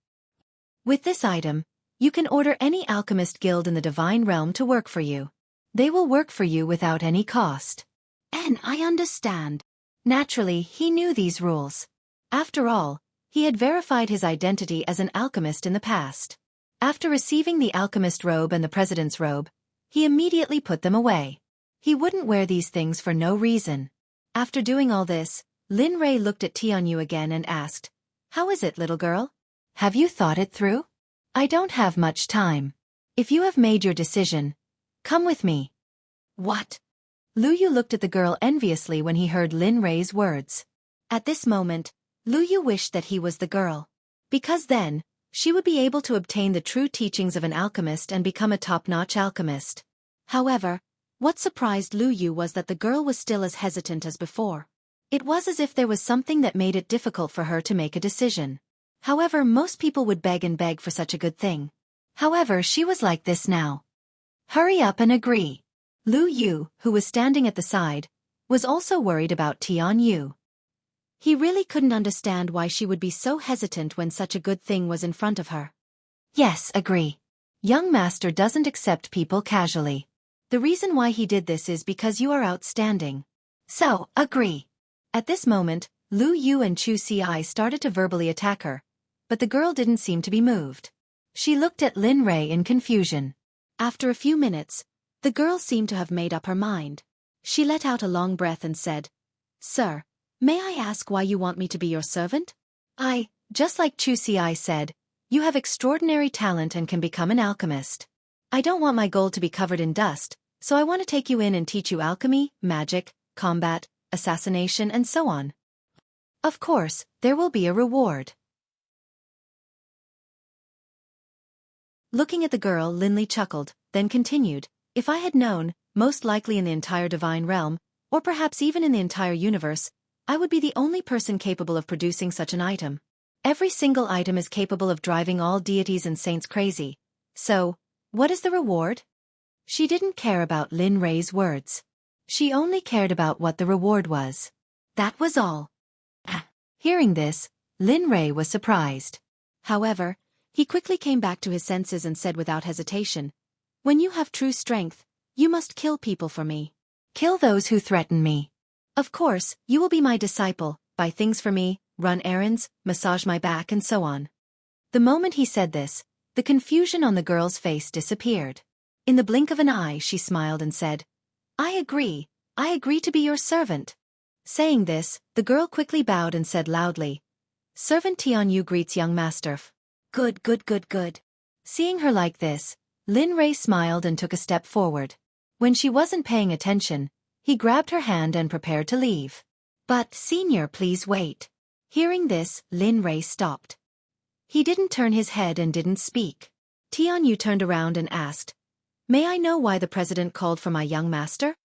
With this item, you can order any alchemist guild in the Divine Realm to work for you. They will work for you without any cost. And I understand. Naturally, he knew these rules. After all, he had verified his identity as an alchemist in the past. After receiving the alchemist robe and the president's robe, he immediately put them away. He wouldn't wear these things for no reason. After doing all this, Lin Rei looked at Tianyu again and asked, How is it, little girl? Have you thought it through? I don't have much time. If you have made your decision, come with me. What? Lu Yu looked at the girl enviously when he heard Lin Rei's words. At this moment, Lu Yu wished that he was the girl. Because then, she would be able to obtain the true teachings of an alchemist and become a top-notch alchemist. However, what surprised Lu Yu was that the girl was still as hesitant as before. It was as if there was something that made it difficult for her to make a decision. However, most people would beg and beg for such a good thing. However, she was like this now. Hurry up and agree. Lu Yu, who was standing at the side, was also worried about Tianyu. He really couldn't understand why she would be so hesitant when such a good thing was in front of her. Yes, agree. Young master doesn't accept people casually. The reason why he did this is because you are outstanding. So, agree. At this moment, Lu Yu and Xueqi started to verbally attack her, but the girl didn't seem to be moved. She looked at Lin Rei in confusion. After a few minutes, the girl seemed to have made up her mind. She let out a long breath and said, Sir, may I ask why you want me to be your servant? Just like Xueqi said, you have extraordinary talent and can become an alchemist. I don't want my gold to be covered in dust, so I want to take you in and teach you alchemy, magic, combat, assassination and so on. Of course, there will be a reward. Looking at the girl, Lin Li chuckled, then continued, If I had known, most likely in the entire divine realm, or perhaps even in the entire universe, I would be the only person capable of producing such an item. Every single item is capable of driving all deities and saints crazy. So, what is the reward? She didn't care about Lin Rei's words. She only cared about what the reward was. That was all. Hearing this, Lin Rei was surprised. However, he quickly came back to his senses and said without hesitation, "When you have true strength, you must kill people for me. Kill those who threaten me. Of course, you will be my disciple, buy things for me, run errands, massage my back and so on." The moment he said this, the confusion on the girl's face disappeared. In the blink of an eye she smiled and said, I agree to be your servant." Saying this, the girl quickly bowed and said loudly, "Servant Tianyu greets young master." Good, good, good, good. Seeing her like this, Lin Rei smiled and took a step forward. When she wasn't paying attention, he grabbed her hand and prepared to leave. "But, senior, please wait." Hearing this, Lin Rei stopped. He didn't turn his head and didn't speak. Tianyu turned around and asked, "May I know why the president called for my young master?"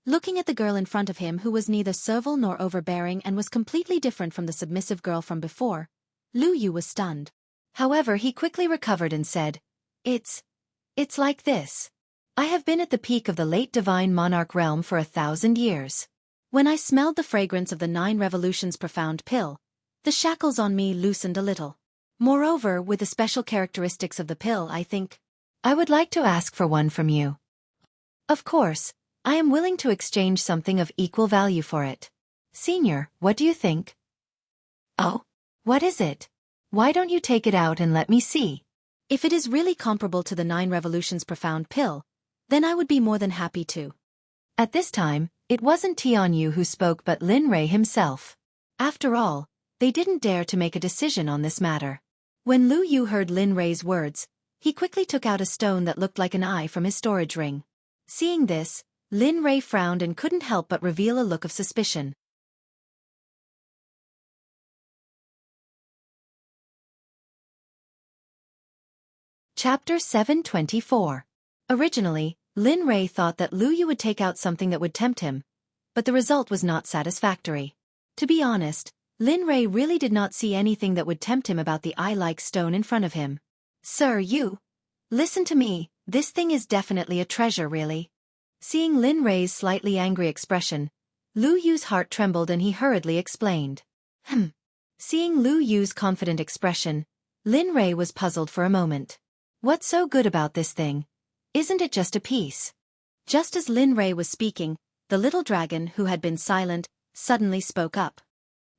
Looking at the girl in front of him who was neither servile nor overbearing and was completely different from the submissive girl from before, Lu Yu was stunned. However, he quickly recovered and said, It's like this. I have been at the peak of the late divine monarch realm for 1,000 years. When I smelled the fragrance of the 9 revolutions profound pill, the shackles on me loosened a little. Moreover, with the special characteristics of the pill, I think I would like to ask for one from you. Of course, I am willing to exchange something of equal value for it. Senior, what do you think? Oh, what is it? Why don't you take it out and let me see? If it is really comparable to the 9 revolutions profound pill, then I would be more than happy to. At this time, it wasn't Tianyu who spoke but Lin Rei himself. After all, they didn't dare to make a decision on this matter. When Lu Yu heard Lin Rei's words, he quickly took out a stone that looked like an eye from his storage ring. Seeing this, Lin Rei frowned and couldn't help but reveal a look of suspicion. Chapter 724. Originally, Lin Rei thought that Lu Yu would take out something that would tempt him, but the result was not satisfactory. To be honest, Lin Rei really did not see anything that would tempt him about the eye-like stone in front of him. Sir, you. Listen to me, this thing is definitely a treasure, really. Seeing Lin Rei's slightly angry expression, Lu Yu's heart trembled and he hurriedly explained. Seeing Lu Yu's confident expression, Lin Rei was puzzled for a moment. What's so good about this thing? Isn't it just a piece? Just as Lin Rei was speaking, the little dragon, who had been silent, suddenly spoke up.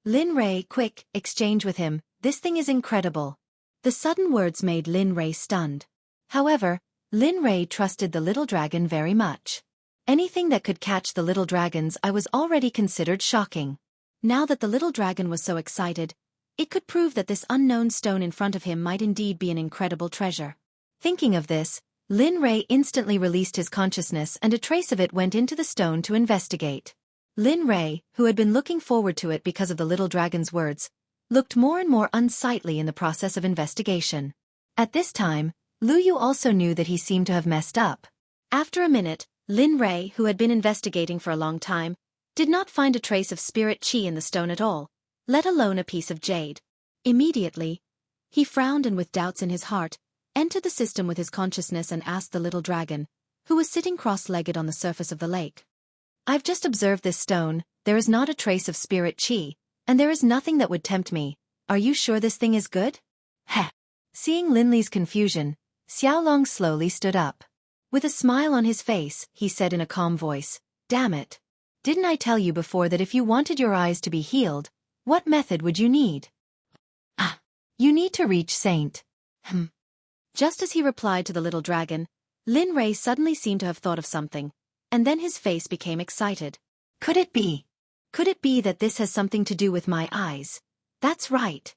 Lin Rei, quick, exchange with him, this thing is incredible. The sudden words made Lin Rei stunned. However, Lin Rei trusted the little dragon very much. Anything that could catch the little dragon's eye was already considered shocking. Now that the little dragon was so excited, it could prove that this unknown stone in front of him might indeed be an incredible treasure. Thinking of this, Lin Rei instantly released his consciousness and a trace of it went into the stone to investigate. Lin Rei, who had been looking forward to it because of the little dragon's words, looked more and more unsightly in the process of investigation. At this time, Lu Yu also knew that he seemed to have messed up. After a minute, Lin Rei, who had been investigating for a long time, did not find a trace of spirit qi in the stone at all, let alone a piece of jade. Immediately, he frowned and with doubts in his heart, entered the system with his consciousness and asked the little dragon, who was sitting cross-legged on the surface of the lake. I've just observed this stone, there is not a trace of spirit qi, and there is nothing that would tempt me. Are you sure this thing is good? Heh. Seeing Lin Li's confusion, Xiaolong slowly stood up. With a smile on his face, he said in a calm voice, Damn it. Didn't I tell you before that if you wanted your eyes to be healed, what method would you need? You need to reach Saint. Just as he replied to the little dragon, Lin Rei suddenly seemed to have thought of something, and then his face became excited. Could it be that this has something to do with my eyes? That's right.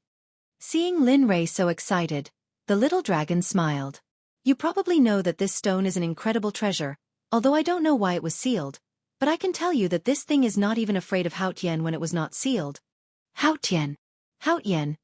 Seeing Lin Rei so excited, the little dragon smiled. You probably know that this stone is an incredible treasure, although I don't know why it was sealed, but I can tell you that this thing is not even afraid of Haotian when it was not sealed. Haotian.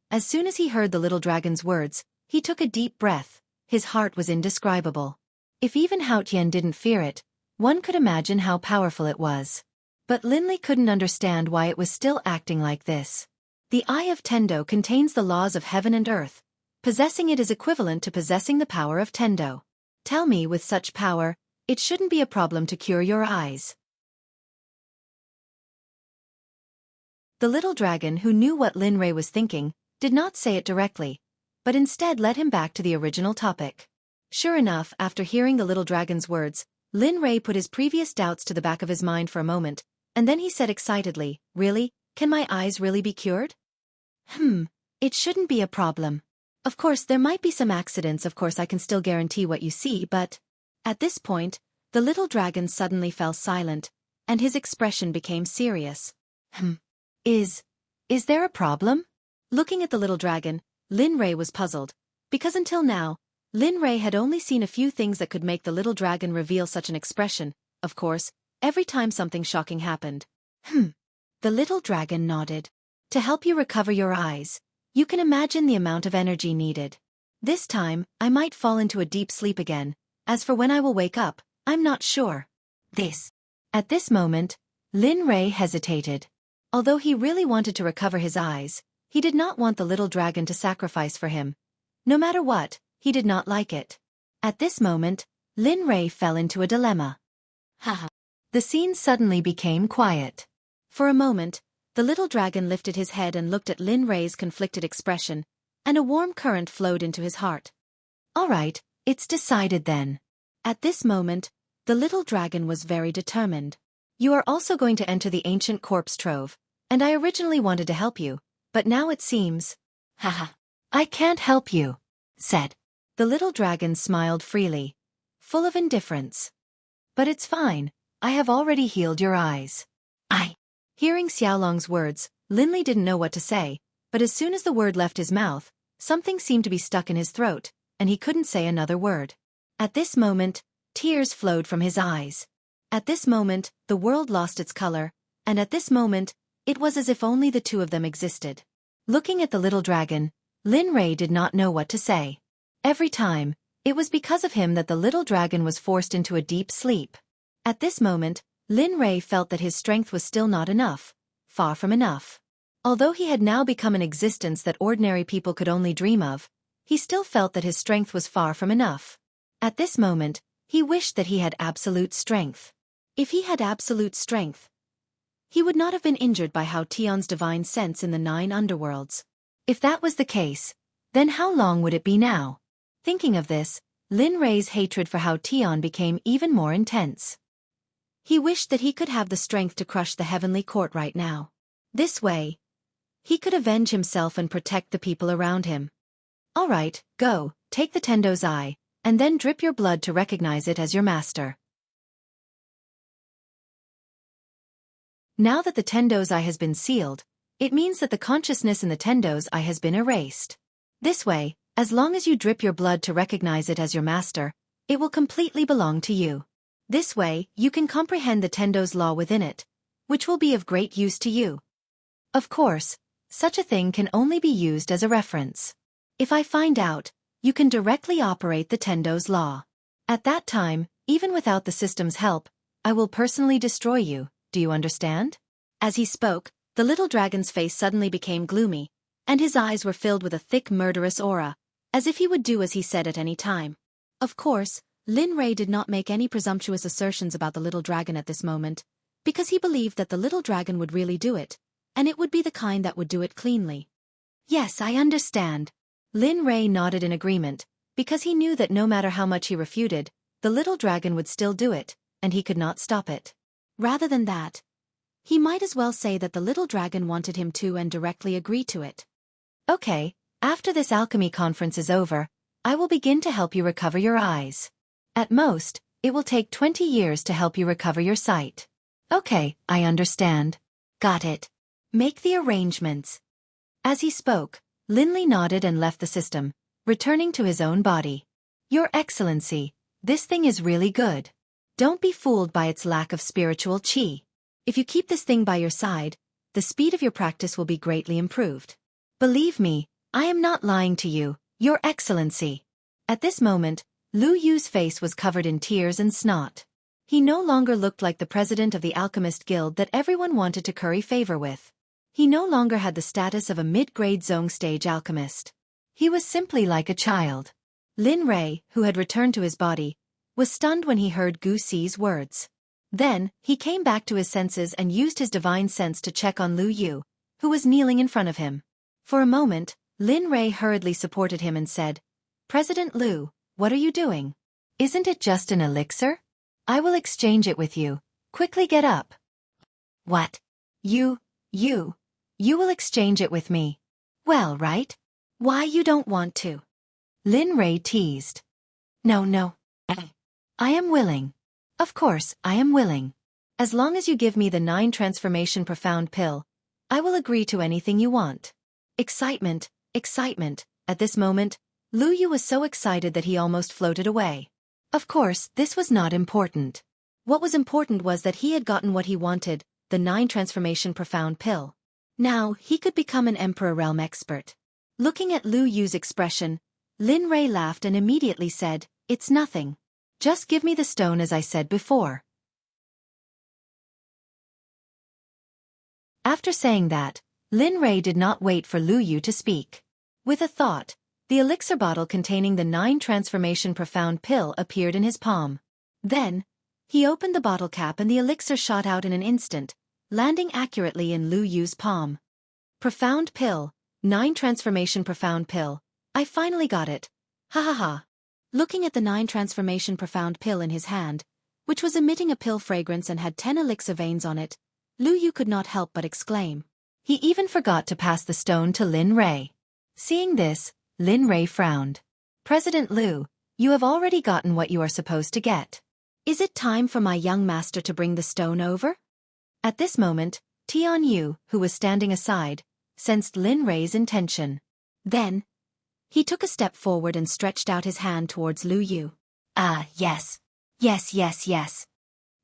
As soon as he heard the little dragon's words, he took a deep breath. His heart was indescribable. If even Hao Tian didn't fear it, one could imagine how powerful it was. But Linley couldn't understand why it was still acting like this. The Eye of Tendo contains the laws of heaven and earth. Possessing it is equivalent to possessing the power of Tendo. Tell me, with such power, it shouldn't be a problem to cure your eyes. The little dragon, who knew what Lin Rei was thinking, did not say it directly, but instead led him back to the original topic. Sure enough, after hearing the little dragon's words, Lin Rei put his previous doubts to the back of his mind for a moment, and then he said excitedly, "Really? Can my eyes really be cured?" It shouldn't be a problem. Of course, there might be some accidents, of course I can still guarantee what you see, but... At this point, the little dragon suddenly fell silent, and his expression became serious. Is there a problem? Looking at the little dragon, Lin Rei was puzzled, because until now, Lin Rei had only seen a few things that could make the little dragon reveal such an expression, of course, every time something shocking happened. The little dragon nodded. To help you recover your eyes, you can imagine the amount of energy needed. This time, I might fall into a deep sleep again. As for when I will wake up, I'm not sure. At this moment, Lin Rei hesitated. Although he really wanted to recover his eyes, he did not want the little dragon to sacrifice for him. No matter what, he did not like it. At this moment, Lin Rei fell into a dilemma. The scene suddenly became quiet. For a moment, the little dragon lifted his head and looked at Lin Rei's conflicted expression, and a warm current flowed into his heart. All right, it's decided then. At this moment, the little dragon was very determined. You are also going to enter the ancient corpse trove, and I originally wanted to help you, but now it seems... I can't help you, said. The little dragon smiled freely, full of indifference. But it's fine, I have already healed your eyes. Hearing Xiaolong's words, Linley didn't know what to say, but as soon as the word left his mouth, something seemed to be stuck in his throat, and he couldn't say another word. At this moment, tears flowed from his eyes. At this moment, the world lost its color, and at this moment, it was as if only the two of them existed. Looking at the little dragon, Lin Rei did not know what to say. Every time, it was because of him that the little dragon was forced into a deep sleep. At this moment, Lin Rei felt that his strength was still not enough, far from enough. Although he had now become an existence that ordinary people could only dream of, he still felt that his strength was far from enough. At this moment, he wished that he had absolute strength. If he had absolute strength, he would not have been injured by Hao Tian's divine sense in the 9 underworlds. If that was the case, then how long would it be now? Thinking of this, Lin Rei's hatred for Hao Tian became even more intense. He wished that he could have the strength to crush the heavenly court right now. This way, he could avenge himself and protect the people around him. All right, go, take the Tendo's eye, and then drip your blood to recognize it as your master. Now that the Tendo's eye has been sealed, it means that the consciousness in the Tendo's eye has been erased. This way, as long as you drip your blood to recognize it as your master, it will completely belong to you. This way, you can comprehend the Tendo's law within it, which will be of great use to you. Of course, such a thing can only be used as a reference. If I find out, you can directly operate the Tendo's law. At that time, even without the system's help, I will personally destroy you, do you understand? As he spoke, the little dragon's face suddenly became gloomy, and his eyes were filled with a thick murderous aura, as if he would do as he said at any time. Of course, Lin Rei did not make any presumptuous assertions about the little dragon at this moment, because he believed that the little dragon would really do it, and it would be the kind that would do it cleanly. Yes, I understand. Lin Rei nodded in agreement, because he knew that no matter how much he refuted, the little dragon would still do it, and he could not stop it. Rather than that, he might as well say that the little dragon wanted him to and directly agree to it. Okay, after this alchemy conference is over, I will begin to help you recover your eyes. At most, it will take 20 years to help you recover your sight. Okay, I understand. Got it. Make the arrangements. As he spoke, Linley nodded and left the system, returning to his own body. Your Excellency, this thing is really good. Don't be fooled by its lack of spiritual qi. If you keep this thing by your side, the speed of your practice will be greatly improved. Believe me, I am not lying to you, Your Excellency. At this moment, Lu Yu's face was covered in tears and snot. He no longer looked like the president of the Alchemist Guild that everyone wanted to curry favor with. He no longer had the status of a mid-grade zone stage alchemist. He was simply like a child. Lin Rei, who had returned to his body, was stunned when he heard Gu Si's words. Then, he came back to his senses and used his divine sense to check on Lu Yu, who was kneeling in front of him. For a moment, Lin Rei hurriedly supported him and said, "President Lu, what are you doing? Isn't it just an elixir? I will exchange it with you. Quickly get up." "What? You will exchange it with me? Well, right? Why you don't want to?" Lin Rei teased. No. I am willing. Of course, I am willing. As long as you give me the 9 transformation profound pill, I will agree to anything you want. Excitement. At this moment, Lu Yu was so excited that he almost floated away. Of course, this was not important. What was important was that he had gotten what he wanted, the 9 transformation profound pill. Now, he could become an Emperor Realm expert. Looking at Lu Yu's expression, Lin Rei laughed and immediately said, "It's nothing. Just give me the stone as I said before." After saying that, Lin Rei did not wait for Lu Yu to speak. With a thought, the elixir bottle containing the 9 transformation profound pill appeared in his palm. Then, he opened the bottle cap and the elixir shot out in an instant, landing accurately in Lu Yu's palm. "Profound pill, 9 transformation profound pill. I finally got it. Ha ha ha." Looking at the 9 transformation profound pill in his hand, which was emitting a pill fragrance and had 10 elixir veins on it, Lu Yu could not help but exclaim. He even forgot to pass the stone to Lin Rei. Seeing this, Lin Rei frowned. "President Lu, you have already gotten what you are supposed to get. Is it time for my young master to bring the stone over?" At this moment, Tian Yu, who was standing aside, sensed Lin Rei's intention. Then, he took a step forward and stretched out his hand towards Lu Yu. "Ah, yes. Yes.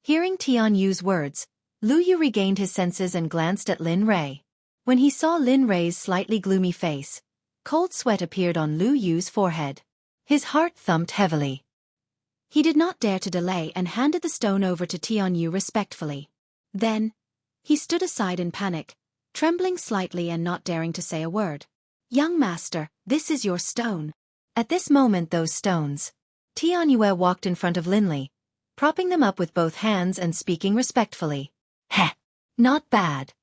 Hearing Tian Yu's words, Lu Yu regained his senses and glanced at Lin Rei. When he saw Lin Rei's slightly gloomy face, cold sweat appeared on Lu Yu's forehead. His heart thumped heavily. He did not dare to delay and handed the stone over to Tian Yu respectfully. Then, he stood aside in panic, trembling slightly and not daring to say a word. "Young master, this is your stone." At this moment those stones. Tian Yue walked in front of Linley, propping them up with both hands and speaking respectfully. "Heh, not bad."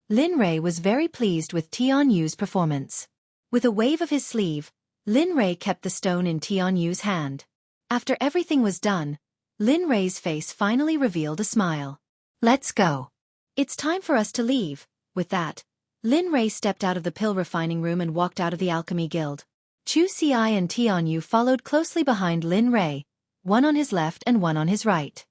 Lin Rei was very pleased with Tian Yu's performance. With a wave of his sleeve, Lin Rei kept the stone in Tian Yu's hand. After everything was done, Lin Rei's face finally revealed a smile. "Let's go. It's time for us to leave." With that, Lin Rei stepped out of the pill refining room and walked out of the Alchemy Guild. Xueqi and Tian Yu followed closely behind Lin Rei, one on his left and one on his right.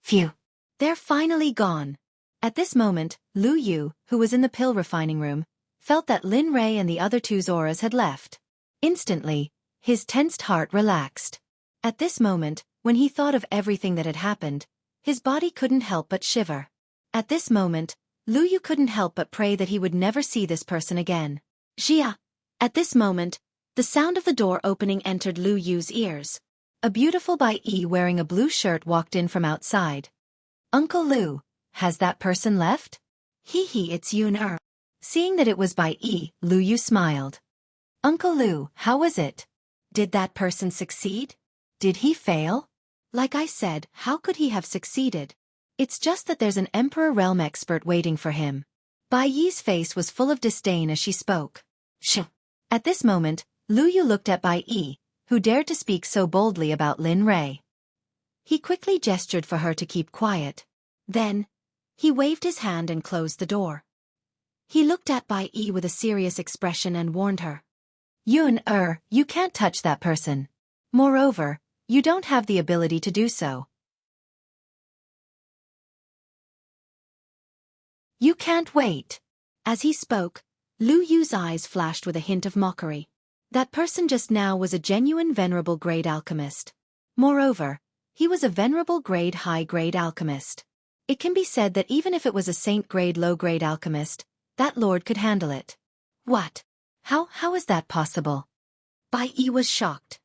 Phew! They're finally gone. At this moment, Lu Yu, who was in the pill refining room, felt that Lin Rei and the other two's auras had left. Instantly, his tensed heart relaxed. At this moment, when he thought of everything that had happened, his body couldn't help but shiver. At this moment, Lu Yu couldn't help but pray that he would never see this person again. Xia! At this moment, the sound of the door opening entered Lu Yu's ears. A beautiful Bai Yi wearing a blue shirt walked in from outside. "Uncle Lu, has that person left?" Hee, it's Yun. Seeing that it was Bai Yi, Lu Yu smiled. "Uncle Lu, how was it? Did that person succeed? Did he fail?" "Like I said, how could he have succeeded? It's just that there's an Emperor Realm expert waiting for him." Bai Yi's face was full of disdain as she spoke. Shh. At this moment, Lu Yu looked at Bai Yi, who dared to speak so boldly about Lin Rei. He quickly gestured for her to keep quiet. Then, he waved his hand and closed the door. He looked at Bai Yi with a serious expression and warned her. "Yun, you can't touch that person. Moreover, you don't have the ability to do so. You can't wait." As he spoke, Lu Yu's eyes flashed with a hint of mockery. That person just now was a genuine venerable grade alchemist. Moreover, he was a venerable grade high-grade alchemist. It can be said that even if it was a saint-grade low-grade alchemist, that lord could handle it. What? How is that possible? Bai Yi was shocked.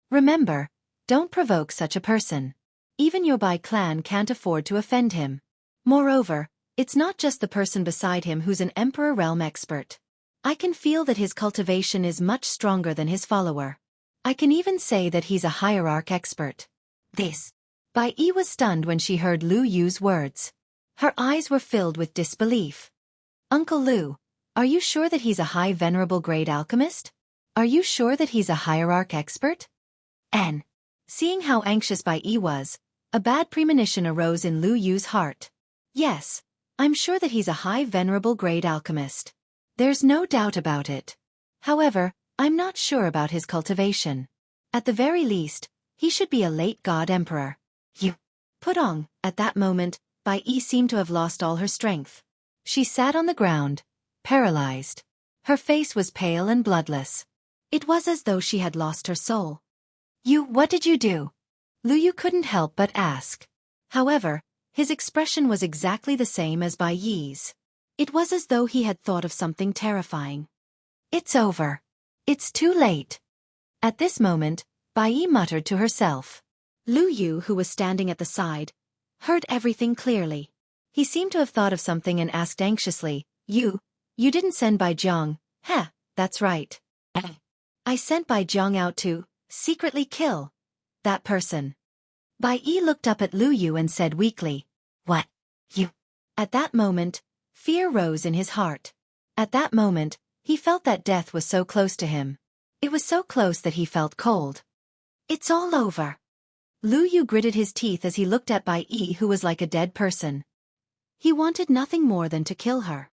Remember, Don't provoke such a person. Even your Bai clan can't afford to offend him. Moreover, it's not just the person beside him who's an Emperor realm expert. I can feel that his cultivation is much stronger than his follower. I can even say that he's a hierarch expert. This. Bai Yi was stunned when she heard Lu Yu's words. Her eyes were filled with disbelief. Uncle Lu, are you sure that he's a high venerable grade alchemist? Are you sure that he's a hierarch expert? N. Seeing how anxious Bai Yi was, a bad premonition arose in Lu Yu's heart. Yes, I'm sure that he's a high venerable grade alchemist. There's no doubt about it. However, I'm not sure about his cultivation. At the very least, he should be a late god emperor. You. Putong, at that moment, Bai Yi seemed to have lost all her strength. She sat on the ground, paralyzed. Her face was pale and bloodless. It was as though she had lost her soul. What did you do? Lu Yu couldn't help but ask. However, his expression was exactly the same as Bai Yi's. It was as though he had thought of something terrifying. It's over. It's too late. At this moment, Bai Yi muttered to herself. Lu Yu, who was standing at the side, heard everything clearly. He seemed to have thought of something and asked anxiously, You didn't send Bai Zhang? Heh, that's right. I sent Bai Zhang out to secretly kill that person. Bai Yi looked up at Lu Yu and said weakly, What? You? At that moment, fear rose in his heart. At that moment, he felt that death was so close to him. It was so close that he felt cold. It's all over. Lu Yu gritted his teeth as he looked at Bai Yi, who was like a dead person. He wanted nothing more than to kill her.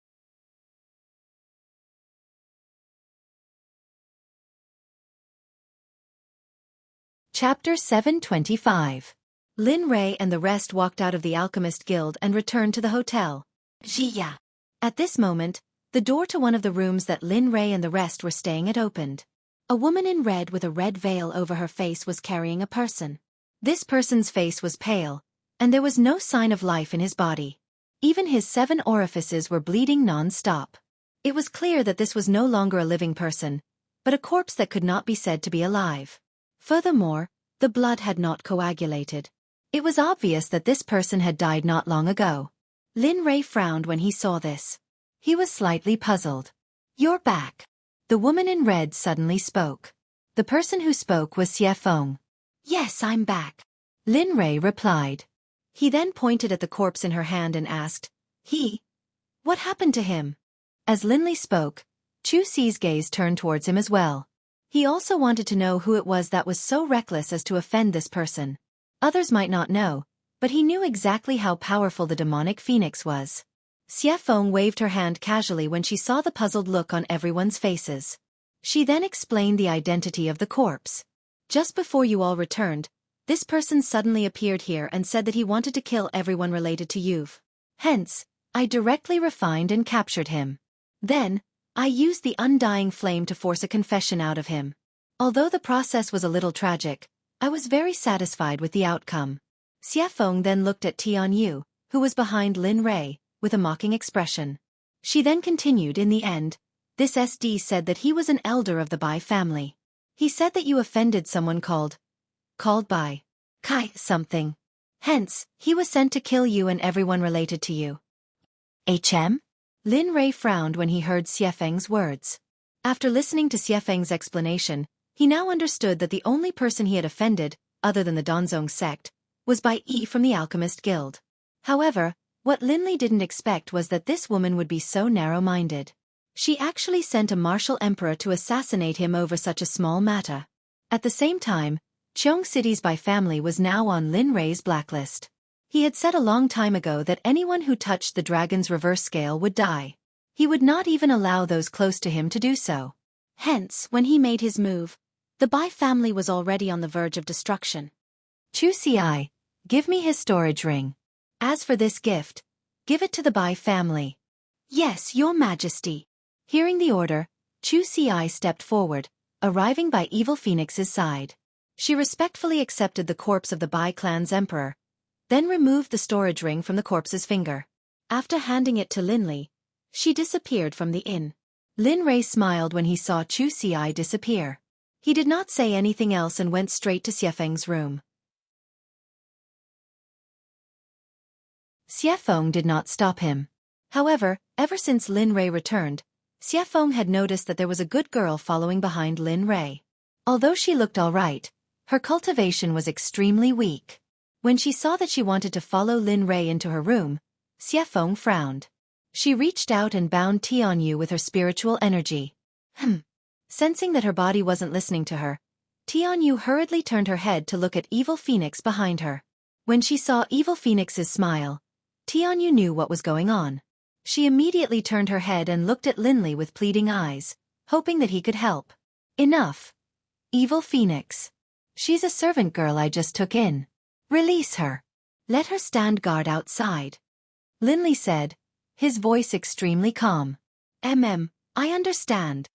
Chapter 725. Lin Rei and the rest walked out of the Alchemist Guild and returned to the hotel. Jia. At this moment, the door to one of the rooms that Lin Rei and the rest were staying at opened. A woman in red with a red veil over her face was carrying a person. This person's face was pale, and there was no sign of life in his body. Even his 7 orifices were bleeding non-stop. It was clear that this was no longer a living person, but a corpse that could not be said to be alive. Furthermore, the blood had not coagulated. It was obvious that this person had died not long ago. Lin Rei frowned when he saw this. He was slightly puzzled. You're back. The woman in red suddenly spoke. The person who spoke was Xueqi. Yes, I'm back. Lin Rei replied. He then pointed at the corpse in her hand and asked, What happened to him? As Lin Li spoke, Xueqi's gaze turned towards him as well. He also wanted to know who it was that was so reckless as to offend this person. Others might not know, but he knew exactly how powerful the demonic phoenix was. Xueqi waved her hand casually when she saw the puzzled look on everyone's faces. She then explained the identity of the corpse. Just before you all returned, this person suddenly appeared here and said that he wanted to kill everyone related to Yuve. Hence, I directly refined and captured him. Then, I used the undying flame to force a confession out of him. Although the process was a little tragic, I was very satisfied with the outcome. Xueqi then looked at Tian Yu, who was behind Lin Rei, with a mocking expression. She then continued, in the end, this SD said that he was an elder of the Bai family. He said that you offended someone called Bai Kai something. Hence, he was sent to kill you and everyone related to you. Lin Rei frowned when he heard Xueqi's words. After listening to Xueqi's explanation, he now understood that the only person he had offended, other than the Danzong sect, was Bai Yi from the Alchemist Guild. However, what Lin Li didn't expect was that this woman would be so narrow-minded. She actually sent a martial emperor to assassinate him over such a small matter. At the same time, Cheong City's Bai family was now on Lin Rei's blacklist. He had said a long time ago that anyone who touched the dragon's reverse scale would die. He would not even allow those close to him to do so. Hence, when he made his move, the Bai family was already on the verge of destruction. Xueqi, give me his storage ring. As for this gift, give it to the Bai family. Yes, your majesty. Hearing the order, Xueqi stepped forward, arriving by Evil Phoenix's side. She respectfully accepted the corpse of the Bai clan's emperor, then removed the storage ring from the corpse's finger. After handing it to Lin Li, she disappeared from the inn. Lin Rei smiled when he saw Xueqi disappear. He did not say anything else and went straight to Xiefeng's room. Xiefeng did not stop him. However, ever since Lin Rei returned, Xiefeng had noticed that there was a good girl following behind Lin Rei. Although she looked all right, her cultivation was extremely weak. When she saw that she wanted to follow Lin Rei into her room, Xiefeng frowned. She reached out and bound Tianyu with her spiritual energy. Sensing that her body wasn't listening to her, Tianyu hurriedly turned her head to look at Evil Phoenix behind her. When she saw Evil Phoenix's smile, Tianyu knew what was going on. She immediately turned her head and looked at Linley with pleading eyes, hoping that he could help. Enough. Evil Phoenix. She's a servant girl I just took in. Release her. Let her stand guard outside. Linley said, his voice extremely calm. I understand.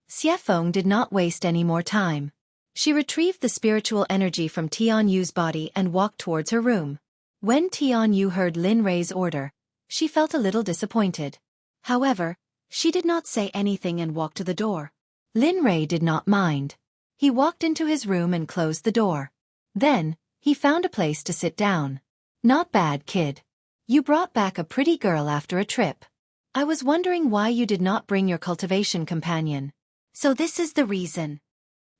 Xiefeng did not waste any more time. She retrieved the spiritual energy from Tianyu's body and walked towards her room. When Tianyu heard Lin Rei's order, she felt a little disappointed. However, she did not say anything and walked to the door. Lin Rei did not mind. He walked into his room and closed the door. Then, he found a place to sit down. Not bad, kid. You brought back a pretty girl after a trip. I was wondering why you did not bring your cultivation companion. So this is the reason.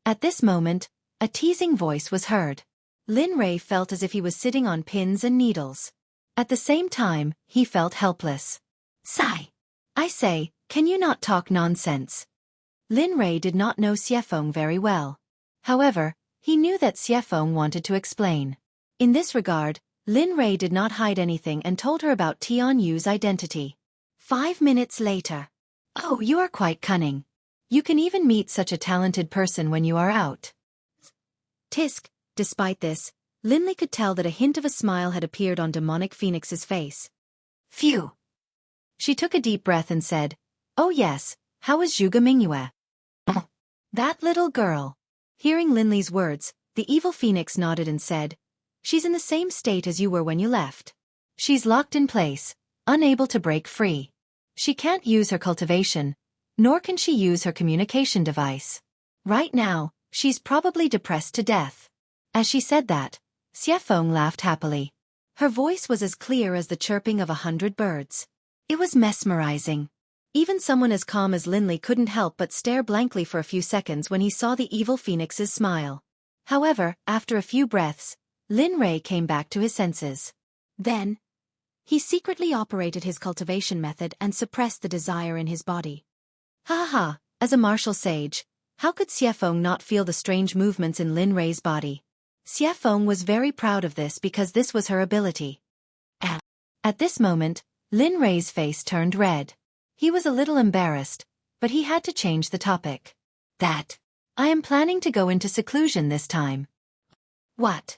At this moment, a teasing voice was heard. Lin Rei felt as if he was sitting on pins and needles. At the same time, he felt helpless. Sigh. I say, can you not talk nonsense? Lin Rei did not know Xiefeng very well. However, he knew that Xiefeng wanted to explain. In this regard, Lin Rei did not hide anything and told her about Tianyu's identity. 5 minutes later. Oh, you are quite cunning. You can even meet such a talented person when you are out. Tisk. Despite this, Linley could tell that a hint of a smile had appeared on demonic Phoenix's face. Phew. She took a deep breath and said, Oh yes, how is Zhuge Mingyue? That little girl. Hearing Linley's words, the evil Phoenix nodded and said, She's in the same state as you were when you left. She's locked in place, unable to break free. She can't use her cultivation, nor can she use her communication device. Right now, she's probably depressed to death. As she said that, Xiefeng laughed happily. Her voice was as clear as the chirping of 100 birds. It was mesmerizing. Even someone as calm as Linley couldn't help but stare blankly for a few seconds when he saw the evil Phoenix's smile. However, after a few breaths, Lin Rei came back to his senses. Then, he secretly operated his cultivation method and suppressed the desire in his body. Ha, as a martial sage, how could Xiefeng not feel the strange movements in Lin Rei's body? Xiefeng was very proud of this because this was her ability. At this moment, Lin Rei's face turned red. He was a little embarrassed, but he had to change the topic. I am planning to go into seclusion this time. What?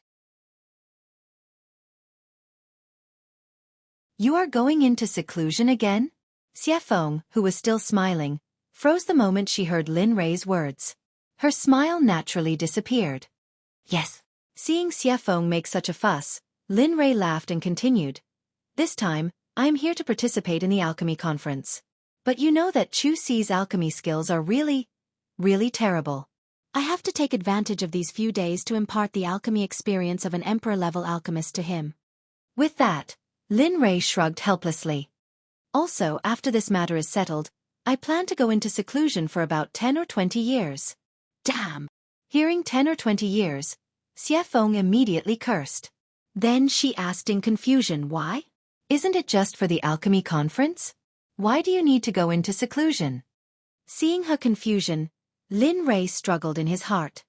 You are going into seclusion again? Xiefeng, who was still smiling, froze the moment she heard Lin Rei's words. Her smile naturally disappeared. Yes. Seeing Xiefeng make such a fuss, Lin Rei laughed and continued. This time, I am here to participate in the alchemy conference. But you know that Chu Xi's alchemy skills are really terrible. I have to take advantage of these few days to impart the alchemy experience of an emperor-level alchemist to him. With that, Lin Rei shrugged helplessly. Also, after this matter is settled, I plan to go into seclusion for about 10 or 20 years. Damn! Hearing 10 or 20 years, Xiefeng immediately cursed. Then she asked in confusion why? Isn't it just for the alchemy conference? Why do you need to go into seclusion? Seeing her confusion, Lin Rei struggled in his heart.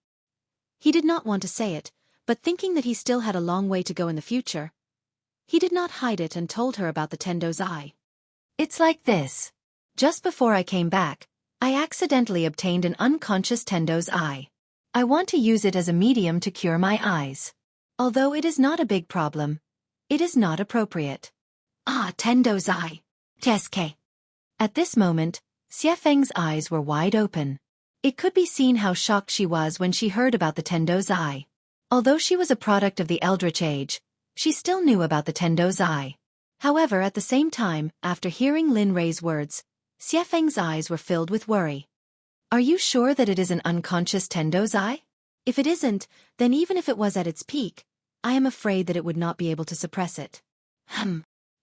He did not want to say it, but thinking that he still had a long way to go in the future, he did not hide it and told her about the Tendo's eye. It's like this. Just before I came back, I accidentally obtained an unconscious Tendo's eye. I want to use it as a medium to cure my eyes. Although it is not a big problem, it is not appropriate. Tendo's eye. Teske. At this moment, Xiefeng's eyes were wide open. It could be seen how shocked she was when she heard about the Tendo's eye. Although she was a product of the Eldritch Age, she still knew about the Tendo's eye. However, at the same time, after hearing Lin Rei's words, Xiefeng's eyes were filled with worry. Are you sure that it is an unconscious Tendo's eye? If it isn't, then even if it was at its peak, I am afraid that it would not be able to suppress it.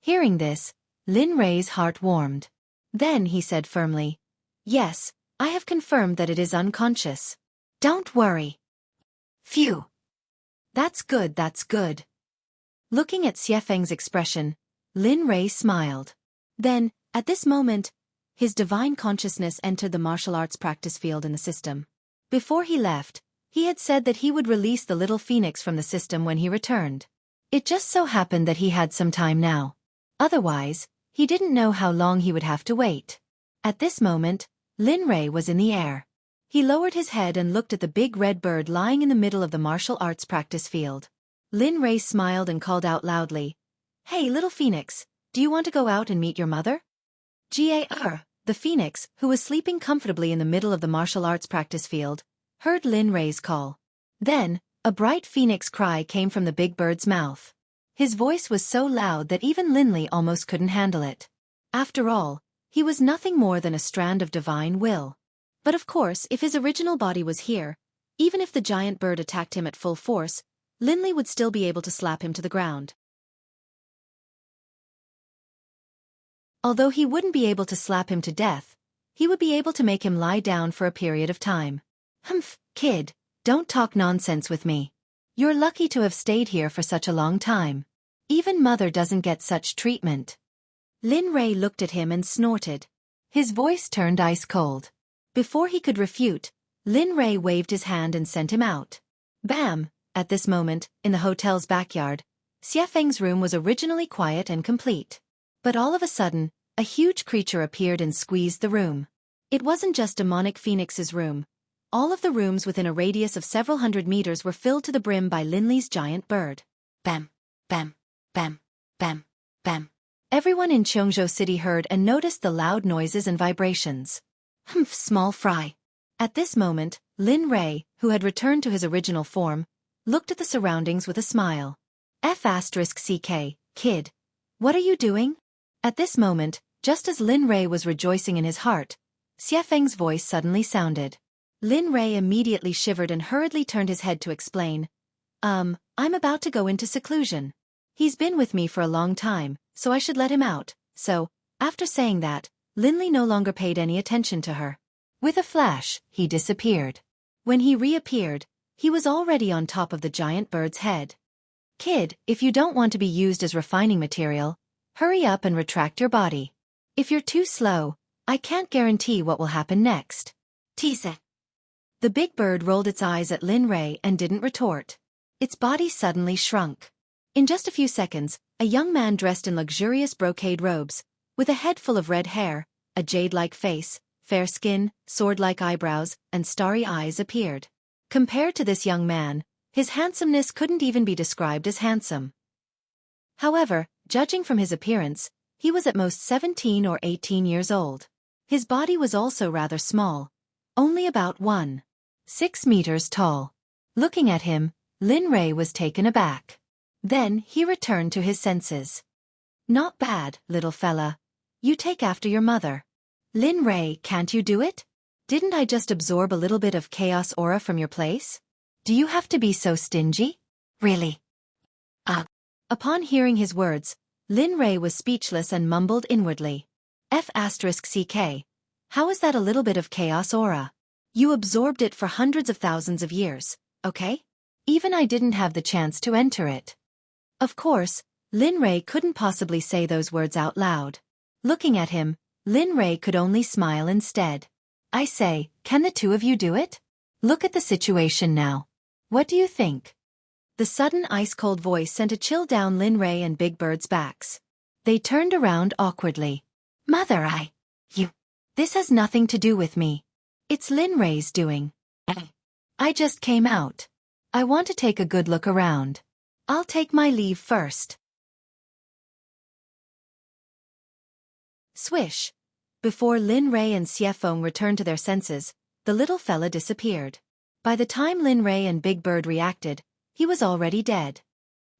Hearing this, Lin Rei's heart warmed. Then he said firmly, "Yes, I have confirmed that it is unconscious. Don't worry." Phew. That's good, that's good. Looking at Xiefeng's expression, Lin Rei smiled. Then, at this moment, his divine consciousness entered the martial arts practice field in the system. Before he left, he had said that he would release the little phoenix from the system when he returned. It just so happened that he had some time now. Otherwise, he didn't know how long he would have to wait. At this moment, Lin Rei was in the air. He lowered his head and looked at the big red bird lying in the middle of the martial arts practice field. Lin Rei smiled and called out loudly, "Hey, little phoenix, do you want to go out and meet your mother?" Gar, the phoenix, who was sleeping comfortably in the middle of the martial arts practice field, heard Lin Rei's call. Then, a bright phoenix cry came from the big bird's mouth. His voice was so loud that even Linley almost couldn't handle it. After all, he was nothing more than a strand of divine will. But of course, if his original body was here, even if the giant bird attacked him at full force, Linley would still be able to slap him to the ground. Although he wouldn't be able to slap him to death, he would be able to make him lie down for a period of time. "Humph, kid, don't talk nonsense with me. You're lucky to have stayed here for such a long time. Even mother doesn't get such treatment." Lin Rei looked at him and snorted. His voice turned ice cold. Before he could refute, Lin Rei waved his hand and sent him out. Bam! At this moment, in the hotel's backyard, Xiefeng's room was originally quiet and complete. But all of a sudden, a huge creature appeared and squeezed the room. It wasn't just Demonic Phoenix's room. All of the rooms within a radius of several hundred meters were filled to the brim by Linley's giant bird. Bam, bam, bam, bam, bam. Everyone in Cheongzhou City heard and noticed the loud noises and vibrations. Humph, small fry. At this moment, Lin Rei, who had returned to his original form, looked at the surroundings with a smile. F***CK, kid. What are you doing? At this moment, just as Lin Rei was rejoicing in his heart, Xiefeng's voice suddenly sounded. Lin Rei immediately shivered and hurriedly turned his head to explain. I'm about to go into seclusion. He's been with me for a long time, so I should let him out." So, after saying that, Linley no longer paid any attention to her. With a flash, he disappeared. When he reappeared, he was already on top of the giant bird's head. "Kid, if you don't want to be used as refining material, hurry up and retract your body. If you're too slow, I can't guarantee what will happen next." Tease. The big bird rolled its eyes at Lin Rei and didn't retort. Its body suddenly shrunk. In just a few seconds, a young man dressed in luxurious brocade robes, with a head full of red hair, a jade-like face, fair skin, sword-like eyebrows, and starry eyes appeared. Compared to this young man, his handsomeness couldn't even be described as handsome. However, judging from his appearance, he was at most 17 or 18 years old. His body was also rather small, only about 1.6 meters tall. Looking at him, Lin Rei was taken aback. Then he returned to his senses. "Not bad, little fella. You take after your mother." "Lin Rei, can't you do it? Didn't I just absorb a little bit of chaos aura from your place? Do you have to be so stingy? Really?" Upon hearing his words, Lin Rei was speechless and mumbled inwardly. F***CK. How is that a little bit of chaos aura? You absorbed it for hundreds of thousands of years, okay? Even I didn't have the chance to enter it. Of course, Lin Rei couldn't possibly say those words out loud. Looking at him, Lin Rei could only smile instead. "I say, can the two of you do it? Look at the situation now. What do you think?" The sudden ice-cold voice sent a chill down Lin Rei and Big Bird's backs. They turned around awkwardly. "Mother, this has nothing to do with me. It's Lin Rei's doing. I just came out. I want to take a good look around. I'll take my leave first." Swish. Before Lin Rei and Xiefeng returned to their senses, the little fella disappeared. By the time Lin Rei and Big Bird reacted, he was already dead.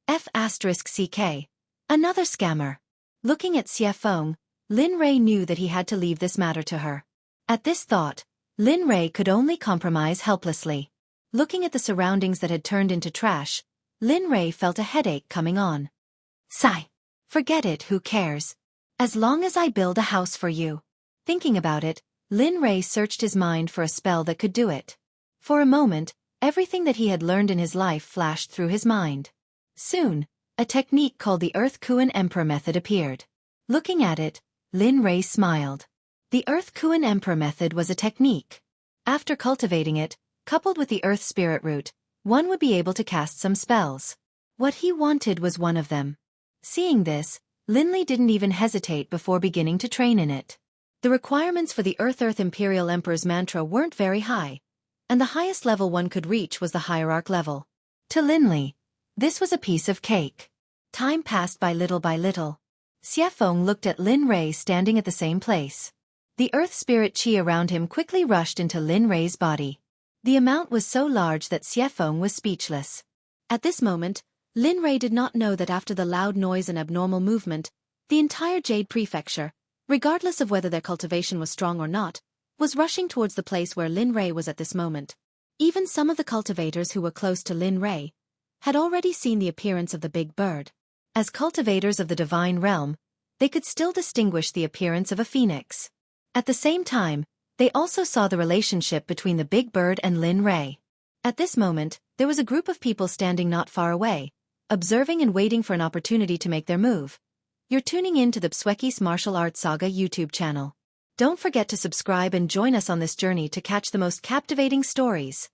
F***CK. Another scammer. Looking at Xiefeng, Lin Rei knew that he had to leave this matter to her. At this thought, Lin Rei could only compromise helplessly. Looking at the surroundings that had turned into trash, Lin Rei felt a headache coming on. Sigh. Forget it, who cares? As long as I build a house for you. Thinking about it, Lin Rei searched his mind for a spell that could do it. For a moment, everything that he had learned in his life flashed through his mind. Soon, a technique called the Earth Kuan Emperor method appeared. Looking at it, Lin Rei smiled. The Earth Kuan Emperor method was a technique. After cultivating it, coupled with the Earth Spirit root, one would be able to cast some spells. What he wanted was one of them. Seeing this, Lin Li didn't even hesitate before beginning to train in it. The requirements for the Earth Imperial Emperor's mantra weren't very high, and the highest level one could reach was the hierarch level. To Lin Li, this was a piece of cake. Time passed by little. Xueqi looked at Lin Rei standing at the same place. The Earth Spirit Qi around him quickly rushed into Lin Rei's body. The amount was so large that Xueqi was speechless. At this moment, Lin Rei did not know that after the loud noise and abnormal movement, the entire Jade Prefecture, regardless of whether their cultivation was strong or not, was rushing towards the place where Lin Rei was at this moment. Even some of the cultivators who were close to Lin Rei had already seen the appearance of the big bird. As cultivators of the divine realm, they could still distinguish the appearance of a phoenix. At the same time, they also saw the relationship between the big bird and Lin Rei. At this moment, there was a group of people standing not far away, observing and waiting for an opportunity to make their move. You're tuning in to the Xueqi's Martial Arts Saga YouTube channel. Don't forget to subscribe and join us on this journey to catch the most captivating stories.